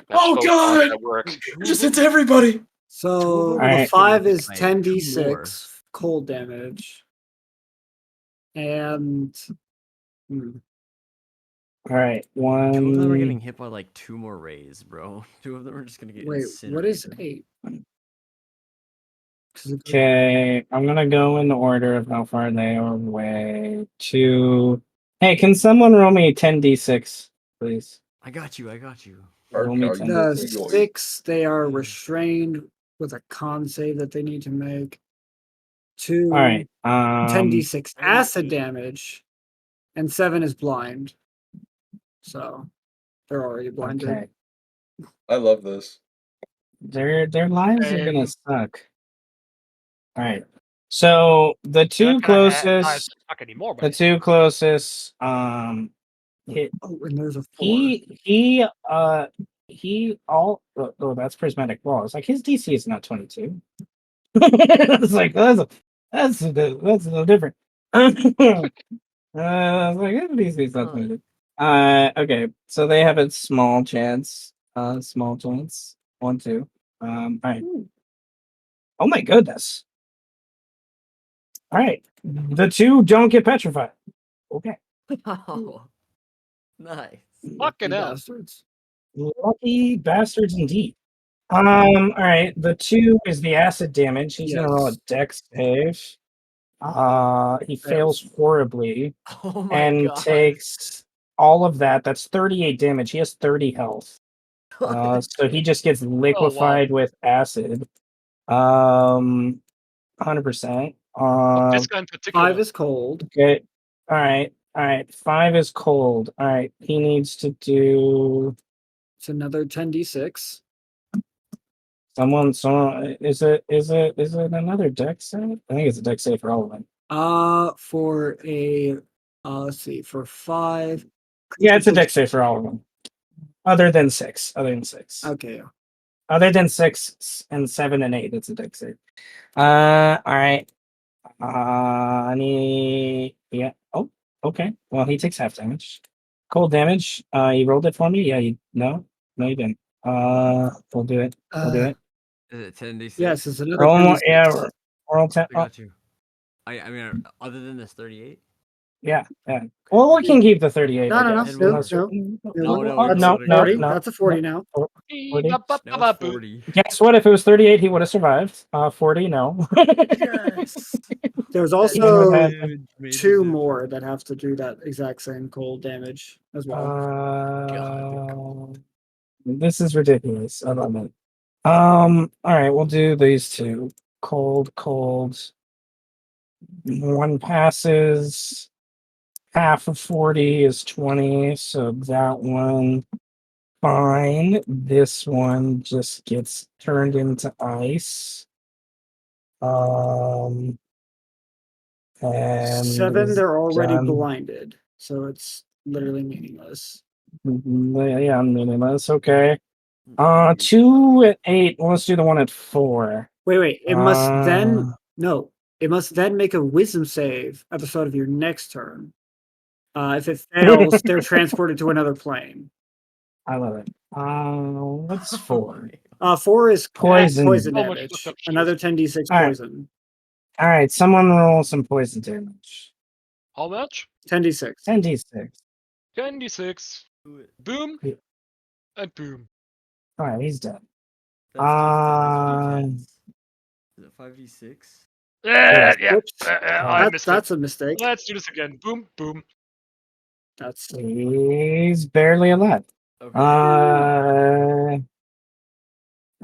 But Oh God! That work. It just hits everybody. So them the Alright. 5 is Like, 10d6 cold damage. And All right. Two of them are 1. getting hit by like 2 more rays, bro. 2 of them are just gonna get wait, what is incinerated. 8? Okay, I'm gonna go in the order of how far they are away. To Hey, can someone roll me 10d6, please? I got you. I got you. Roll me Are 10. you- The are you- 6, they are restrained with a con save that they need to make. 2, All right. 10d6 acid damage, and 7 is blind. So they're already blinded. Okay. I love this. Their lives are gonna suck. All right. So the two closest, Suck anymore, the but two closest, hit. Oh, and there's a 4. He oh, that's prismatic wall. It's like his DC is not 22. It's like that's a little different. I was like, his DC is not 22. Okay, so they have a small chance. Small chance. 1, 2. All right. Oh my goodness. All right. The 2 don't get petrified. Okay. Oh, nice. fucking You hell. bastards. Lucky bastards indeed. All right. The 2 is the acid damage. He's gonna roll a Yes. dex save. He fails horribly Oh my and god. takes all of that. That's 38 damage. He has 30 health. So he just gets liquefied with acid. 100%. This guy in particular. 5 is cold. Okay. All right. 5 is cold. All right. He needs to do It's another 10d6. someone. Is it another dex save? I think it's a dex save for all of them. For a let's see, for 5. Yeah, it's a dex save for all of them. Other than 6. Okay. Other than 6 and 7 and 8, it's a dex save. All right. Yeah. Oh, okay. Well, he takes half damage. Cold damage. You rolled it for me? Yeah, no, you didn't. We'll do it. Is it 10d6? Yes, it's another Roll more. 10d6. Yeah, roll 10. I got you. I mean, other than this 38? Yeah. Well, we can keep the 38. No, I no, no, guess. no, Unless- no, That's no, 40. no. That's a 40 now. 40? Now it's 40. Guess what? If it was 38, he would have survived. 40, no. Yes. There's That also damage 2 more that have to do that exact same cold damage as well. This is ridiculous. I love it. All right, we'll do these 2. Cold. 1 passes. Half of 40 is 20, so that one fine. This one just gets turned into ice. And 7, they're already done. blinded, so it's literally meaningless. Yeah, meaningless. Okay. 2 at 8. Well, let's do the one at 4. Wait. It must then make a wisdom save at the start of your next turn. If it fails, they're transported to another plane. I love it. What's 4? 4 is Poison. poison So much fucked damage. up shit. Another 10d6 All right. poison. All right, someone roll some poison damage. How much? 10d6. 10d6. 26. Boom. Yeah. And boom. All right, he's dead. That's just 10. Is it 5d6? Yeah. Whoops. I missed That's it. a mistake. Let's do this again. Boom, boom. That's He's barely alive. Okay. All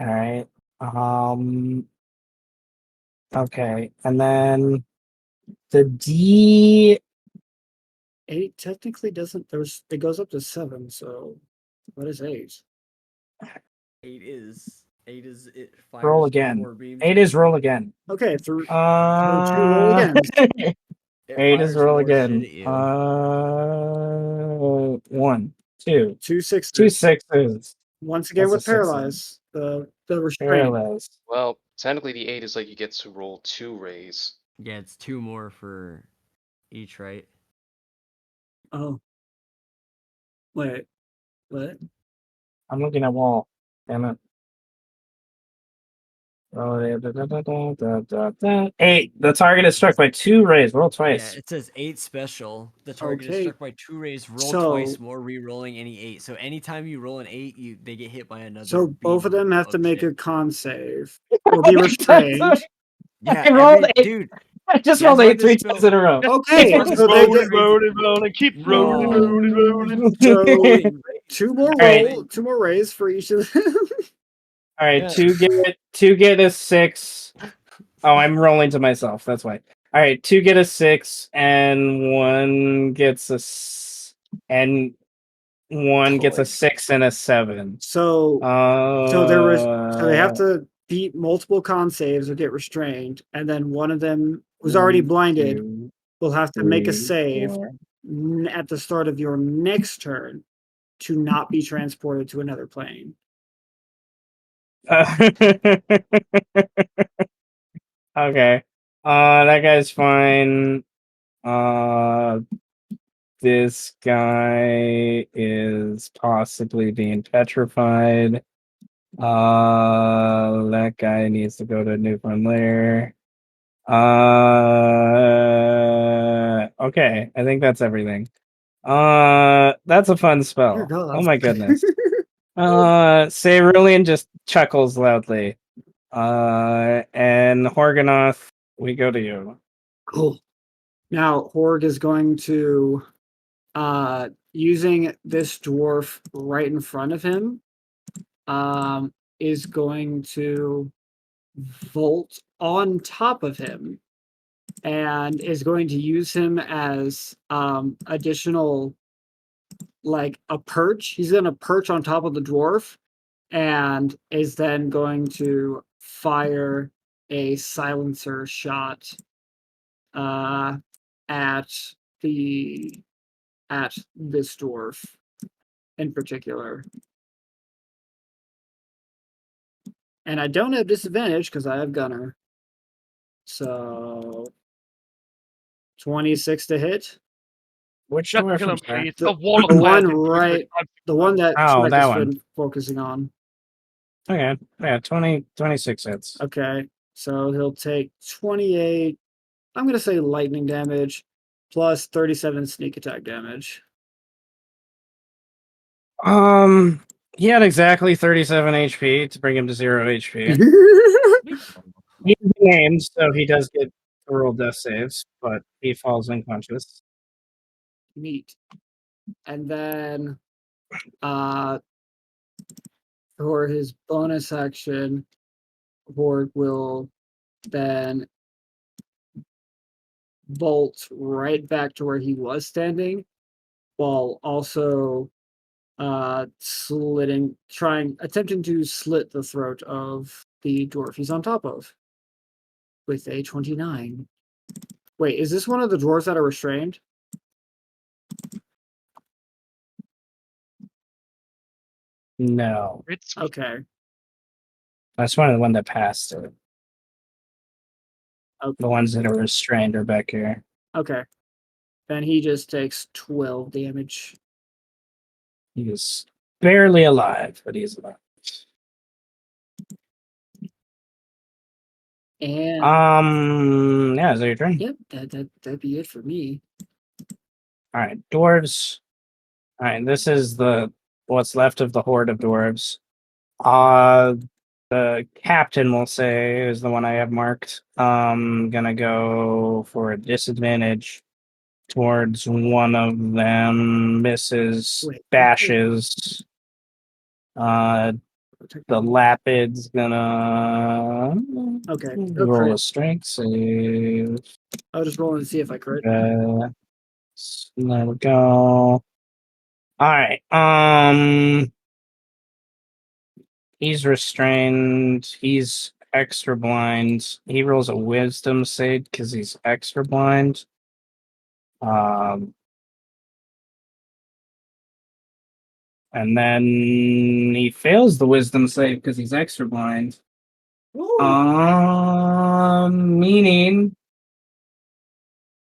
right. Okay, and then the D. 8 technically doesn't. It goes up to 7. So what is 8? 8 is it fires Roll 4 again. more beams. 8 is roll again. Okay, through 2 roll again. It 8 is fires roll more shit again. at you. 1, 2, 2 sixes. 2 6s. Once again That's with a 6. paralyze. The restraint. Paralyzed. Well, technically the 8 is like you get to roll 2 rays. Yeah, it's 2 more for each, right? Oh. Wait. What? I'm looking at wall. Damn it. Oh, 8. The target is struck by 2 rays. Roll Yeah, twice. it says 8 special. The target is Okay. struck by 2 rays. Roll So- twice more, re-rolling any 8. So anytime you roll an 8, they get hit by another. So both of beam them have to make shit. a con save. Or be restrained. Yeah, I rolled 8. dude. I just That's rolled why 8 3 this times spell- in a row. Okay, Just so they get rolling. Keep rolling. so 2 more Right. roll, 2 more rays for each of them. All right, Yeah. two get a 6. Oh, I'm rolling to myself. That's why. All right, 2 get a 6, and 1 gets and 1 gets a Boy. 6 and a 7. So they have to beat multiple con saves or get restrained, and then one of them who's already blinded will have to make a save at the start of your next turn to not be transported to another plane. Okay. That guy's fine. This guy is possibly being petrified. That guy needs to go to Newfoundland lair. Okay, I think that's everything. That's a fun spell. Dear God. Oh my goodness. Cerulean just chuckles loudly. And Horganoth, we go to you. Cool. Now Horg is going to using this dwarf right in front of him, is going to vault on top of him and is going to use him as additional, like a perch. He's going to perch on top of the dwarf and is then going to fire a silencer shot at this dwarf in particular. And I don't have disadvantage because I have gunner. So 26 to hit. Which Shut dwarf the is that? It's a wall of The fire. one right, the one that Oh, Shrek that has one. been focusing on. Okay, yeah, 26 hits. Okay, so he'll take 28. I'm going to say lightning damage plus 37 sneak attack damage. He had exactly 37 HP to bring him to 0 HP. He's named, so he does get to roll death saves, but he falls unconscious. Neat. And then for his bonus action, Horde will then bolt right back to where he was standing, while also attempting to slit the throat of the dwarf he's on top of with a 29. Wait, is this one of the dwarves that are restrained? No, It's Okay. that's one of the one that passed it. Okay. The ones that are restrained are back here. Okay. Then he just takes 12 damage. He is barely alive, but he's alive. And Yeah, is that your turn? yep, that'd be it for me. All right, dwarves. All right, this is the what's left of the horde of dwarves. The captain, we'll say, is the one I have marked. Gonna go for a disadvantage towards one of them. Misses, Wait. bashes. The Lapid's gonna Okay. roll a strength save. I'll just roll and see if I crit. There we go. All right. He's restrained. He's extra blind. He rolls a wisdom save because he's extra blind. And then he fails the wisdom save because he's extra blind. Meaning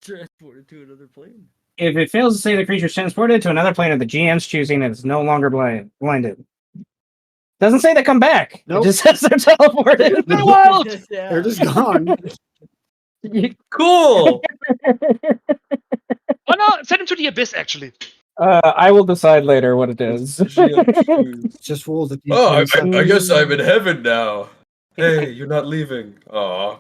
Transported to another plane. if it fails to say the creature is transported to another plane of the GM's choosing and is no longer blinded. Doesn't say they come back. Nope. It just says they're teleported. Been a while. They're just gone. Cool. Oh no, send him to the abyss. Actually, I will decide later what it is. Just roll the. Oh, I guess I'm in heaven now. Hey, you're not leaving. Aw.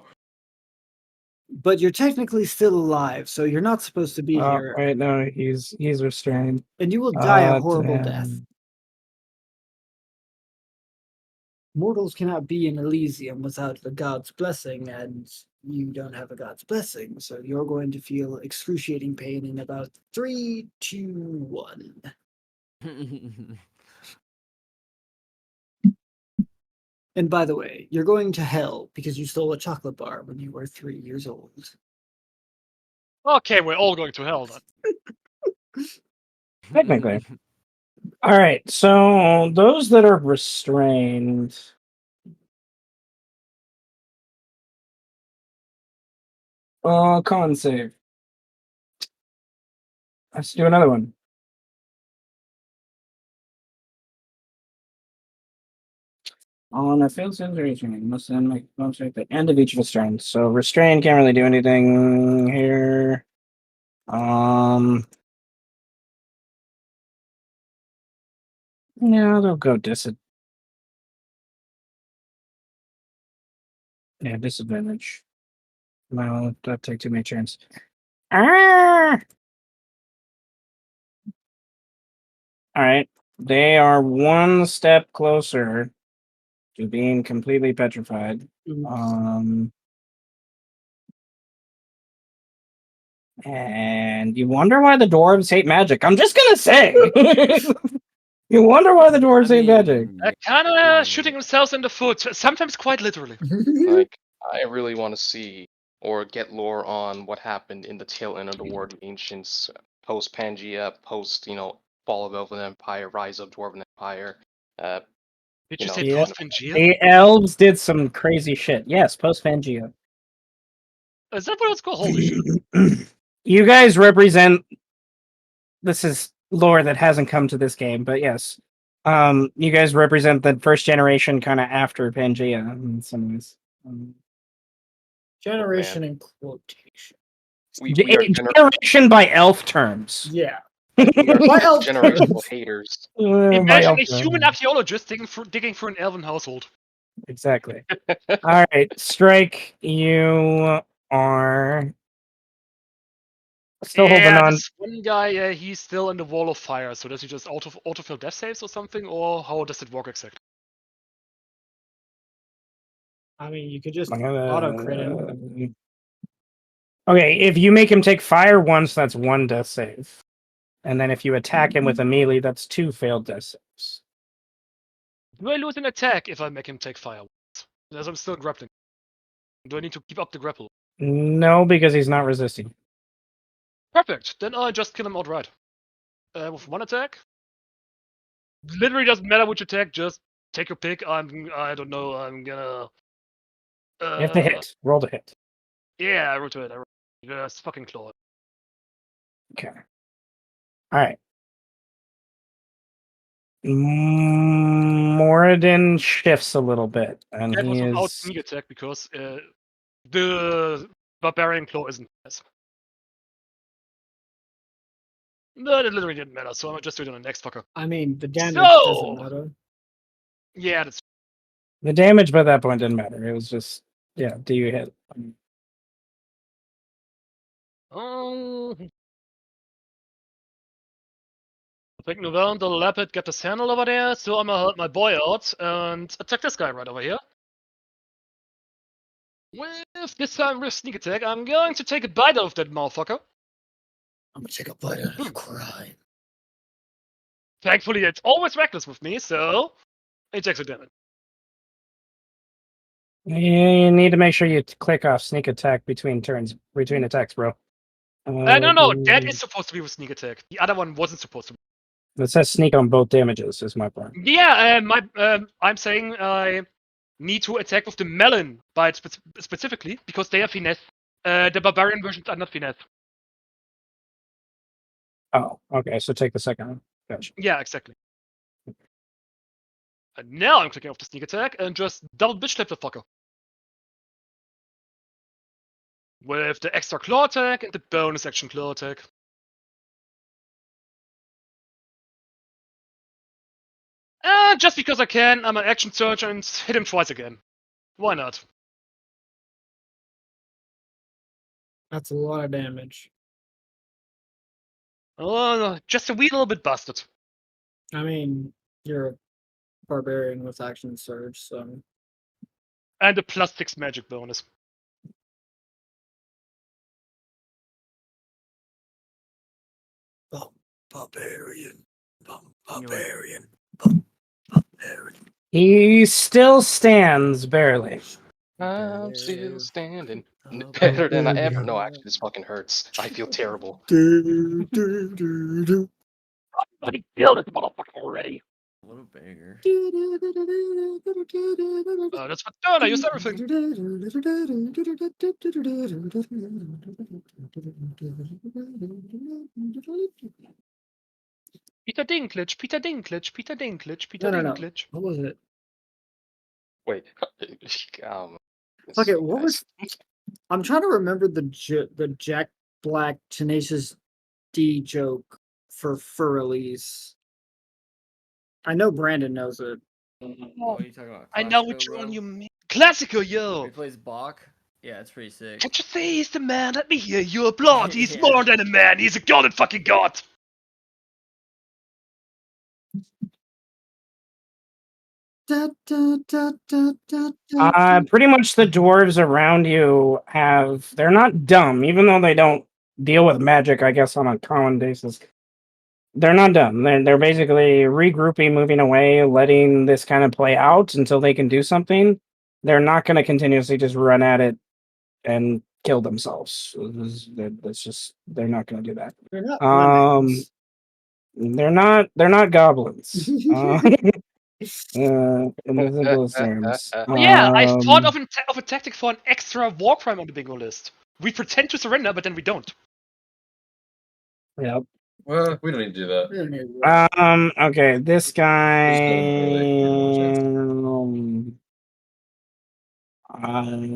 But you're technically still alive, so you're not supposed to be here, Wait, no, he's restrained. and you will die a horrible Damn. death. Mortals cannot be in Elysium without the god's blessing, and you don't have a god's blessing, so you're going to feel excruciating pain in about 3, 2, 1. And by the way, you're going to hell because you stole a chocolate bar when you were 3 years old. okay, we're all going to hell then. Technically. All right, so those that are restrained. Con save. Let's do another one. On a failed save or restrain, must then make most at the end of each of its turns. So restrain can't really do anything here. Yeah, they'll go disadvantage. No, that take too many turns. Ah! All right, they are one step closer to being completely petrified. And you wonder why the dwarves hate magic. I'm just gonna say. You wonder why the dwarves hate magic. Kind of shooting themselves in the foot, sometimes quite literally. Like, I really want to see or get lore on what happened in the tail end of the War of the Ancients, post Pangea, post, fall of Elven Empire, rise of Dwarven Empire. Did you know, say Yeah. post Pangea? The elves did some crazy shit. Yes, post Pangea. Is that what it's called? Holy shit. You guys represent. This is lore that hasn't come to this game, but yes. You guys represent the first generation kind of after Pangea in some ways. Generation in quotation. we are Generation by elf terms. Yeah. we are By elf generational terms. haters. By Imagine elf a human terms. archaeologist digging through an elven household. Exactly. All right, Strike, you are still holding on. This one guy, he's still in the wall of fire. So does he just autofill death saves or something, or how does it work exactly? I mean, you could just auto crit him. Okay, if you make him take fire once, that's one death save. And then if you attack him with a melee, that's 2 failed death saves. Do I lose an attack if I make him take fire? As I'm still grappling. Do I need to keep up the grapple? No, because he's not resisting. Perfect. Then I just kill him outright. With one attack. Literally doesn't matter which attack. Just take your pick. I don't know. I'm gonna. You have to hit. Roll to hit. Yeah, I rolled to it. Just fucking claw. Okay. All right. Moradin shifts a little bit, and That was he without is. sneak attack because the barbarian claw isn't nice. No, it literally didn't matter, so I'm just doing it on the next fucker. I mean, the damage doesn't So matter. yeah, that's The damage by that point didn't matter. It was just, yeah, do you hit? I think Novell the Lapid get the handle over there, so I'm gonna help my boy out and attack this guy right over here. With this time with sneak attack, I'm going to take a bite out of that motherfucker. I'm gonna take a bite out of your crime. Thankfully, it's always reckless with me, so it takes a damage. You need to make sure you click off sneak attack between turns, between attacks, bro. No, that is supposed to be with sneak attack. The other one wasn't supposed to be. It says sneak on both damages, is my point. Yeah, I'm saying I need to attack with the melon bite specifically because they are finesse. The barbarian versions are not finesse. Oh, okay, so take the second one. Gotcha. Yeah, exactly. And now I'm clicking off the sneak attack and just double bitch slap the fucker. With the extra claw attack and the bonus action claw attack. Just because I can, I'm an action surge and hit him twice again. Why not? That's a lot of damage. Oh, just a wee little bit busted. I mean, you're a barbarian with action surge, so And a +6 magic bonus. Barbarian. Barbarian. Barbarian. He still stands barely. I'm still Dave. standing. Oh, Better than I baby. ever. No, actually, this fucking hurts. I feel terrible. Do, do, do, do. Bloody kill this motherfucker already. A little bigger. That's what done. I used everything. Peter Dinklage, Peter Dinklage, Peter Dinklage, Peter No. Dinklage. What was it? Wait. Okay, what was? I'm trying to remember the Jack Black Tenacious D joke for release. I know Brandon knows it. What are you talking about? I know Classico, which bro? one you mean. Classico, yo! He plays Bach. Yeah, it's pretty sick. Can't you say he's the man? Let me hear you applaud. He's Yeah. more than a man. He's a god and fucking god. Pretty much the dwarves around you have. They're not dumb, even though they don't deal with magic, I guess, on a common basis. They're not dumb. They're basically regrouping, moving away, letting this kind of play out until they can do something. They're not going to continuously just run at it and kill themselves. That's just they're not going to do that. They're not They're not goblins. In the simplest terms. Yeah, I thought of a tactic for an extra war crime on the bingo list. We pretend to surrender, but then we don't. Yep. Well, we don't need to do that. Okay, this guy. Did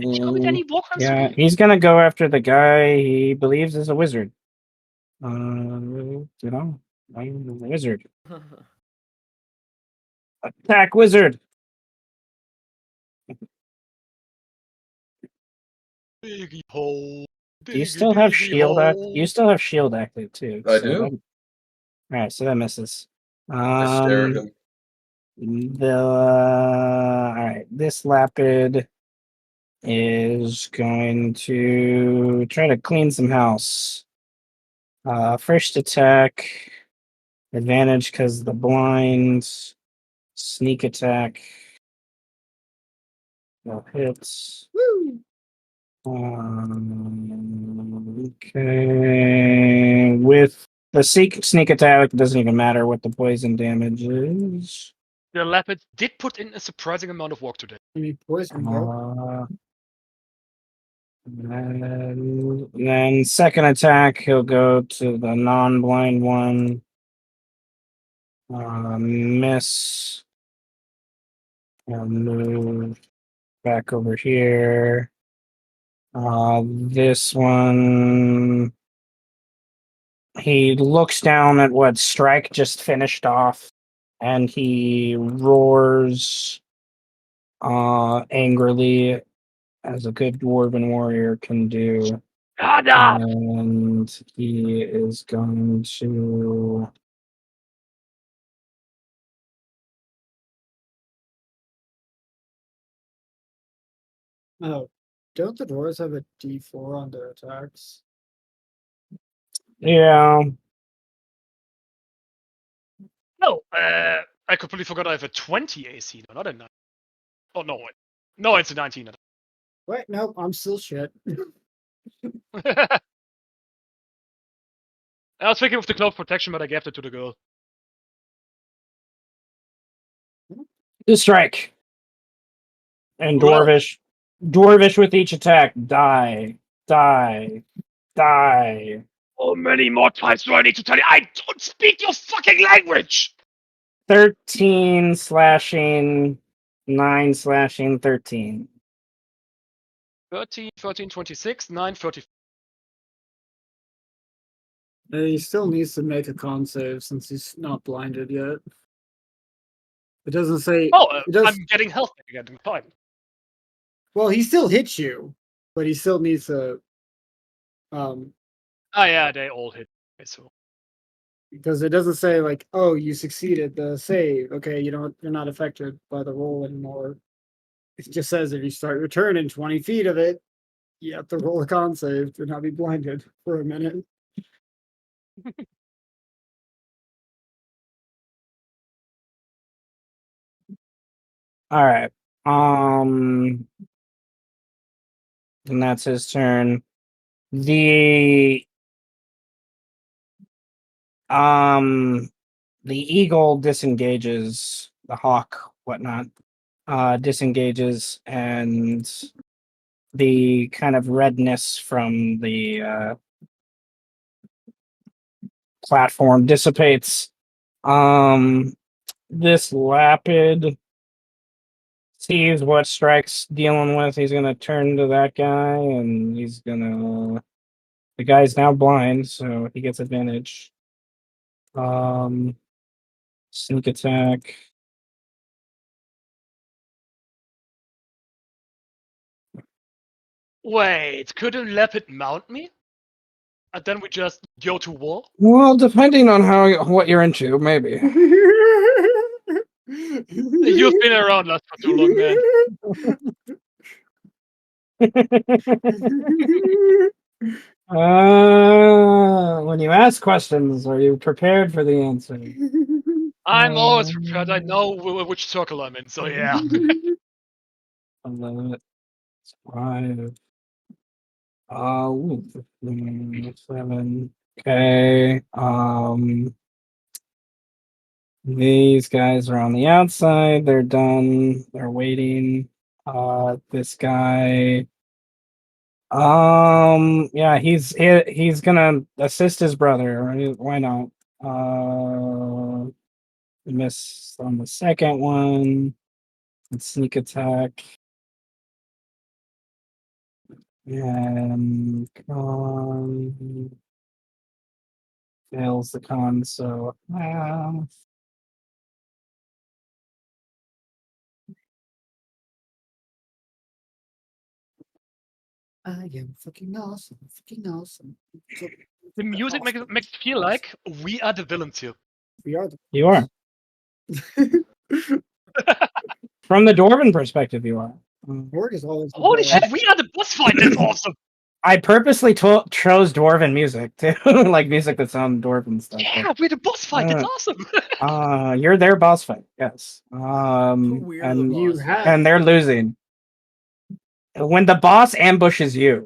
you commit any war crimes Yeah, today? he's gonna go after the guy he believes is a wizard. I'm a wizard. Attack wizard. Biggie hole. Do you still have shield you still have shield active too. I do. All right, so that misses. I stare at him. All right, this Lapid is going to try to clean some house. First attack, advantage because the blinds. Sneak attack. No hits. Okay. With the sneak attack, it doesn't even matter what the poison damage is. The Lapid did put in a surprising amount of work today. poison, bro. Then second attack, he'll go to the non-blind one. Miss. I'll move back over here. This one. He looks down at what Strike just finished off, and he roars angrily, as a good dwarven warrior can do. Shut up! And he is going to. Oh, don't the dwarves have a D4 on their attacks? Yeah. No, I completely forgot I have a 20 AC, no, not a 9. Oh, no, wait. No, it's a 19. Wait, nope, I'm still shit. I was thinking of the cloak protection, but I gave it to the girl. The strike. And Well. Dwarvish. Dwarvish with each attack. Die. Die. Die. How many more times do I need to tell you? I don't speak your fucking language! 13 slashing. 9 slashing. 13. 13, 26, 9, 30. He still needs to make a con save since he's not blinded yet. It doesn't say. Oh, it does, I'm getting health back again. Fine. well, he still hits you, but he still needs to. Ah, yeah, they all hit. Okay, so. Because it doesn't say like, oh, you succeeded the save. Okay, you're not affected by the roll anymore. It just says if you start your turn in 20 feet of it, you have to roll a con save to not be blinded for a minute. All right. And that's his turn. The eagle disengages, the hawk, whatnot, disengages, and the kind of redness from the platform dissipates. This Lapid sees what Strike's dealing with. He's gonna turn to that guy, and he's gonna. The guy's now blind, so he gets advantage. Sneak attack. Wait, couldn't Lapid mount me? And then we just go to war? Well, depending on what you're into, maybe. You've been around us for too long, man. When you ask questions, are you prepared for the answer? I'm always prepared. I know which circle I'm in, so yeah. 11, 5. 7. Okay. These guys are on the outside. They're done. They're waiting. This guy. Yeah, he's gonna assist his brother. Right? Why not? Miss on the second one. And sneak attack. And con fails the con, so I am fucking awesome. Fucking awesome. So, The music makes it feel like we are the villains here. we are the. you are. From the Dwarven perspective, you are. Orc is always. the Holy villain. shit, we are the boss fight. That's awesome. I purposely chose Dwarven music too, like music that's on Dwarven stuff. Yeah, we're the boss fight. That's awesome. You're their boss fight, yes. We're the And boss. and they're losing. When the boss ambushes you,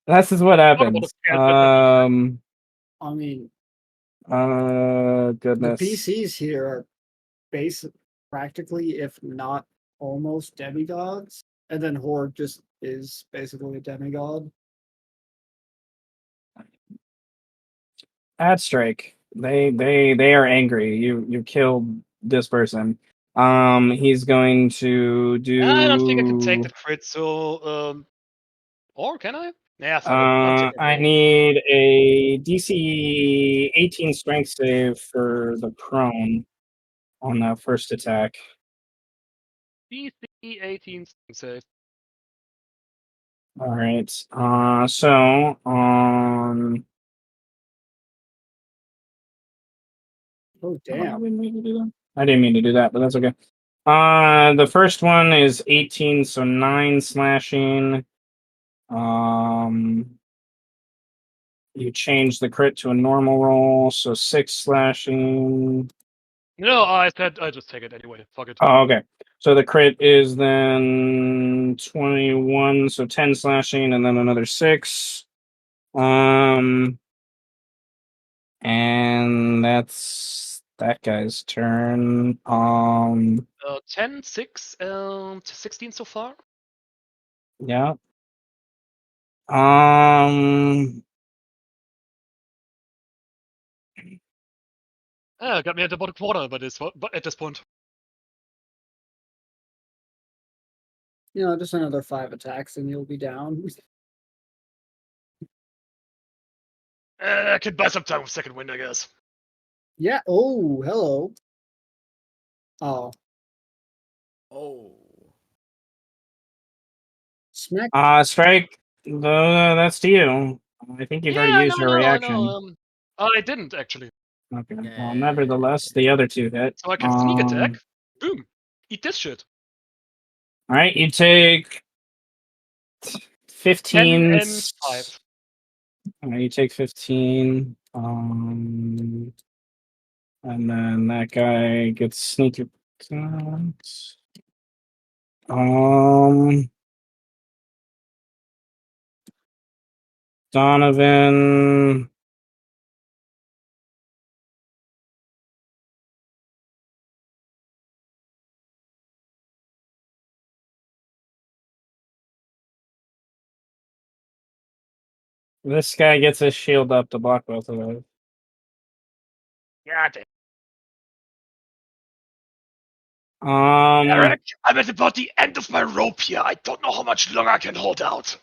this is what happens. I mean, the Goodness. PCs here are practically, if not almost demigods, and then Horde just is basically a demigod. At Strike. They are angry. You killed this person. He's going to I don't think I can take do. the crit, so or can I? Yeah, fuck it. I'm taking I roll. need a DC 18 strength save for the prone on that first attack. DC 18 save. All right. So Oh I damn! didn't mean to do that. I didn't mean to do that, but that's okay. The first one is 18, so 9 slashing. You change the crit to a normal roll, so 6 slashing. No, I said I just take it anyway. Fuck it. Oh, okay. So the crit is then 21, so 10 slashing, and then another 6. And that's that guy's turn. 10, 6, and 16 so far. Yeah. Um, Got me at the bottom quarter, but at this point. Just another 5 attacks and you'll be down. I could buy some time with second wind, I guess. Yeah. Oh, hello. Oh, Oh. smack. Strike. That's to you. I think you've already Yeah, used your I know. reaction. I didn't actually. Okay. Well, Yeah. nevertheless, the other two hit. So I can sneak attack. Boom. Eat this shit. All right, you take 10 15. and 5. All right, you take 15. And then that guy gets sneak attacked. Donovan. This guy gets his shield up to block both of those. God damn. Eric, I'm at about the end of my rope here. I don't know how much longer I can hold out.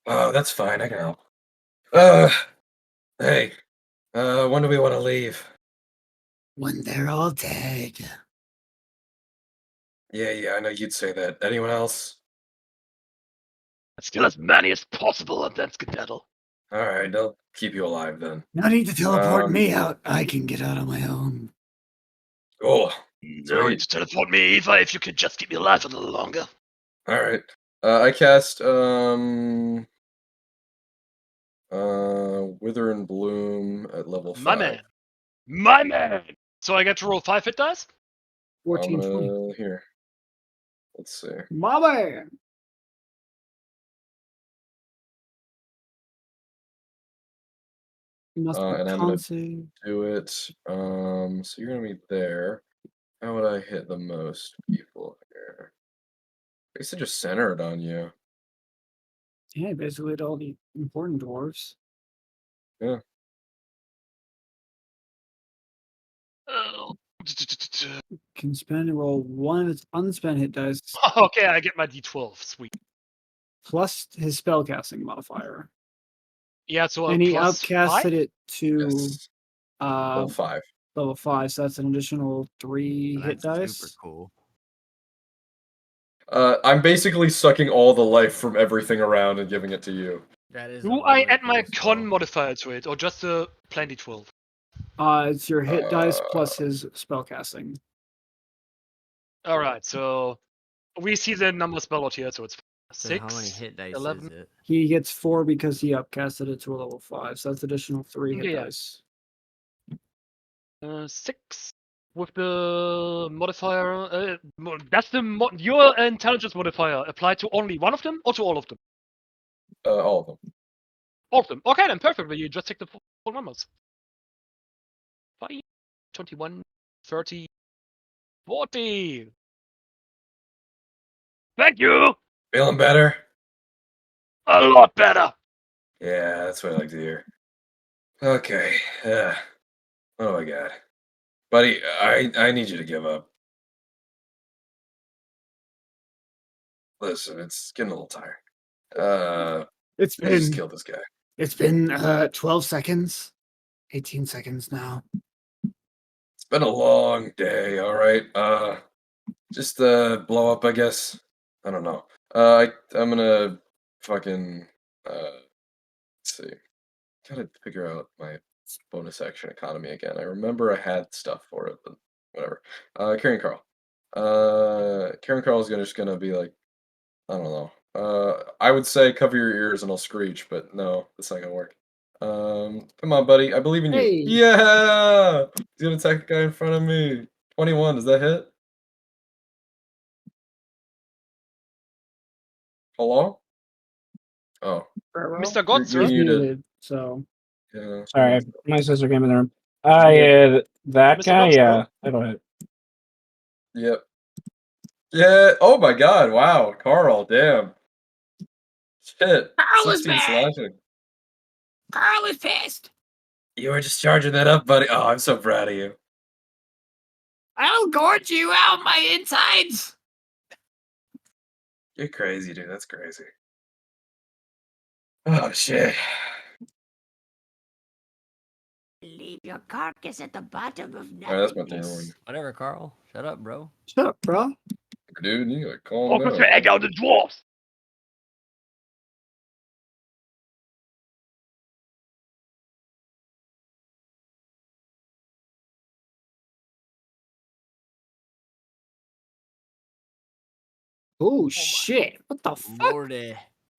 Oh, that's fine. I can help. Hey, when do we want to leave? When they're all dead. Yeah, I know you'd say that. Anyone else? Let's kill as many as possible and then skedaddle. All right, they'll keep you alive then. No need to teleport Um, me out. I can get out on my own. Cool. No Sweet. need to teleport me either if you can just keep me alive a little longer. All right. I cast Wither and Bloom at level 5. My man. My man. So I get to roll 5 hit dice? 14, 20. Here. Let's see. My man. You must be And I'm gonna concy. do it. So you're gonna be there. How would I hit the most people here? I guess I just center it on you. Yeah, basically hit all the important dwarves. Yeah. Oh. Can spend and roll one of its unspent hit dice Okay, I get my d12. Sweet. plus his spellcasting modifier. Yeah, so And he plus upcasted 5? it to Yes. Level 5. level 5, so that's an additional 3 Well, hit that's dice. super cool. I'm basically sucking all the life from everything around and giving it to you. That is. Do a I really add my cool con spell. modifier to it, or just a plain d12? It's your hit dice Uh, plus his spellcasting. Alright, so we see the number spell out here, so it's So 6, how many hit dice 11. is it? He gets 4 because he upcasted it to a level 5, so that's additional 3 hit Okay, yeah. dice. 6 with the modifier. That's your intelligence modifier applied to only one of them or to all of them? all of them. All of them. Okay, then perfect. You just take the full numbers. 5, 21, 30, 40. Thank you! Feeling better? A lot better! Yeah, that's what I like to hear. Okay. Oh my god. Buddy, I need you to give up. Listen, it's getting a little tired. It's I just been killed this guy. 12 seconds, 18 seconds now. It's been a long day, alright? Just blow up, I guess. I don't know. I'm gonna fucking let's see. Gotta figure out my bonus action economy again. I remember I had stuff for it, but whatever. Karen Carl. Karen Carl is just gonna be like, I don't know. I would say cover your ears and I'll screech, but no, that's not gonna work. Come on, buddy. I believe in you. Hey. Yeah! He's gonna attack the guy in front of me. 21, does that hit? Hello? Oh, Farewell. Mr. God, you're sir. He's muted. muted, so Yeah. Sorry, my sister came in the room. That Mr. guy, God's yeah, that'll hit. Yep. Yeah. Oh my god. Wow. Carl, damn. Shit. Carl is 16 back. slashing. Carl is pissed. You were just charging that up, buddy. Oh, I'm so proud of you. I'll gorge you out my insides. You're crazy, dude. That's crazy. Oh shit. Leave your carcass at the bottom of Alright, that's my turn. nothingness. Whatever, Carl. Shut up, bro. Shut up, bro. Dude, you gotta calm Focus down. your egg out the dwarves! Oh shit! What the fuck? Lordy.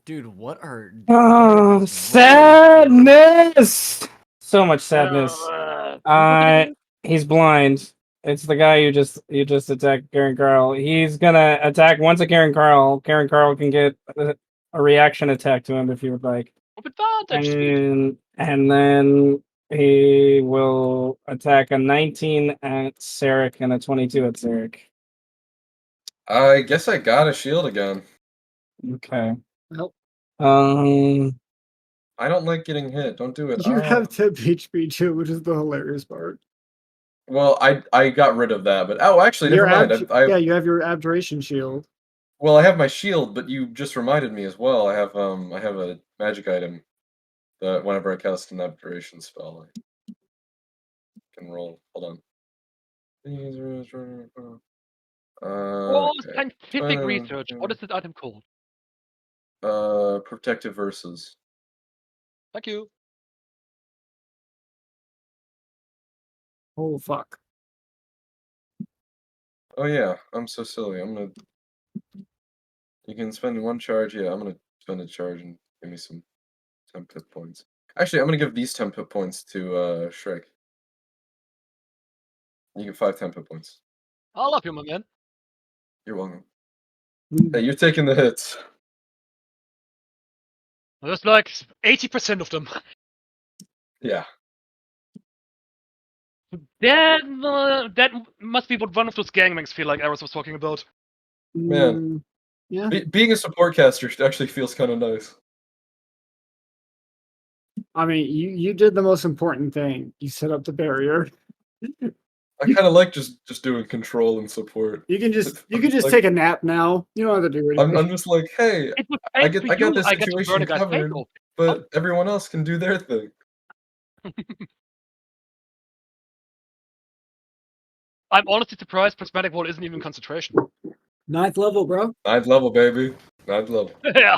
Dude, what are. Oh, what is sadness! So much sadness. Uh, He's blind. It's the guy you just attacked, Karen Carl. He's gonna attack once a Karen Carl. Karen Carl can get a reaction attack to him if you would like, With advantage, sweet. and then he will attack a 19 at Sarek and a 22 at Sarek. I guess I got a shield again. Okay. Well, I don't like getting hit. Don't do it. you Ah. have 10 HP too, which is the hilarious part. Well, I got rid of that, but oh, actually, never mind. Yeah, you have your abjuration shield. Well, I have my shield, but you just reminded me as well. I have a magic item that whenever I cast an abjuration spell, I can roll. Hold on. For Okay. scientific research, what is this item called? Protective verses. Thank you. Oh fuck. Oh yeah, I'm so silly. I'm gonna. You can spend one charge. Yeah, I'm gonna spend a charge and give me some 10 pip points. Actually, I'm gonna give these 10 pip points to Shrek. You get 5 10 pip points. I love you, my man. You're welcome. Hey, you're taking the hits. There's like 80% of them. Yeah. That must be what one of those gangbangs feel like Eris was talking about. Man. Yeah. Being a support caster actually feels kind of nice. I mean, you did the most important thing. You set up the barrier. I kind of like just doing control and support. You can just like, take a nap now. You don't have to do anything. I'm just like, hey, It was I paid for got you. this I get to burn situation a guy's covered, face off. but everyone else can do their thing. I'm honestly surprised Prismatic Wall isn't even concentration. 9th level, bro. 9th level, baby. 9th level. Yeah.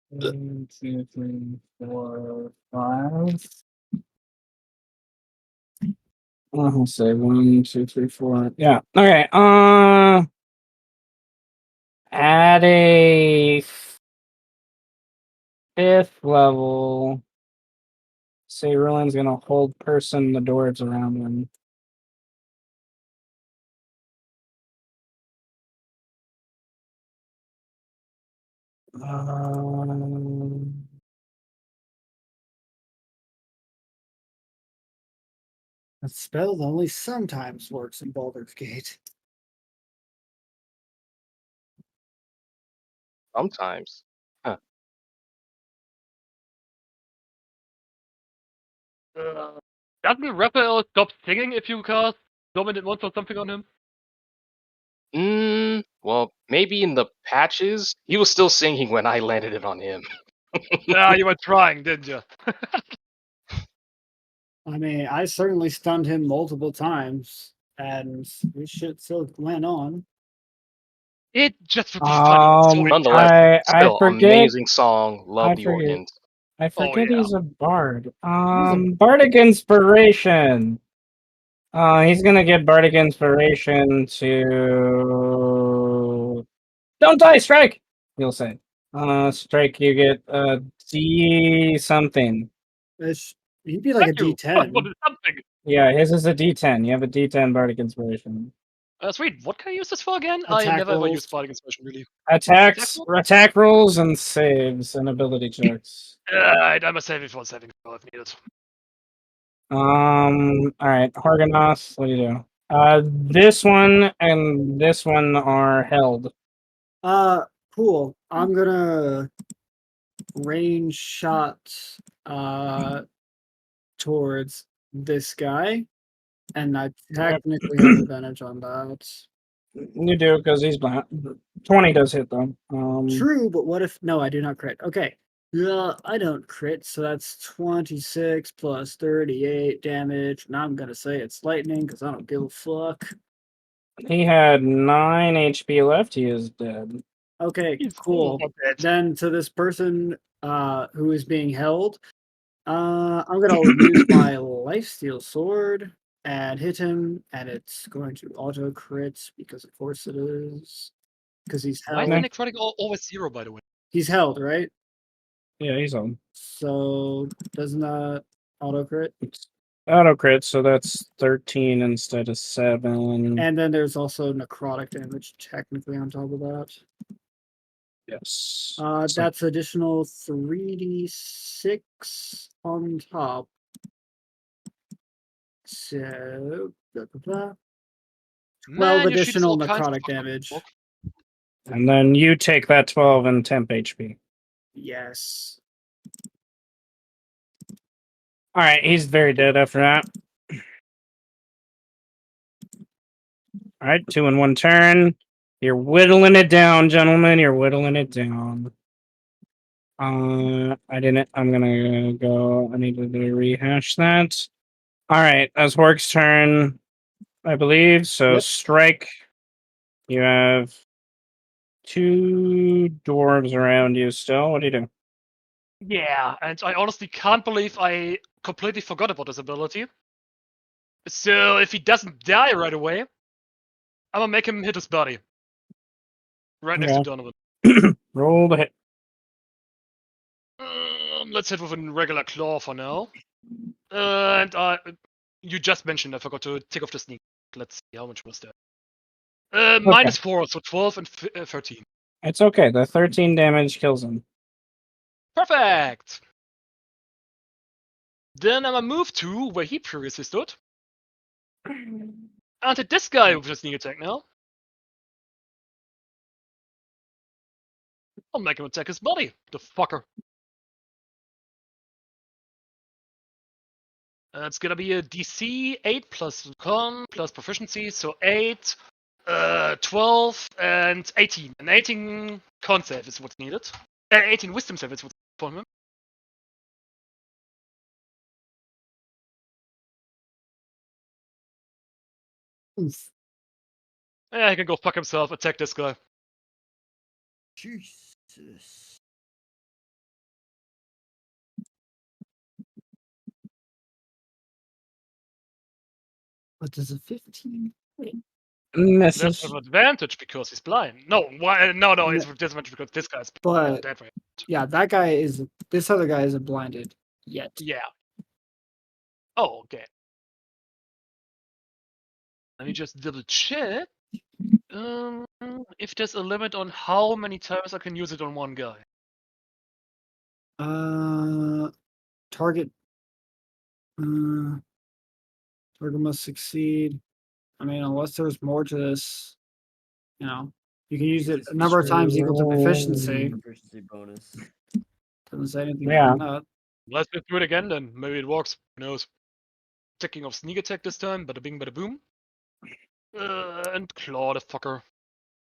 1, 2, 3, 4, 5. I'll say 1, 2, 3, 4. Yeah. Okay. At a 5th level, say Roland's gonna hold person the dwarves around him. A spell that only sometimes works in Baldur's Gate. Sometimes. Huh. Doesn't Raphael stop singing if you cast Dominant Once or something on him? Well, maybe in the patches, he was still singing when I landed it on him. You were trying, didn't you? I mean, I certainly stunned him multiple times, and this shit still went on. It just would be funny. It's so Nonetheless, I still forget. amazing song. Love I the forget. organs. I forget yeah. he's a bard. Bardic Inspiration. He's gonna get Bardic Inspiration to don't die, strike. He'll say. Strike. You get D something. He'd be like a Thank you. D10. What is something? Yeah, his is a D10. You have a D10 Bardic Inspiration. Sweet. What can I use this for again? I Attack never ever rolls. used Bardic Inspiration, really. Attacks, attack rolls, and saves and ability checks. I must save it for saving throw if needed. All right, Hargonoth, what do you do? This one and this one are held. Cool. I'm gonna range shot towards this guy, and I technically have advantage on that. You do because he's blind. 20 does hit though. True, but what if no? I do not crit. Okay. Yeah, I don't crit, so that's 26 plus 38 damage. And I'm gonna say it's lightning because I don't give a fuck. He had 9 HP left. He is dead. Okay, He's cool. so dead. Then to this person who is being held, I'm gonna use my lifesteal sword and hit him, and it's going to auto crit because of course it is. Because he's Why is held. the necrotic always 0, by the way? He's held, right? Yeah, he's on. So doesn't that auto crit? Auto crit, so that's 13 instead of 7. And then there's also necrotic damage technically on top of that. Yes. That's additional 3d6 on top. So, blah, blah, blah. 12 Man, your shit is additional all kinds of necrotic fucked up. damage. And then you take that 12 and temp HP. Yes. All right, he's very dead after that. All right, 2 in 1 turn. You're whittling it down, gentlemen. You're whittling it down. I didn't. I'm gonna go. I need to rehash that. All right, that's Hork's turn, I believe. So Yep. strike. You have 2 dwarves around you still. What do you do? Yeah, and I honestly can't believe I completely forgot about this ability. So if he doesn't die right away, I'm gonna make him hit his body. Right next to Donovan. Roll the hit. Let's hit with a regular claw for now. And you just mentioned I forgot to take off the sneak. Let's see, how much was that? -4, so 12 and 13. It's okay. The 13 damage kills him. Perfect! Then I'm gonna move to where he previously stood. And hit this guy with a sneak attack now. I'll make him attack his body, the fucker. It's gonna be a DC 8 plus con plus proficiency, so 8, 12, and 18. An 18 con save is what's needed. 18 wisdom save is what's for him. Oof. Yeah, he can go fuck himself, attack this guy. Jesus. What does a 15? Misses. That's an advantage because he's blind. No, why? No, it's disadvantage because this guy's But dead, right? yeah, that guy is. This other guy isn't blinded yet. Yeah. Oh, okay. Let me just double check. If there's a limit on how many times I can use it on one guy. Target. Target must succeed. I mean, unless there's more to this, you know, you can use it a number of times equal to proficiency. Proficiency bonus. Doesn't say anything Yeah. about that. Let's just do it again then. Maybe it works. Who knows? Taking off sneak attack this time. Bada bing, bada boom. And claw the fucker.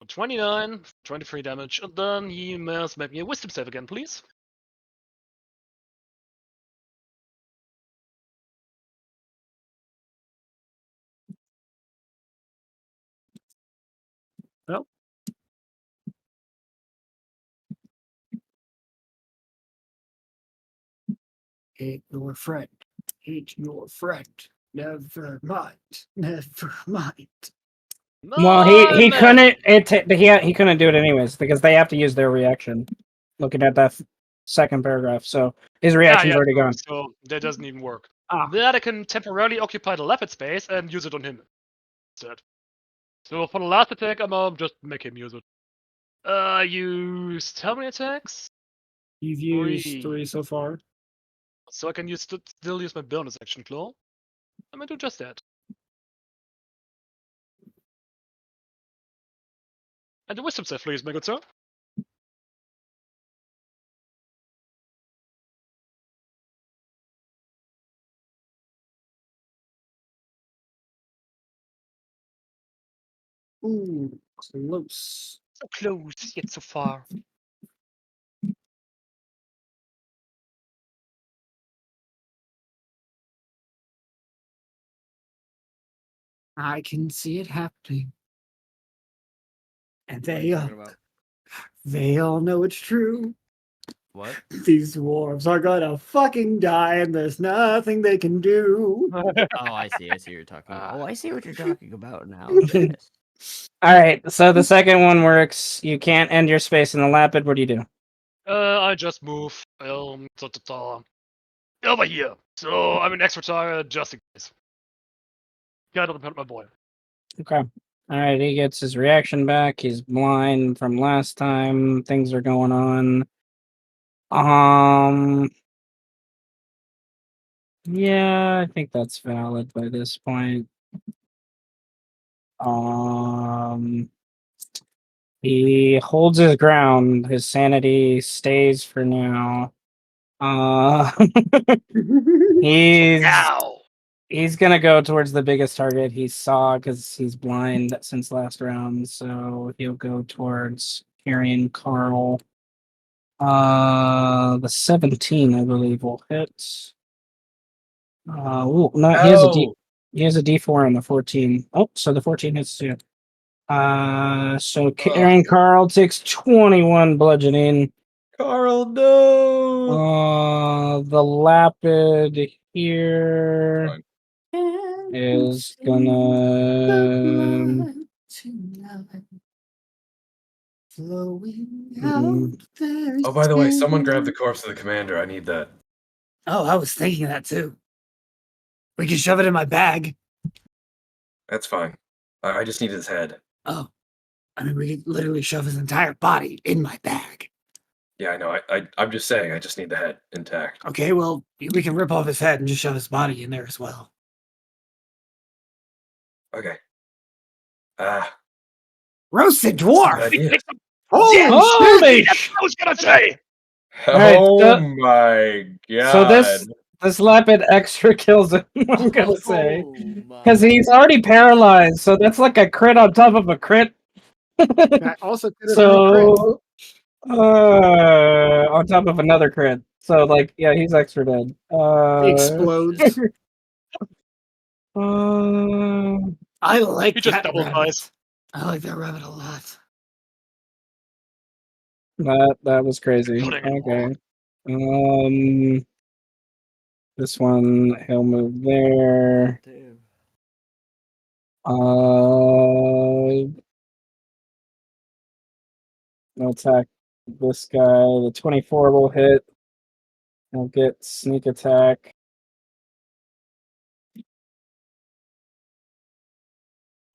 29, 23 damage. And then he must make me a wisdom save again, please. Well, hate your friend. Hate your friend. Never mind. Never mind. Well, he Man! couldn't he couldn't do it anyways because they have to use their reaction. Looking at that second paragraph, so his reaction's already true, gone. so that doesn't even work. Ah. That I can temporarily occupy the Lapid space and use it on him instead. So for the last attack, I'm gonna just make him use it. Use how many attacks? You've used Three. 3 so far. So I can still use my bonus action claw. I'm gonna do just that. And the wisdom save, please, my good sir. Ooh, close. So close, yet so far. I can see it happening. And What are you talking about? they all know it's true. What? These dwarves are gonna fucking die, and there's nothing they can do. Oh, I see. I see what you're talking about. Oh, I see what you're talking about now. Yes. All right, so the second one works. You can't end your space in the Lapid. What do you do? I just move over here. So I'm an extra target just in case. Gotta depend my boy. Okay. All right, he gets his reaction back. He's blind from last time. Things are going on. Yeah, I think that's valid by this point. He holds his ground. His sanity stays for now. He's Ow! he's gonna go towards the biggest target he saw because he's blind since last round. So he'll go towards Carrion Carl. The 17, I believe, will hit. No, he has a D4 on the 14. Oh, so the 14 hits too. So Carrion Carl takes 21 bludgeoning. Carl, no. The Lapid here is gonna. Oh, by the way, someone grab the corpse of the commander. I need that. Oh, I was thinking that too. We can shove it in my bag. That's fine. I just need his head. Oh, I mean, we could literally shove his entire body in my bag. Yeah, I know. I'm just saying. I just need the head intact. Okay, well, we can rip off his head and just shove his body in there as well. Okay. Roasted Good dwarf! idea. Holy shit! Holy That's what I was gonna say! Alright, Oh my god. So this Lapid extra kills him, I'm gonna say. Oh, my. Because he's already paralyzed, so that's like a crit on top of a crit. That also could have been a crit. So, on top of another crit. So, like, yeah, he's extra dead. Explodes. I like He just that double rabbit. dies. I like that rabbit a lot. That was crazy. Okay. This one, he'll move there. Damn. I'll attack this guy. The 24 will hit. I'll get sneak attack.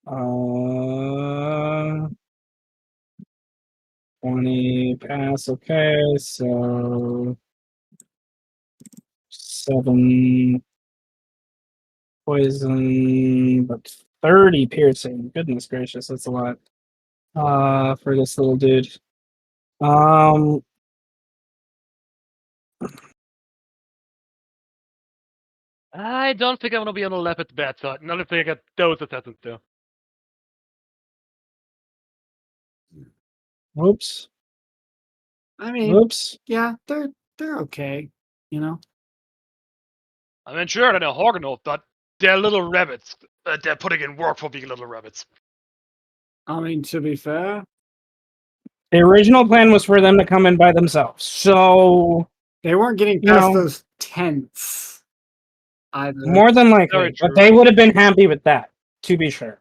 Uh, 20 pass. Okay, so 7 poison, but 30 piercing. Goodness gracious, that's a lot. For this little dude. I don't think I want to be on the Lapid's bad side. Not if I got those assassins there. Oops. I mean, Oops. yeah, they're okay. You know. I mean, sure, they're Horganov, but they're little rabbits. They're putting in work for being little rabbits. I mean, to be fair, The original plan was for them to come in by themselves. So they weren't getting You past know. those tents either. more than Very likely, but true. they would have been happy with that, to be sure.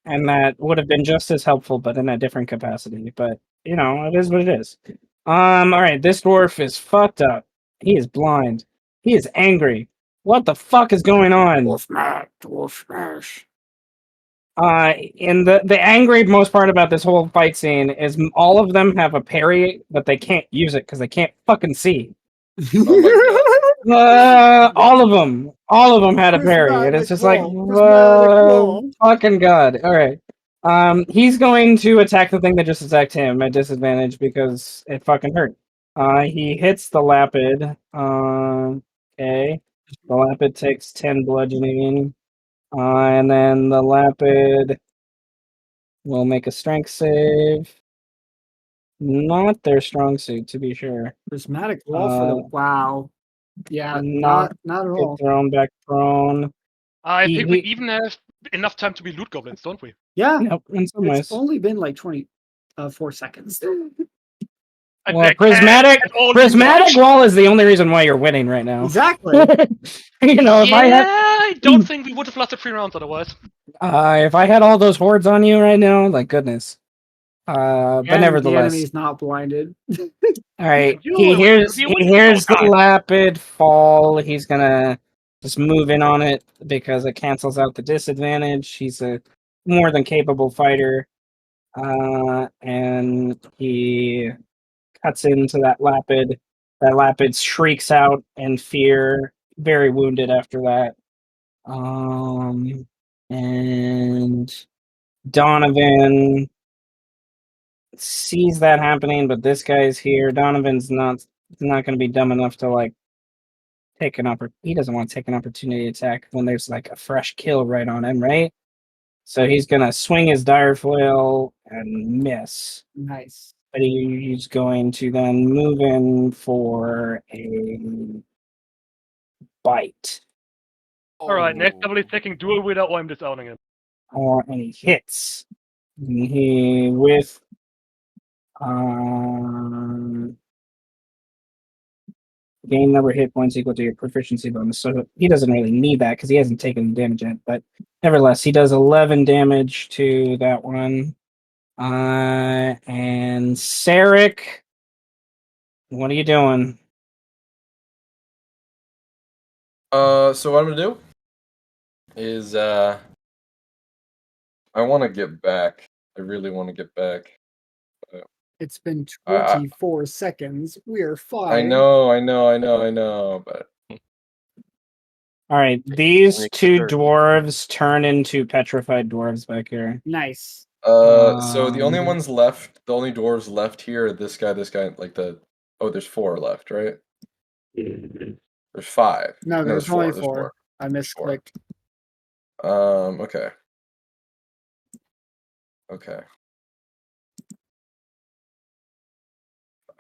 And that would have been just as helpful, but in a different capacity. But you know, it is what it is. All right, this dwarf is fucked up. He is blind. He is angry. What the fuck is going on? Dwarf smash. And the angry most part about this whole fight scene is all of them have a parry, but they can't use it because they can't fucking see. Oh my god. All of them had a parry, and it's just like, fucking god. All right. He's going to attack the thing that just attacked him at disadvantage because it fucking hurt. He hits the Lapid. Okay. The Lapid takes 10 bludgeoning. And then the Lapid will make a strength save. Not their strong suit, to be sure. Prismatic wall for the wow. Yeah, Not not at get all. thrown back prone. I He- think we he- even have enough time to be loot goblins, don't we? Yeah, Nope, in some ways. it's only been like 4 seconds. And Well, they can't prismatic only prismatic watch. wall is the only reason why you're winning right now. Exactly. You know, if Yeah, I had I don't think we would have lasted 3 rounds otherwise. if I had all those hordes on you right now, like goodness. But And the nevertheless, enemy's not blinded. all right. You He would- hears you he would hears the die. Lapid fall. He's gonna just move in on it because it cancels out the disadvantage. He's a more than capable fighter. And he cuts into that Lapid. That Lapid shrieks out in fear, very wounded after that. And Donovan sees that happening, but this guy's here. Donovan's not going to be dumb enough to like take an he doesn't want to take an opportunity attack when there's like a fresh kill right on him, right? So he's gonna swing his dire flail and miss. Nice. But he's going to then move in for a bite. Alright, next double is taking dual without or I'm disowning him. And he hits. And he with gain number of hit points equal to your proficiency bonus. So he doesn't really need that because he hasn't taken damage yet. But nevertheless, he does 11 damage to that one. And Sarek, what are you doing? So what I'm gonna do is I want to get back. I really want to get back. It's been 24 seconds. We're fine. I know, but All right, these Make two sure. dwarves turn into petrified dwarves back here. Nice. so the only Um, ones left, the only dwarves left here are this guy, like there's 4 left, right? There's 5. No, there's only there's 4. I misclicked. Okay. Okay.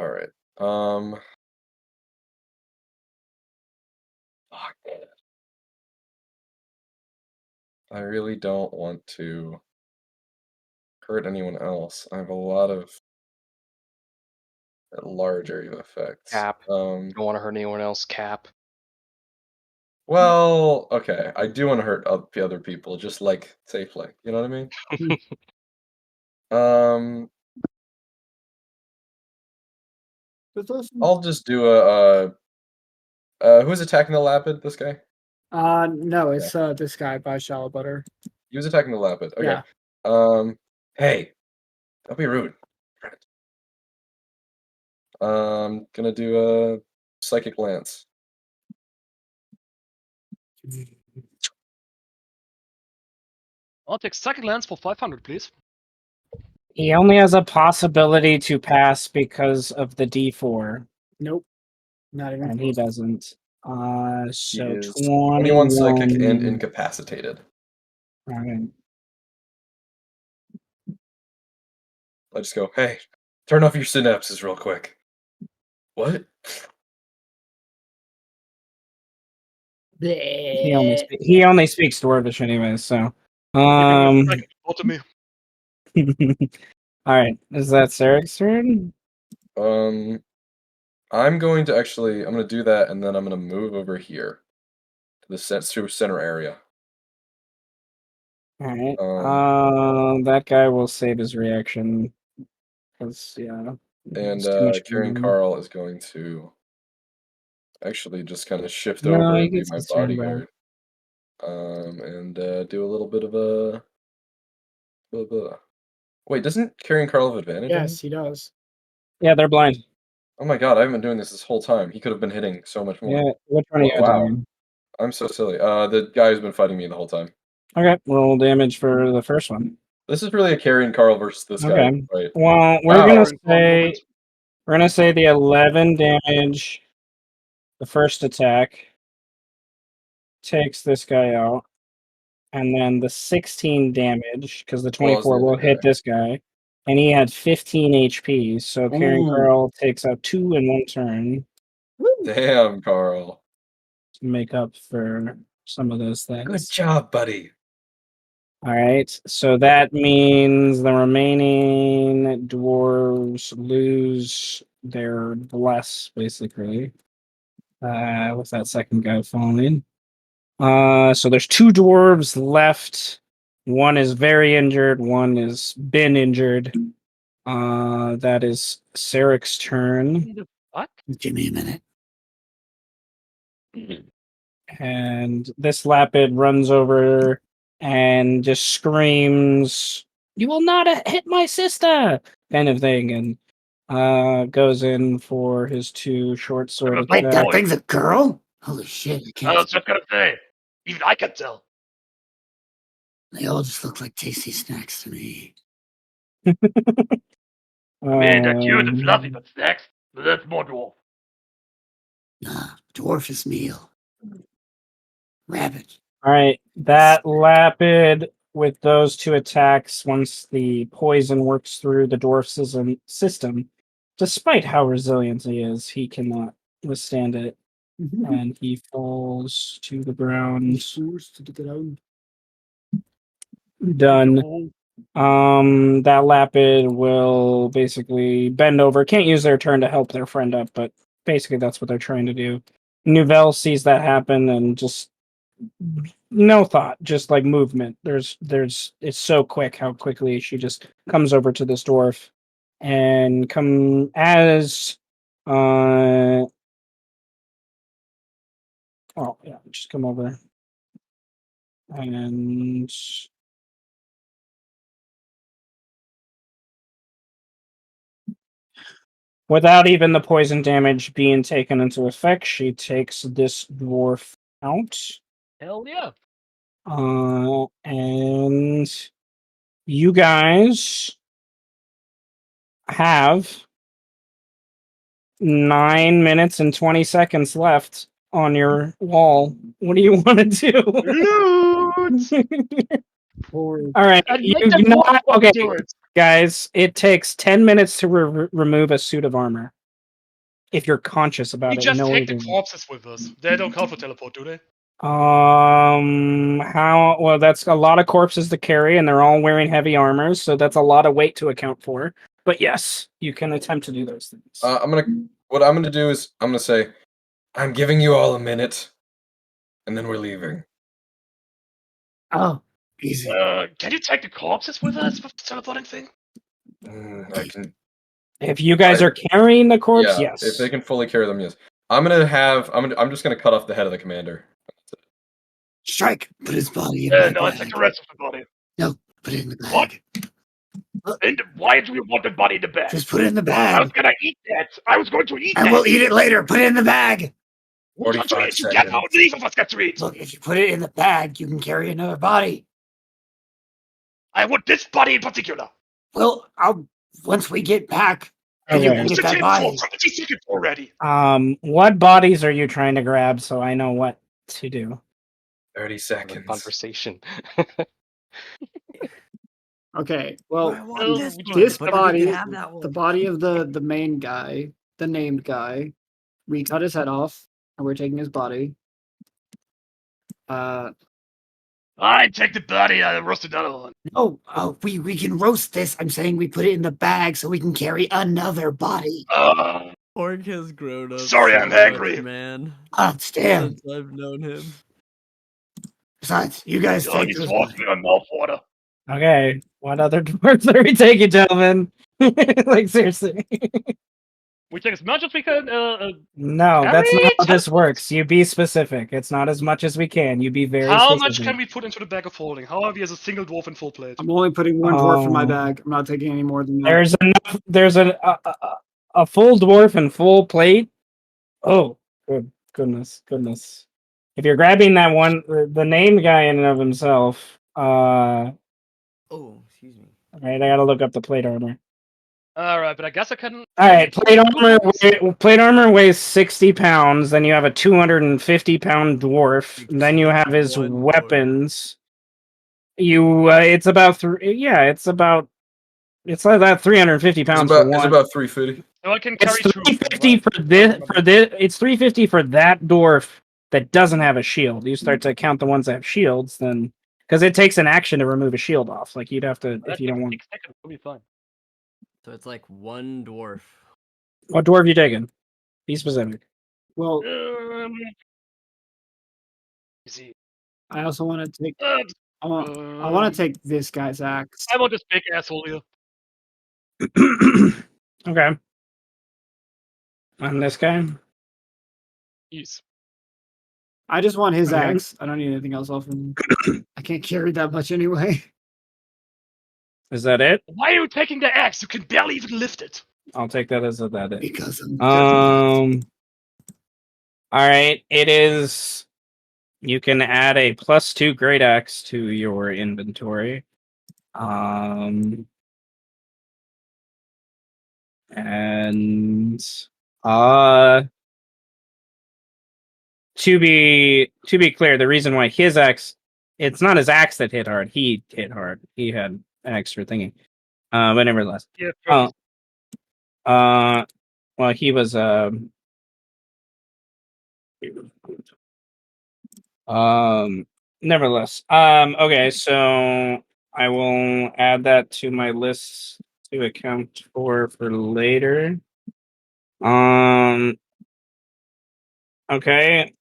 All right. Fuck it. I really don't want to hurt anyone else. I have a lot of large area effects. Cap. Don't want to hurt anyone else. Cap. Well, okay. I do want to hurt the other people, just like safely. You know what I mean? There's also... I'll just do who's attacking the Lapid? This guy? No, it's this guy by Shallow Butter. He was attacking the Lapid. Okay. Yeah. Hey, don't be rude. Gonna do a psychic lance. I'll take second lance for 500, please. he only has a possibility to pass because of the D4, Nope. Not even and he close. doesn't. He So is 21 psychic and 21. incapacitated. Alright. I just go, hey, turn off your synapses real quick. What? He only speaks Dwarvish anyway, so. To me. Alright, is that Sarek's turn? I'm going to actually, I'm going to do that, and then I'm going to move over here to the center area. Alright. Um, That guy will save his reaction. Because, yeah. And it's too much Kieran going on. Carl is going to actually just kind of shift No, over he and be gets my his turn back. bodyguard. And do a little bit of a. Wait, doesn't Kieran Carl have advantage? on Yes, me? he does. Yeah, they're blind. Oh my god, I've been doing this whole time. He could have been hitting so much more. Yeah, which one are you Wow. doing? I'm so silly. The guy who's been fighting me the whole time. Okay, roll damage for the first one. This is really a Kieran Carl versus this guy. Okay. Right. Well, Wow. we're gonna say the 11 damage. The first attack takes this guy out, and then the 16 damage because the Well, 24 will hit this guy, and he had 15 HP. So Karen Ooh. Carl takes out 2 in one turn Damn, Carl. to make up for some of those things. Good job, buddy. All right, so that means the remaining dwarves lose their bless, basically. With that second guy falling. So there's 2 dwarves left. One is very injured. One has been injured. That is Sarek's turn, What? Give me a minute. and this Lapid runs over and just screams, "You will not hit my sister!" kind of thing, and goes in for his 2 short sword Wait, that attacks. thing's a girl? Holy shit, I I can't. was just gonna say, even I can tell. They all just look like tasty snacks to me. I mean, they're cute and fluffy, Um, but snacks? That's more dwarf. Nah, dwarfish meal. Rabbit. All right, that Lapid with those 2 attacks, once the poison works through the dwarf system, despite how resilient he is, he cannot withstand it, and he falls to the ground. Forced to the ground. Done. That Lapid will basically bend over. Can't use their turn to help their friend up, but basically that's what they're trying to do. Nouvelle sees that happen and just no thought, just like movement. It's so quick how quickly she just comes over to this dwarf and come as oh yeah, just come over and without even the poison damage being taken into effect, she takes this dwarf out. Hell yeah. And you guys have 9 minutes and 20 seconds left on your wall. What do you want to do? Loot! All right, And you make the not dwarf okay, do it. guys. It takes 10 minutes to remove a suit of armor. If you're conscious about We it, just no take the eating. corpses with us. They don't count for teleport, do they? How well? That's a lot of corpses to carry, and they're all wearing heavy armors, so that's a lot of weight to account for. But yes, you can attempt to do those things. What I'm gonna do is I'm gonna say, I'm giving you all a minute, and then we're leaving. Oh, easy. Can you take the corpses with us with the teleporting thing? I can. If you guys are carrying the corpse, Yeah, yes. if they can fully carry them, yes. I'm just gonna cut off the head of the commander. Strike! Put his body in my No, I bag. take the rest of the body. No, put it in the What? bag. Why do you want the body in the bag? Just put it in the I was bag. gonna eat that. I was going to eat And that. we'll eat it later. Put it in the bag. We're going to 45 eat together. seconds. Neither of us get to eat. Look, if you put it in the bag, you can carry another body. I want this body in particular. Well, once we get back, And you Okay. can Who's get the that table body. for 30 seconds already? What bodies are you trying to grab so I know what to do? 30 Have a seconds. conversation. Okay, Oh, well, I want Well, this we one, this but I body, can have that the one. body of the main guy, the named guy, we cut his head off, and we're taking his body. I take the body and roast another one. We can roast this. I'm saying we put it in the bag so we can carry another body. Orc has grown up Sorry, so I'm much, hungry. man, Damn. since I've known him. Besides, you guys Oh, take he's this lost body. me my mouth water. Okay, what other dwarves are we taking, gentlemen? Like, seriously. We take as much as we can. No, Carry that's not how this teleport. works. You be specific. It's not as much as we can. You be very How specific. much can we put into the bag of holding? How heavy is a single dwarf in full plate? I'm only putting one dwarf in my bag. I'm not taking any more than that. There's enough. There's a full dwarf and full plate. Oh, goodness. If you're grabbing that one, the named guy in and of himself. Oh, excuse me. Right, I gotta look up the plate armor. All right, but I guess I can. All right, plate armor weighs 60 pounds. Then you have a 250-pound dwarf. You And then you have his one dwarf. weapons. It's about three. Yeah, it's like that 350 pounds for It's one. about 350. So I can It's carry two. 350 right? for this. It's 350 for that dwarf that doesn't have a shield. You start to count the ones that have shields, then because it takes an action to remove a shield off. Like you'd have to if That you don't takes want. 6 seconds. We'll be fine. So it's like one dwarf. What dwarf you taking? Be specific. Well, Easy. I also want to take. Uh, I want to take this guy's axe. I want this big asshole here. Okay. And this guy. Yes. I just want his Okay. axe. I don't need anything else off him. I can't carry that much anyway. Is that it? Why are you taking the axe? You can barely even lift it. I'll take that as that it. Because I'm All right. It is. You can add a +2 great axe to your inventory. And to be clear, the reason why his axe, it's not his axe that hit hard. He hit hard. He had an extra thingy. But nevertheless. Yeah. Well, he was nevertheless. Okay, so I will add that to my list to account for later. Okay.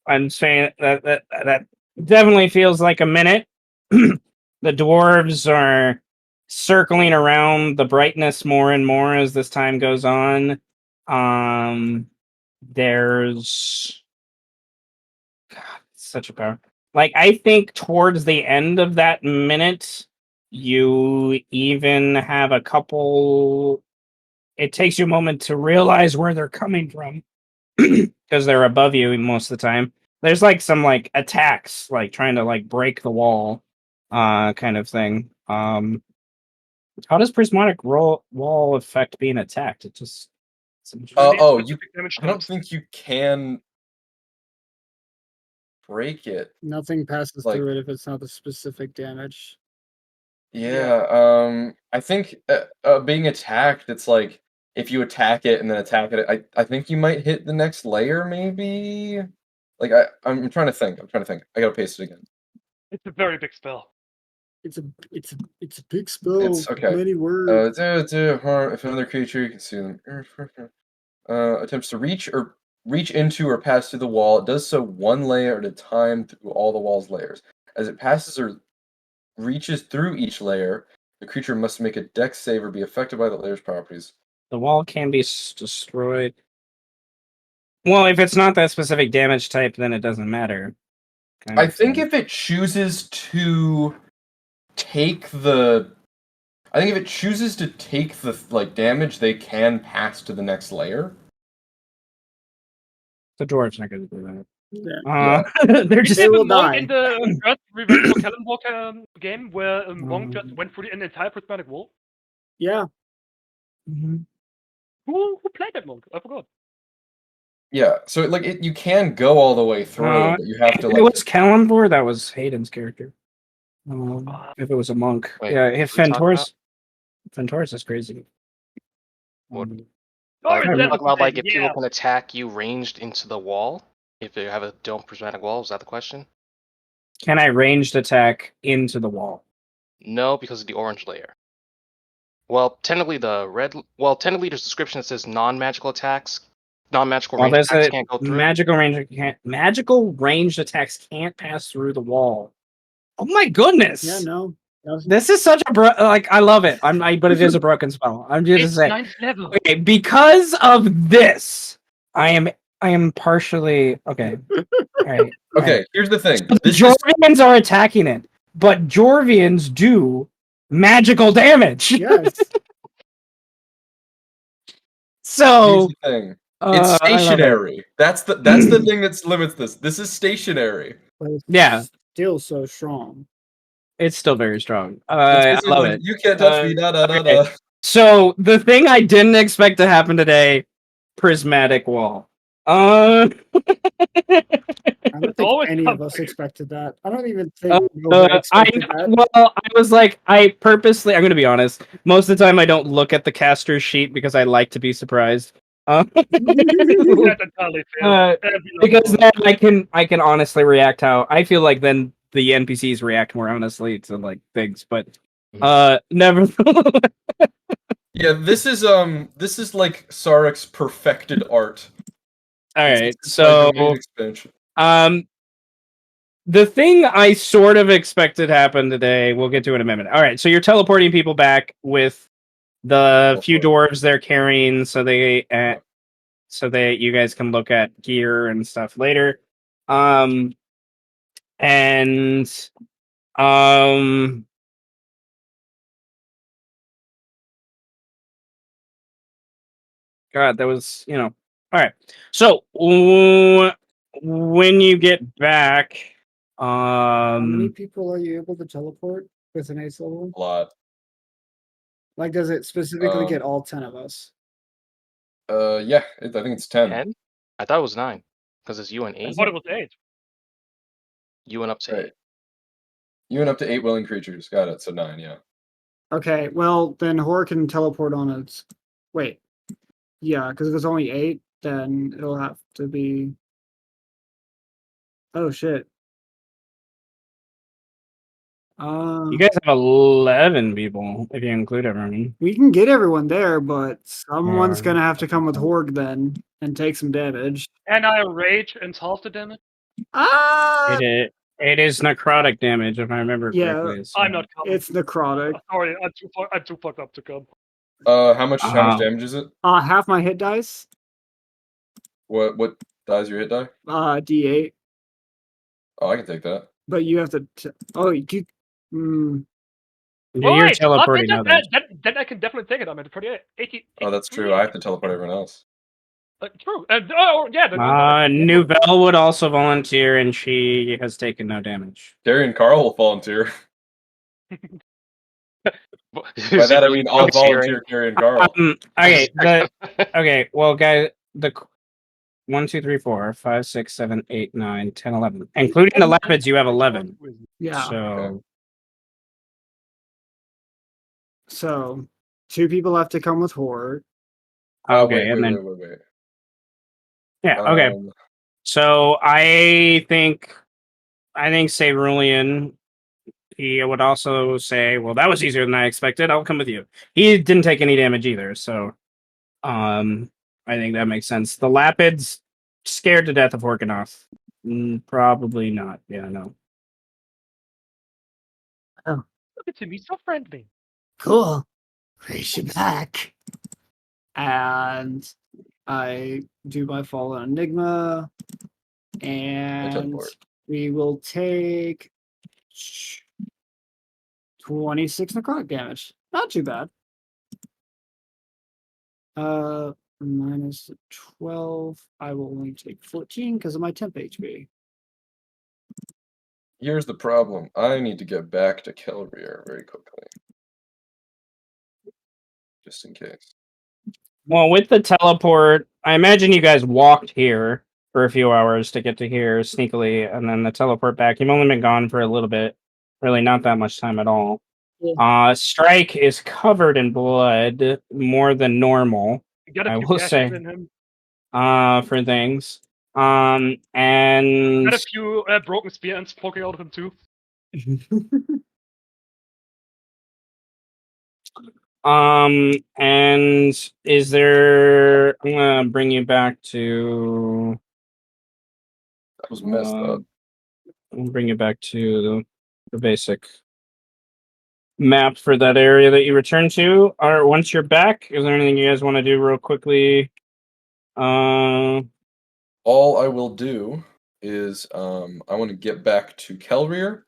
I'm saying that definitely feels like a minute. The dwarves are circling around the brightness more and more as this time goes on. There's God, such a power. Like I think towards the end of that minute, you even have a couple. It takes you a moment to realize where they're coming from because they're above you most of the time. There's like some like attacks, like trying to like break the wall, kind of thing. How does prismatic wall affect being attacked? It just Really I specific damage don't types. think you can break it. Nothing passes Like- through it if it's not the specific damage. Yeah, I think being attacked, it's like if you attack it and then attack it, I think you might hit the next layer, maybe. Like I'm trying to think. I gotta paste it again. It's a very big spell. It's a big spell. It's okay. Many words. Harm if another creature you can see them. Attempts to reach into or pass through the wall. It does so one layer at a time through all the wall's layers. As it passes or reaches through each layer, the creature must make a dex save or be affected by the layer's properties. the wall can be destroyed. Well, if it's not that specific damage type, then it doesn't matter. I think if it chooses to take the like damage, they can pass to the next layer. the dwarves not going to do that. Yeah. They're just They will Monk die. in the first Revenge for Kellenwalker game where a monk Mm. just went through an entire prismatic wall. Yeah. Mhm. Who played that monk? I forgot. Yeah, so like you can go all the way through, but you have to If like. it was Kalimdor, that was Hayden's character. If it was a monk, Wait, yeah. If what are you talking about? Fentor's is crazy. What? Oh, Like, are you that talking was about like it, if people yeah. can attack you ranged into the wall? If you have a dome prismatic wall, is that the question? Can I ranged attack into the wall? No, because of the orange layer. Well, technically the red. Well, technically there's a description that says non-magical attacks, non-magical Well, range there's attacks a can't go through. magical ranged attacks can't pass through the wall. Oh my goodness! Yeah, no. This is such a like I love it. But it is a broken spell. I'm just It's saying. 9th level. Okay, because of this, I am partially okay. All right. Okay, here's the thing. So the Jorvians are attacking it, but Jorvians do magical damage. Yes. So Here's the thing. It's I love it. stationary. That's the thing that limits this. This is stationary. But it's Yeah. still so strong. It's still very strong. It's I basically love like, it. you can't touch me. Da da da okay. da. So the thing I didn't expect to happen today, prismatic wall. I don't think always any of something. us expected that. I don't even think nobody expected that. Well, I was like, I'm going to be honest. Most of the time, I don't look at the caster sheet because I like to be surprised. That's entirely fair. Because then I can honestly react how I feel like then the NPCs react more honestly to like things, but nevertheless. Yeah, this is like Sarek's perfected art. All right, It's so like the main expansion. the thing I sort of expected happened today, we'll get to in a minute. All right, so you're teleporting people back with the few dwarves they're carrying, so that you guys can look at gear and stuff later. And God, that was, All right. So when you get back, How many people are you able to teleport with an ace level? A lot. Like, does it specifically get all 10 of us? Yeah, I think it's 10. 10? I thought it was 9, because it's you and 8. I thought it was 8. You went up to 8. You went up to 8 willing creatures. Got it. So 9, yeah. Okay, well, then Horror can teleport on its. Wait. Yeah, because if it's only 8, then it'll have to be. Oh, shit. You guys have 11 people if you include everyone. We can get everyone there, but someone's Yeah. gonna have to come with Horg then and take some damage. And I rage and half the damage. Ah! It is necrotic damage if I remember Yeah, correctly. So. I'm not coming. It's necrotic. Sorry, I'm too fucked up to come. How much damage is it? Half my hit dice. What dies your hit die? D8. Oh, I can take that. But you have to. You. Yeah, you're teleporting others. Then I can definitely take it. I'm at 48. 80. Oh, that's true. I have to teleport everyone else. True. Yeah. Nouvelle would also volunteer, and she has taken no damage. Darian Carl will volunteer. By that I mean I'll volunteer Darian Carl. Okay. Okay. Well, guys, the 1, 2, 3, 4, 5, 6, 7, 8, 9, 10, 11, including the Lapids, you have 11. Yeah. So. So, 2 people have to come with Horror. Okay, wait. Yeah. Okay. So I think Cerulean, he would also say, "Well, that was easier than I expected. I'll come with you." He didn't take any damage either, so I think that makes sense. The Lapids scared to death of Orkanoth. Probably not. Yeah, no. Oh, look at him! He's so friendly. Cool. Raise you back. And I do my Fallen Enigma, and we will take 26 necrotic damage. Not too bad. Minus 12. I will only take 14 because of my temp HP. Here's the problem. I need to get back to Kelrier very quickly. Just in case. Well, with the teleport, I imagine you guys walked here for a few hours to get to here sneakily, and then the teleport back. You've only been gone for a little bit, really not that much time at all. Strike is covered in blood more than normal, You got a I few will gashes say, in him. for things. And Got a few broken spear ends poking out of him too. and is there? I'm gonna bring you back to. That was messed up. I'll bring you back to the basic map for that area that you returned to. Or once you're back, is there anything you guys want to do real quickly? All I will do is I want to get back to Kelrier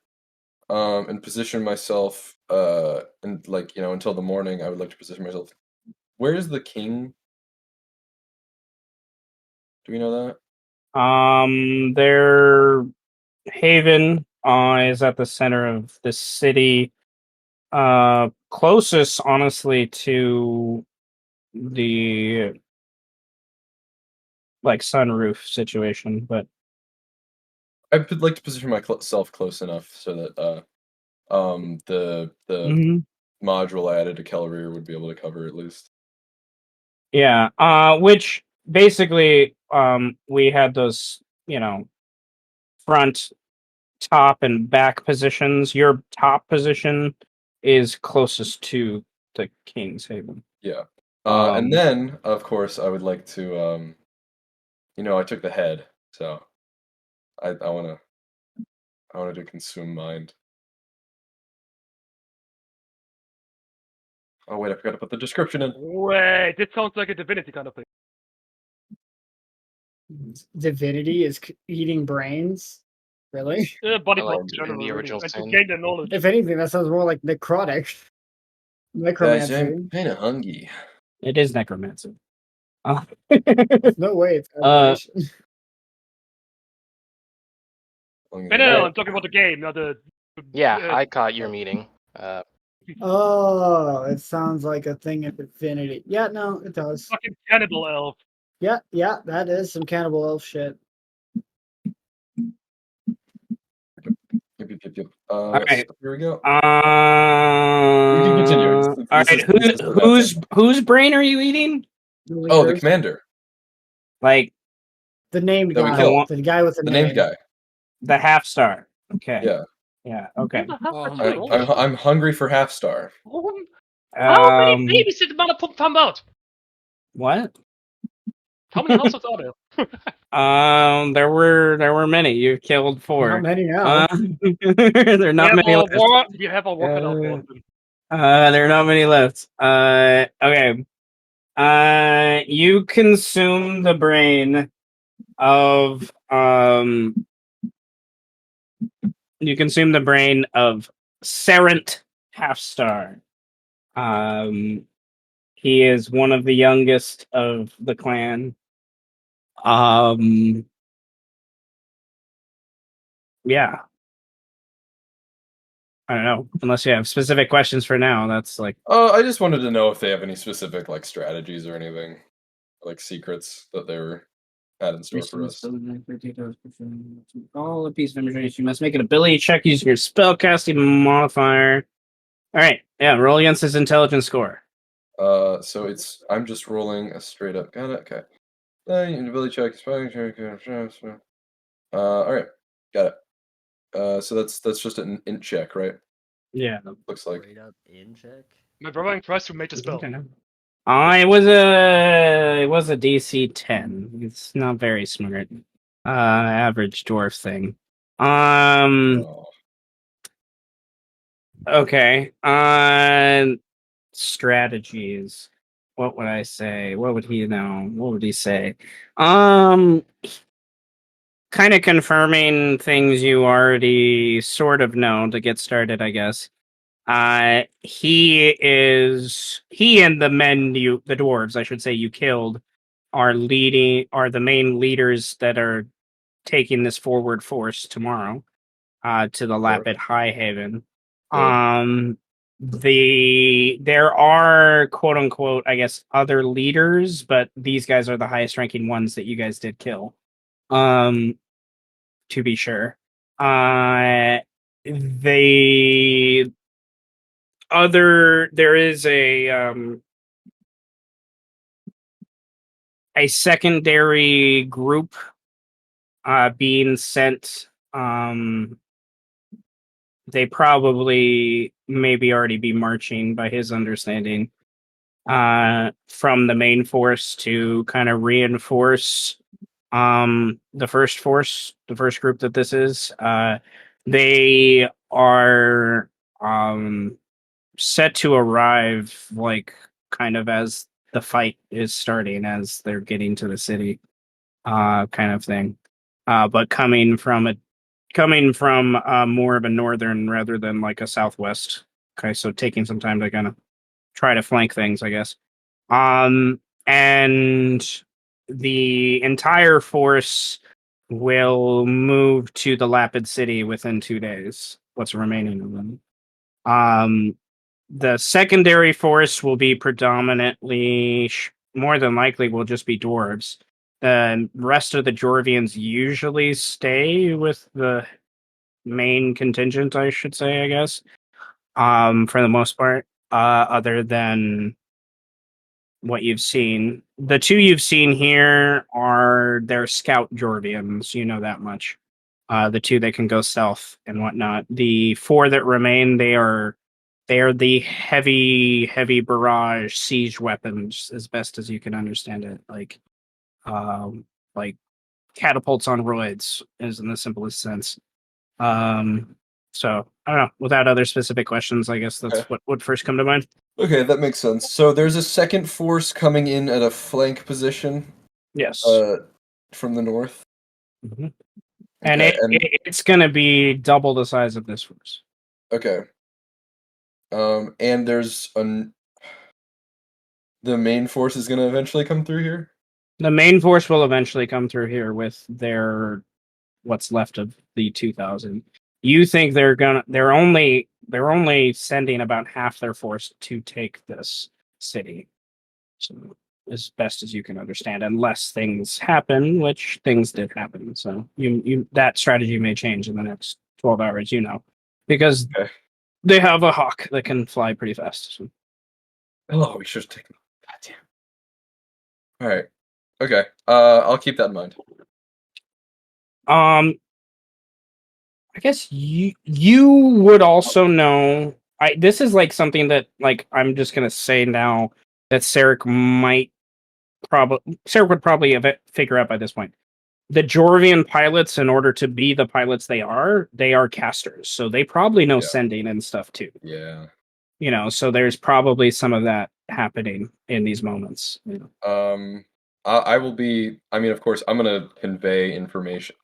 and position myself and like until the morning I would like to position myself. Where is the king? Do we know that? Their haven is at the center of the city. Closest, honestly, to the like sunroof situation, but I would like to position myself close enough so that the module I added to Kelrier would be able to cover at least. yeah. Which basically, we had those, front, top, and back positions. Your top position is closest to the King's Haven. Yeah. And then, of course, I would like to, I took the head, so I wanted to consume mind. Oh wait, I forgot to put the description in. Wait, this sounds like a divinity kind of thing. Divinity is eating brains. Really? Body I like parts it in the generally, original and to sin. gain the knowledge. If anything, that sounds more like necrotic. Guys, Necromancy. I'm kind of hungry. It is necromancy. There's no way it's aberration. No, I'm talking about the game, not the. Yeah, I caught your meeting. Oh, it sounds like a thing of Divinity. Yeah, no, it does. Fucking cannibal elf. Yeah, that is some cannibal elf shit. Yep. All right. So here we go. You can continue. All right. This is the bad Whose brain are you eating? Oh, the commander. Like the named that we guy. killed. The guy with the name. named guy. The half star. Okay. Yeah. Yeah. Okay. I'm hungry for half star. How many babies did the mother pump out? What? How many households are there? There were many. You killed 4. Not many now. There are not many left. We have our work cut out for them. There are not many left. Okay. You consume the brain of you consume the brain of Serent Halfstar. He is one of the youngest of the clan. Yeah. I don't know. Unless you have specific questions for now, that's like. I just wanted to know if they have any specific like strategies or anything, like secrets that they were had in store for us. All a piece of information. You must make an ability check using your spellcasting modifier. All right. Yeah. Roll against his intelligence score. So I'm just rolling a straight up. Got it. Okay. Ability check. All right. Got it. So that's just an int check, right? Yeah. Looks like. Straight up in check. My brother tries to make the spell. It was a DC 10. It's not very smart. Average dwarf thing. Okay. Strategies. What would I say? What would he know? What would he say? Kind of confirming things you already sort of know to get started, I guess. He and the dwarves, I should say, you killed are the main leaders that are taking this forward force tomorrow, to the Lapid High Haven. there are quote unquote, I guess, other leaders, but these guys are the highest ranking ones that you guys did kill. To be sure. They there is a secondary group being sent. They probably maybe already be marching by his understanding from the main force to kind of reinforce the first group that this is. They are set to arrive like kind of as the fight is starting, as they're getting to the city, kind of thing. But coming from more of a northern rather than like a southwest. Okay, so taking some time to kind of try to flank things, I guess. And the entire force will move to the Lapid City within 2 days. What's remaining of them? The secondary force will be predominantly, more than likely, will just be dwarves. The rest of the Jorvians usually stay with the main contingent, I should say, I guess. For the most part, other than what you've seen. The two you've seen here are their scout Jorvians, you know that much. The two that can go stealth and whatnot. The four that remain, they are the heavy barrage siege weapons, as best as you can understand it. Like catapults on roids, is in the simplest sense. So I don't know. Without other specific questions, I guess that's Okay. what would first come to mind. Okay, that makes sense. So there's a second force coming in at a flank position Yes. from the north. Mhm. And Okay, it's going to be double the size of this force. okay. And there's the main force is going to eventually come through here. The main force will eventually come through here with their what's left of the 2000. You think they're only sending about half their force to take this city. So as best as you can understand, unless things happen, which things did happen. So you that strategy may change in the next 12 hours, because Okay. they have a hawk that can fly pretty fast. So. Oh, we should have taken. Goddamn. All right. Okay. I'll keep that in mind. I guess you would also know. This is like something that like I'm just gonna say now that Sarek would probably figure out by this point. The Jorvian pilots, in order to be the pilots they are casters, so they probably know Yeah. sending and stuff too. Yeah. So there's probably some of that happening in these moments. I will be. I mean, of course, I'm gonna convey the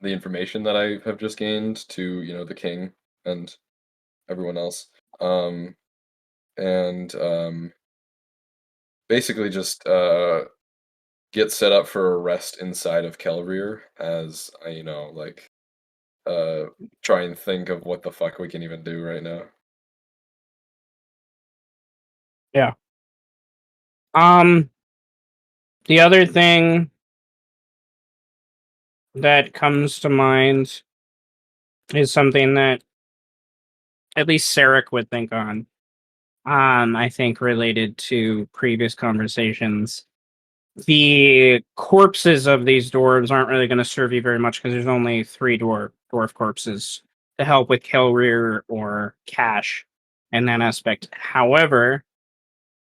information that I have just gained to the king and everyone else. And basically just get set up for a rest inside of Kelrier as I, try and think of what the fuck we can even do right now. Yeah. The other thing that comes to mind is something that at least Sarek would think on. I think related to previous conversations. The corpses of these dwarves aren't really going to serve you very much because there's only 3 dwarf corpses to help with Kelreer or Cash in that aspect. However,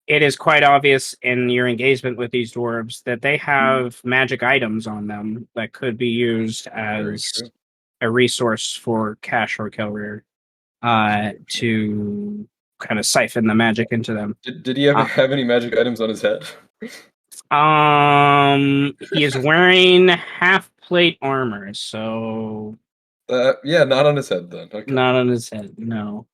it is quite obvious in your engagement with these dwarves that they have magic items on them that could be used Very as true. a resource for Cash or Kelreer to kind of siphon the magic into them. Did he have any magic items on his head? He is wearing half plate armor, so Yeah, not on his head then. Okay. not on his head. No.